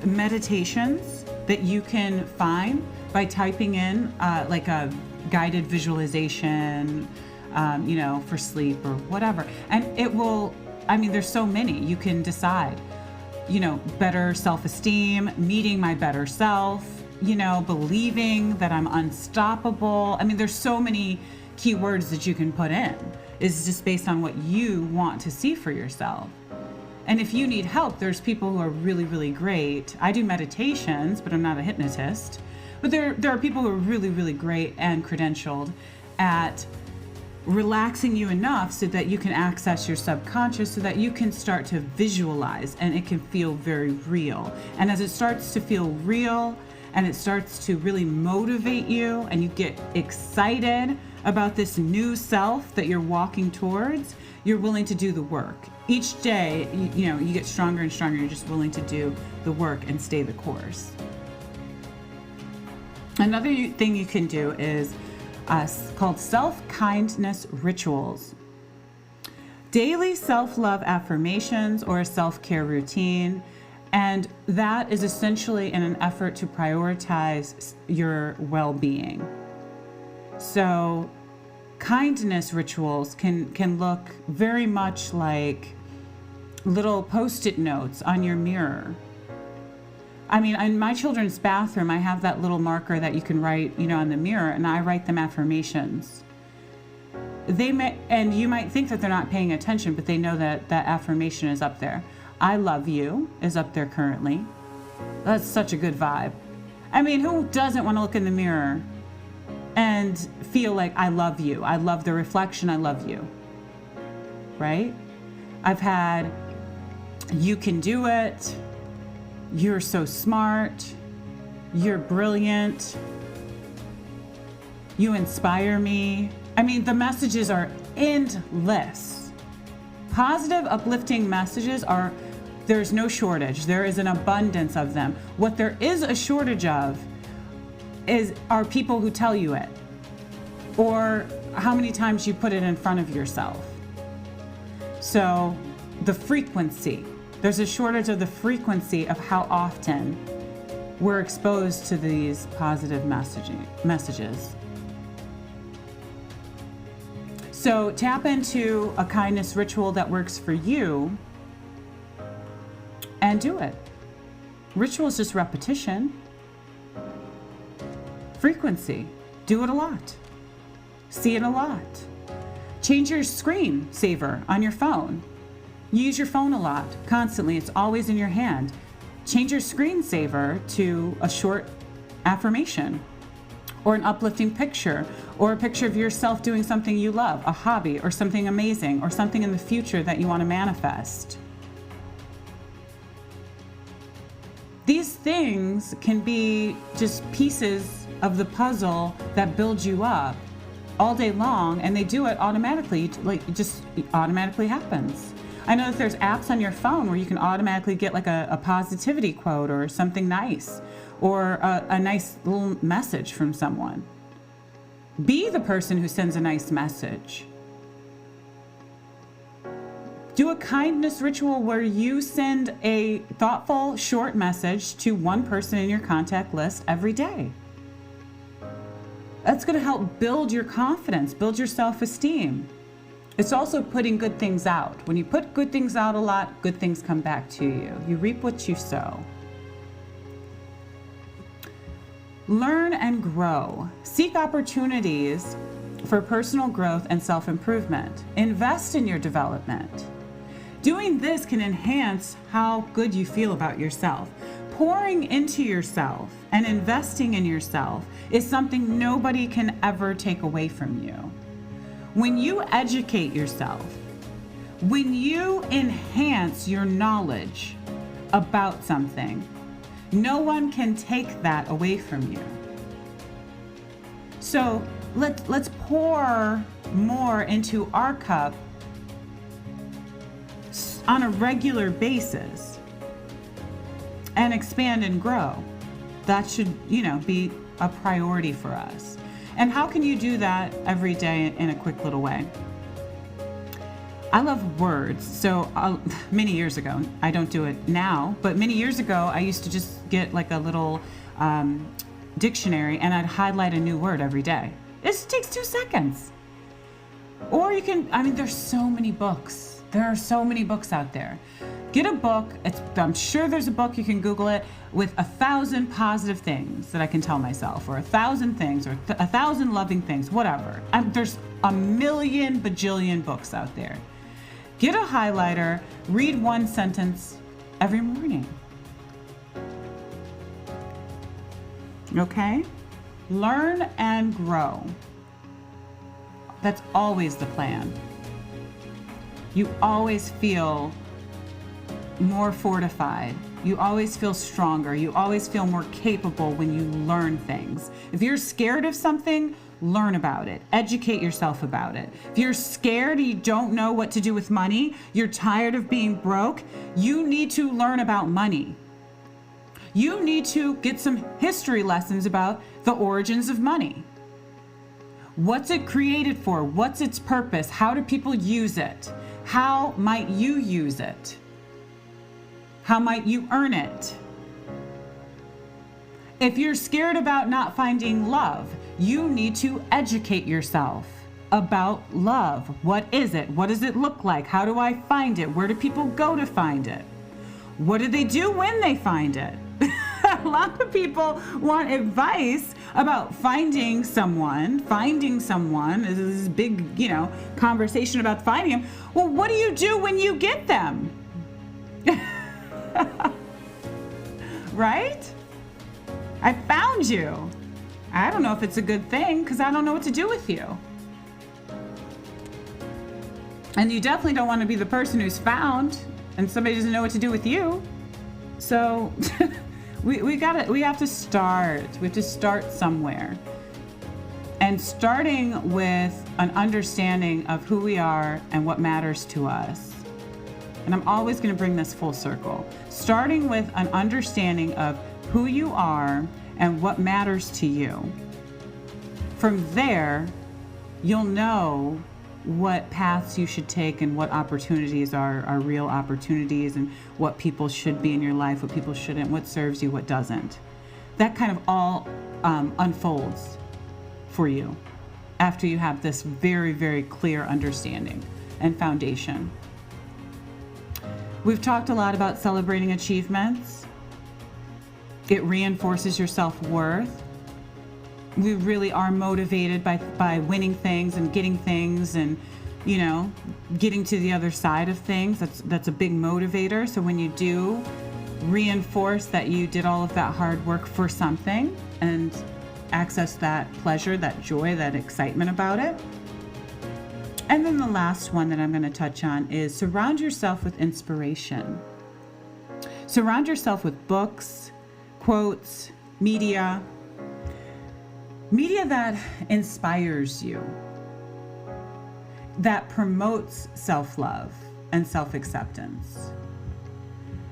meditations that you can find by typing in like a guided visualization, for sleep or whatever. And it will, there's so many. You can decide, better self-esteem, meeting my better self, believing that I'm unstoppable. I mean, there's so many keywords that you can put in. It's just based on what you want to see for yourself. And if you need help, there's people who are really, really great. I do meditations, but I'm not a hypnotist. But there are people who are really, really great and credentialed at relaxing you enough so that you can access your subconscious, so that you can start to visualize and it can feel very real. And as it starts to feel real and it starts to really motivate you and you get excited about this new self that you're walking towards, you're willing to do the work. Each day, you get stronger and stronger. You're just willing to do the work and stay the course. Another thing you can do is called self-kindness rituals. Daily self-love affirmations or a self-care routine. And that is essentially in an effort to prioritize your well-being. So kindness rituals can look very much like little post-it notes on your mirror. I mean, in my children's bathroom, I have that little marker that you can write, on the mirror, and I write them affirmations. And you might think that they're not paying attention, but they know that that affirmation is up there. I love you is up there currently. That's such a good vibe. I mean, who doesn't want to look in the mirror and feel like I love you? I love the reflection. I love you. Right? I've had, you can do it. You're so smart. You're brilliant. You inspire me. I mean, the messages are endless. Positive, uplifting messages there's no shortage. There is an abundance of them. What there is a shortage of are people who tell you it, or how many times you put it in front of yourself. So the frequency. There's a shortage of the frequency of how often we're exposed to these positive messages. So tap into a kindness ritual that works for you and do it. Ritual is just repetition. Frequency. Do it a lot. See it a lot. Change your screen saver on your phone. Use your phone a lot, constantly. It's always in your hand. Change your screensaver to a short affirmation or an uplifting picture or a picture of yourself doing something you love, a hobby or something amazing or something in the future that you want to manifest. These things can be just pieces of the puzzle that build you up all day long, and they do it automatically, like it just automatically happens. I know that there's apps on your phone where you can automatically get like a positivity quote or something nice or a nice little message from someone. Be the person who sends a nice message. Do a kindness ritual where you send a thoughtful, short message to one person in your contact list every day. That's going to help build your confidence, build your self-esteem. It's also putting good things out. When you put good things out a lot, good things come back to you. You reap what you sow. Learn and grow. Seek opportunities for personal growth and self-improvement. Invest in your development. Doing this can enhance how good you feel about yourself. Pouring into yourself and investing in yourself is something nobody can ever take away from you. When you educate yourself, when you enhance your knowledge about something, no one can take that away from you. So let's pour more into our cup on a regular basis and expand and grow. That should, be a priority for us. And how can you do that every day in a quick little way? I love words. So many years ago, I don't do it now, but many years ago, I used to just get like a little dictionary and I'd highlight a new word every day. It just takes 2 seconds. Or you can, there's so many books There are so many books out there. Get a book. I'm sure there's a book, you can Google it, with 1,000 positive things that I can tell myself, or 1,000 things, or 1,000 loving things, whatever. There's a million bajillion books out there. Get a highlighter, read one sentence every morning. Okay? Learn and grow. That's always the plan. You always feel more fortified. You always feel stronger. You always feel more capable when you learn things. If you're scared of something, learn about it. Educate yourself about it. If you're scared and you don't know what to do with money, you're tired of being broke, you need to learn about money. You need to get some history lessons about the origins of money. What's it created for? What's its purpose? How do people use it? How might you use it? How might you earn it? If you're scared about not finding love, you need to educate yourself about love. What is it? What does it look like? How do I find it? Where do people go to find it? What do they do when they find it? A lot of people want advice about finding someone. Finding someone is this big, conversation about finding them. Well, what do you do when you get them? Right? I found you. I don't know if it's a good thing because I don't know what to do with you. And you definitely don't want to be the person who's found and somebody doesn't know what to do with you. So we have to start. We have to start somewhere. And starting with an understanding of who we are and what matters to us. And I'm always going to bring this full circle. Starting with an understanding of who you are and what matters to you. From there, you'll know what paths you should take and what opportunities are real opportunities and what people should be in your life, what people shouldn't, what serves you, what doesn't. That kind of all unfolds for you after you have this very, very clear understanding and foundation. We've talked a lot about celebrating achievements. It reinforces your self-worth. We really are motivated by winning things and getting things and, getting to the other side of things. That's a big motivator. So when you do reinforce that you did all of that hard work for something and access that pleasure, that joy, that excitement about it. And then the last one that I'm going to touch on is surround yourself with inspiration. Surround yourself with books, quotes, media that inspires you, that promotes self-love and self-acceptance,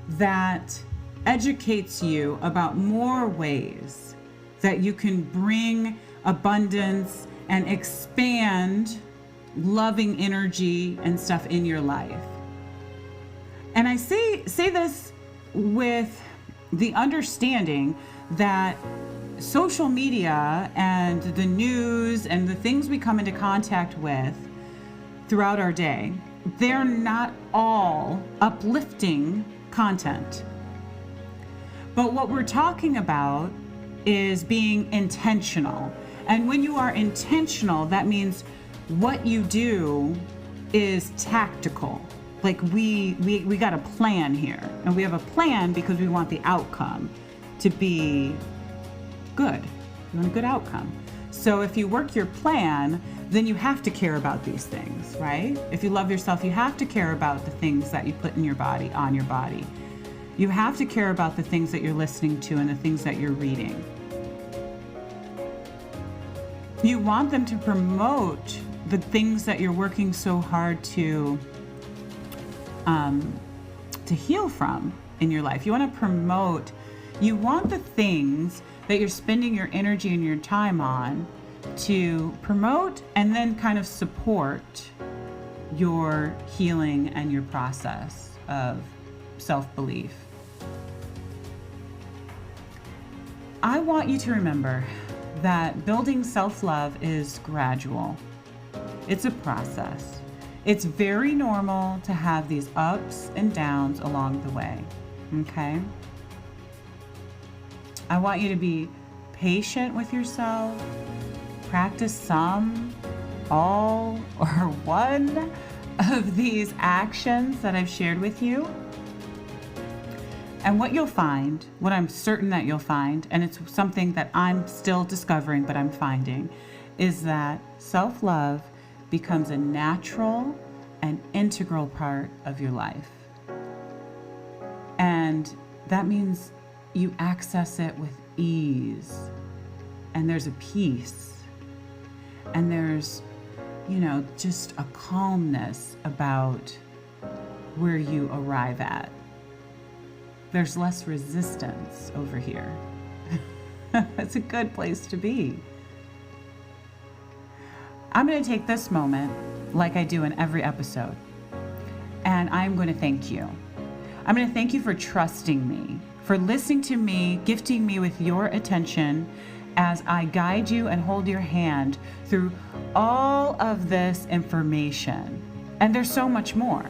that educates you about more ways that you can bring abundance and expand loving energy and stuff in your life. And I say this with the understanding that social media and the news and the things we come into contact with throughout our day, they're not all uplifting content. But what we're talking about is being intentional. And when you are intentional, that means what you do is tactical. Like we got a plan here, and we have a plan because we want the outcome to be good. We want a good outcome. So if you work your plan, then you have to care about these things, right? If you love yourself, you have to care about the things that you put in your body, on your body. You have to care about the things that you're listening to and the things that you're reading. You want them to promote the things that you're working so hard to heal from in your life. You want to promote, you want the things that you're spending your energy and your time on to promote and then kind of support your healing and your process of self-belief. I want you to remember that building self-love is gradual. It's a process. It's very normal to have these ups and downs along the way, okay? I want you to be patient with yourself. Practice some, all, or one of these actions that I've shared with you. And what you'll find, what I'm certain that you'll find, and it's something that I'm still discovering, but I'm finding, is that self-love becomes a natural and integral part of your life. And that means you access it with ease. And there's a peace. And there's, just a calmness about where you arrive at. There's less resistance over here. It's a good place to be. I'm going to take this moment, like I do in every episode, and I'm going to thank you. I'm going to thank you for trusting me, for listening to me, gifting me with your attention as I guide you and hold your hand through all of this information. And there's so much more.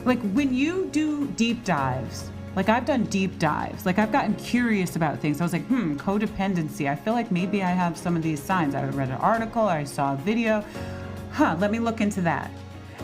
Like when you do deep dives, like I've done deep dives, like I've gotten curious about things. I was like, codependency. I feel like maybe I have some of these signs. I read an article, or I saw a video. Let me look into that.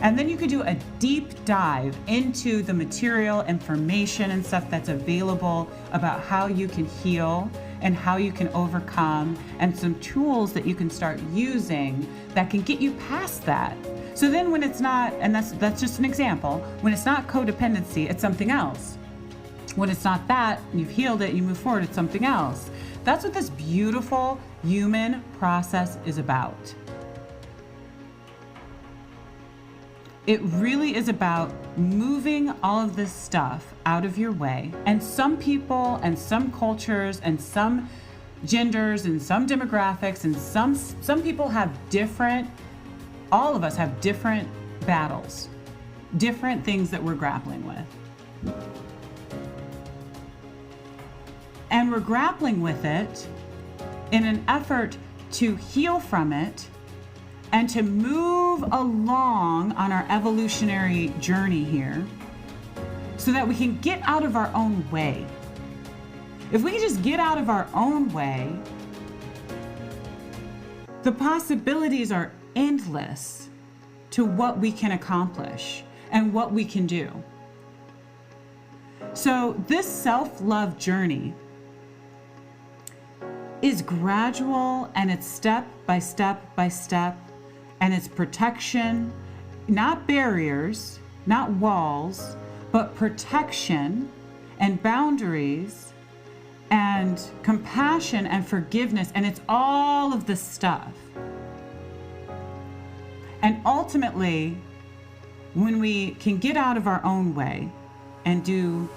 And then you could do a deep dive into the material, information, and stuff that's available about how you can heal and how you can overcome, and some tools that you can start using that can get you past that. So then when it's not, and that's just an example, when it's not codependency, it's something else. When it's not that, you've healed it, you move forward, it's something else. That's what this beautiful human process is about. It really is about moving all of this stuff out of your way. And some people and some cultures and some genders and some demographics and some people have different, all of us have different battles, different things that we're grappling with. And we're grappling with it in an effort to heal from it and to move along on our evolutionary journey here so that we can get out of our own way. If we can just get out of our own way, the possibilities are endless to what we can accomplish and what we can do. So this self-love journey is gradual, and it's step by step by step, and it's protection, not barriers, not walls, but protection and boundaries and compassion and forgiveness, and it's all of the stuff. And ultimately, when we can get out of our own way and do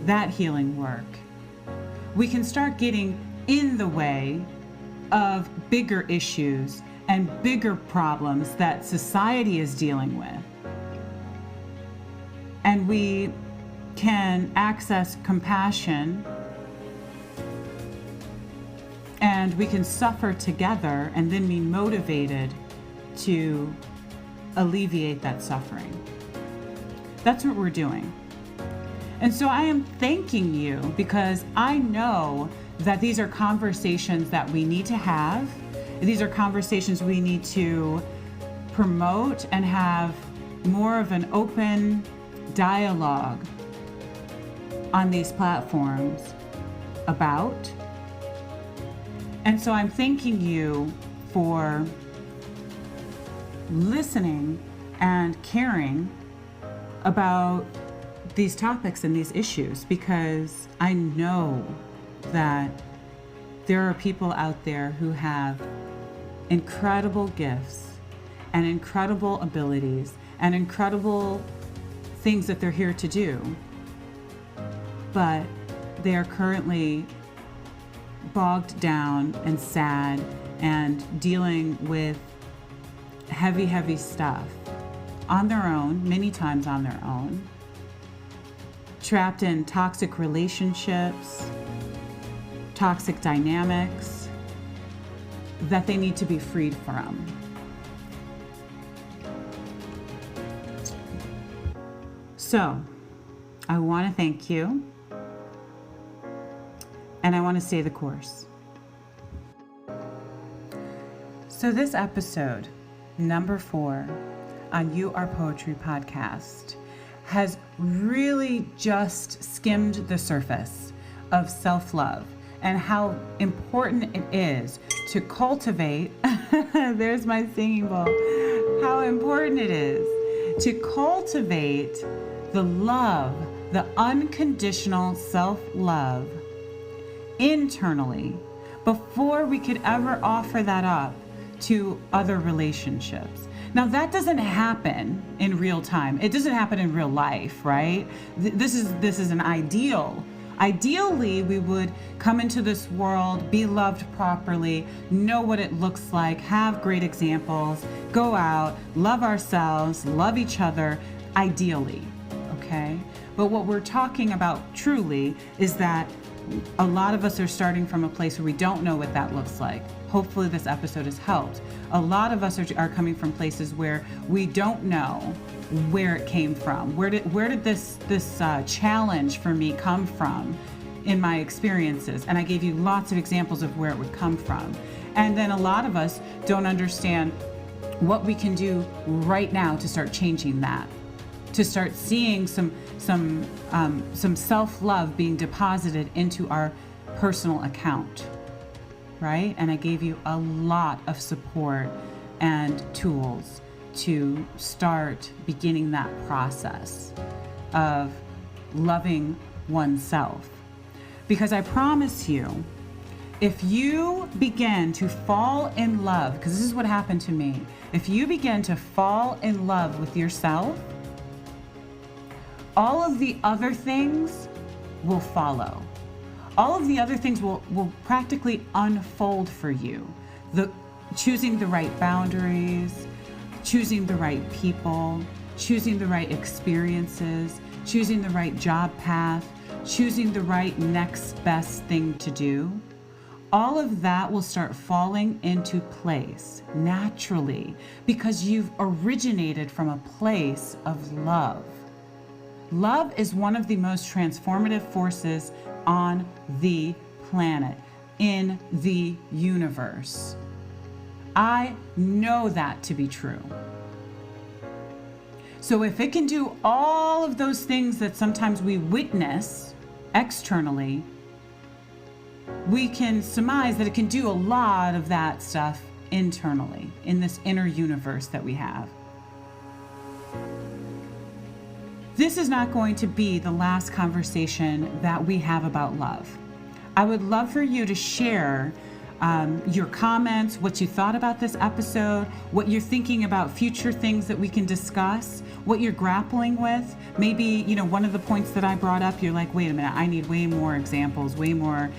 that healing work, we can start getting in the way of bigger issues and bigger problems that society is dealing with. And we can access compassion, and we can suffer together and then be motivated to alleviate that suffering. That's what we're doing. And so I am thanking you because I know that these are conversations that we need to have. These are conversations we need to promote and have more of an open dialogue on these platforms about. And so I'm thanking you for listening and caring about these topics and these issues, because I know that there are people out there who have incredible gifts and incredible abilities and incredible things that they're here to do, but they are currently bogged down and sad and dealing with heavy, heavy stuff on their own, many times on their own, trapped in toxic relationships, toxic dynamics that they need to be freed from. So I want to thank you, and I want to stay the course. So this episode, number 4 on You Are Poetry podcast, has really just skimmed the surface of self-love and how important it is to cultivate, there's my singing bowl, how important it is to cultivate the love, the unconditional self-love internally before we could ever offer that up to other relationships. Now that doesn't happen in real time. It doesn't happen in real life, right? This is an ideal. Ideally, we would come into this world, be loved properly, know what it looks like, have great examples, go out, love ourselves, love each other, ideally, okay? But what we're talking about truly is that a lot of us are starting from a place where we don't know what that looks like. Hopefully this episode has helped. A lot of us are coming from places where we don't know where it came from. Where did this challenge for me come from in my experiences? And I gave you lots of examples of where it would come from. And then a lot of us don't understand what we can do right now to start changing that, to start seeing some self-love being deposited into our personal account, right? And I gave you a lot of support and tools to start beginning that process of loving oneself. Because I promise you, if you begin to fall in love, because this is what happened to me, if you begin to fall in love with yourself, all of the other things will follow. All of the other things will practically unfold for you. Choosing the right boundaries, choosing the right people, choosing the right experiences, choosing the right job path, choosing the right next best thing to do. All of that will start falling into place naturally because you've originated from a place of love. Love is one of the most transformative forces on the planet, in the universe. I know that to be true. So if it can do all of those things that sometimes we witness externally, we can surmise that it can do a lot of that stuff internally, in this inner universe that we have. This is not going to be the last conversation that we have about love. I would love for you to share your comments, what you thought about this episode, what you're thinking about future things that we can discuss, what you're grappling with. Maybe, one of the points that I brought up, you're like, wait a minute, I need way more examples, way more,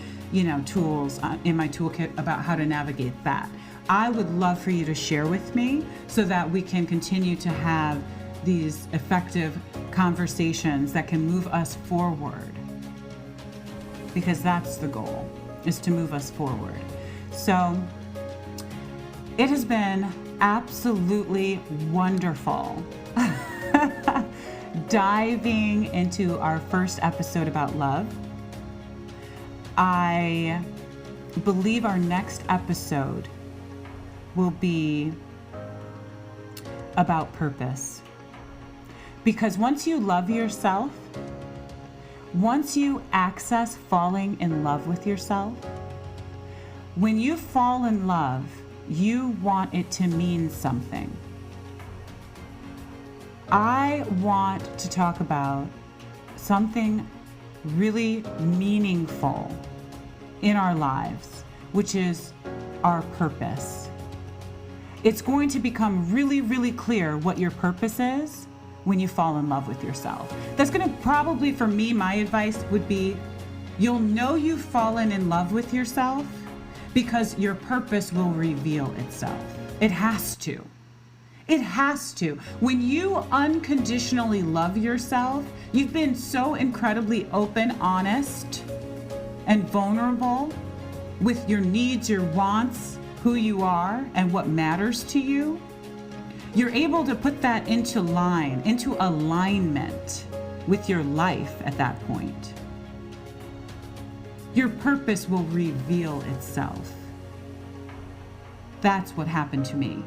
tools in my toolkit about how to navigate that. I would love for you to share with me so that we can continue to have these effective conversations that can move us forward. Because that's the goal, is to move us forward. So it has been absolutely wonderful diving into our first episode about love. I believe our next episode will be about purpose. Because once you love yourself, once you access falling in love with yourself, when you fall in love, you want it to mean something. I want to talk about something really meaningful in our lives, which is our purpose. It's going to become really, really clear what your purpose is when you fall in love with yourself. That's going to probably, for me, my advice would be, you'll know you've fallen in love with yourself because your purpose will reveal itself. It has to. It has to. When you unconditionally love yourself, you've been so incredibly open, honest, and vulnerable with your needs, your wants, who you are, and what matters to you. You're able to put that into line, into alignment with your life at that point. Your purpose will reveal itself. That's what happened to me.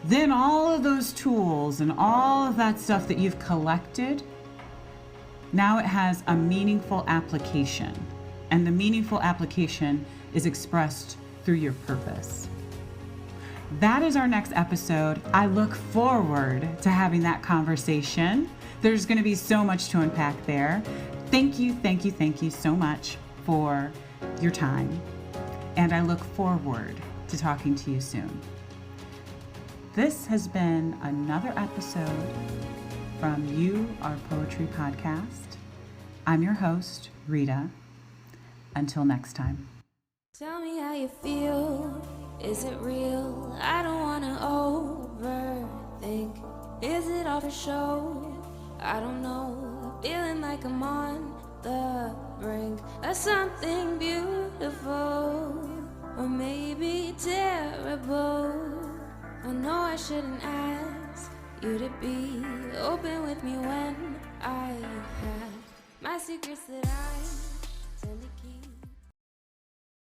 Then all of those tools and all of that stuff that you've collected, now it has a meaningful application. And the meaningful application is expressed through your purpose. That is our next episode. I look forward to having that conversation. There's going to be so much to unpack there. Thank you so much for your time. And I look forward to talking to you soon. This has been another episode from You Are Poetry Podcast. I'm your host, Rita. Until next time. Tell me how you feel. Is it real? I don't wanna overthink. Is it all for show? I don't know. Feeling like I'm on the brink of something beautiful, or maybe terrible. I know I shouldn't ask you to be open with me when I have my secrets that I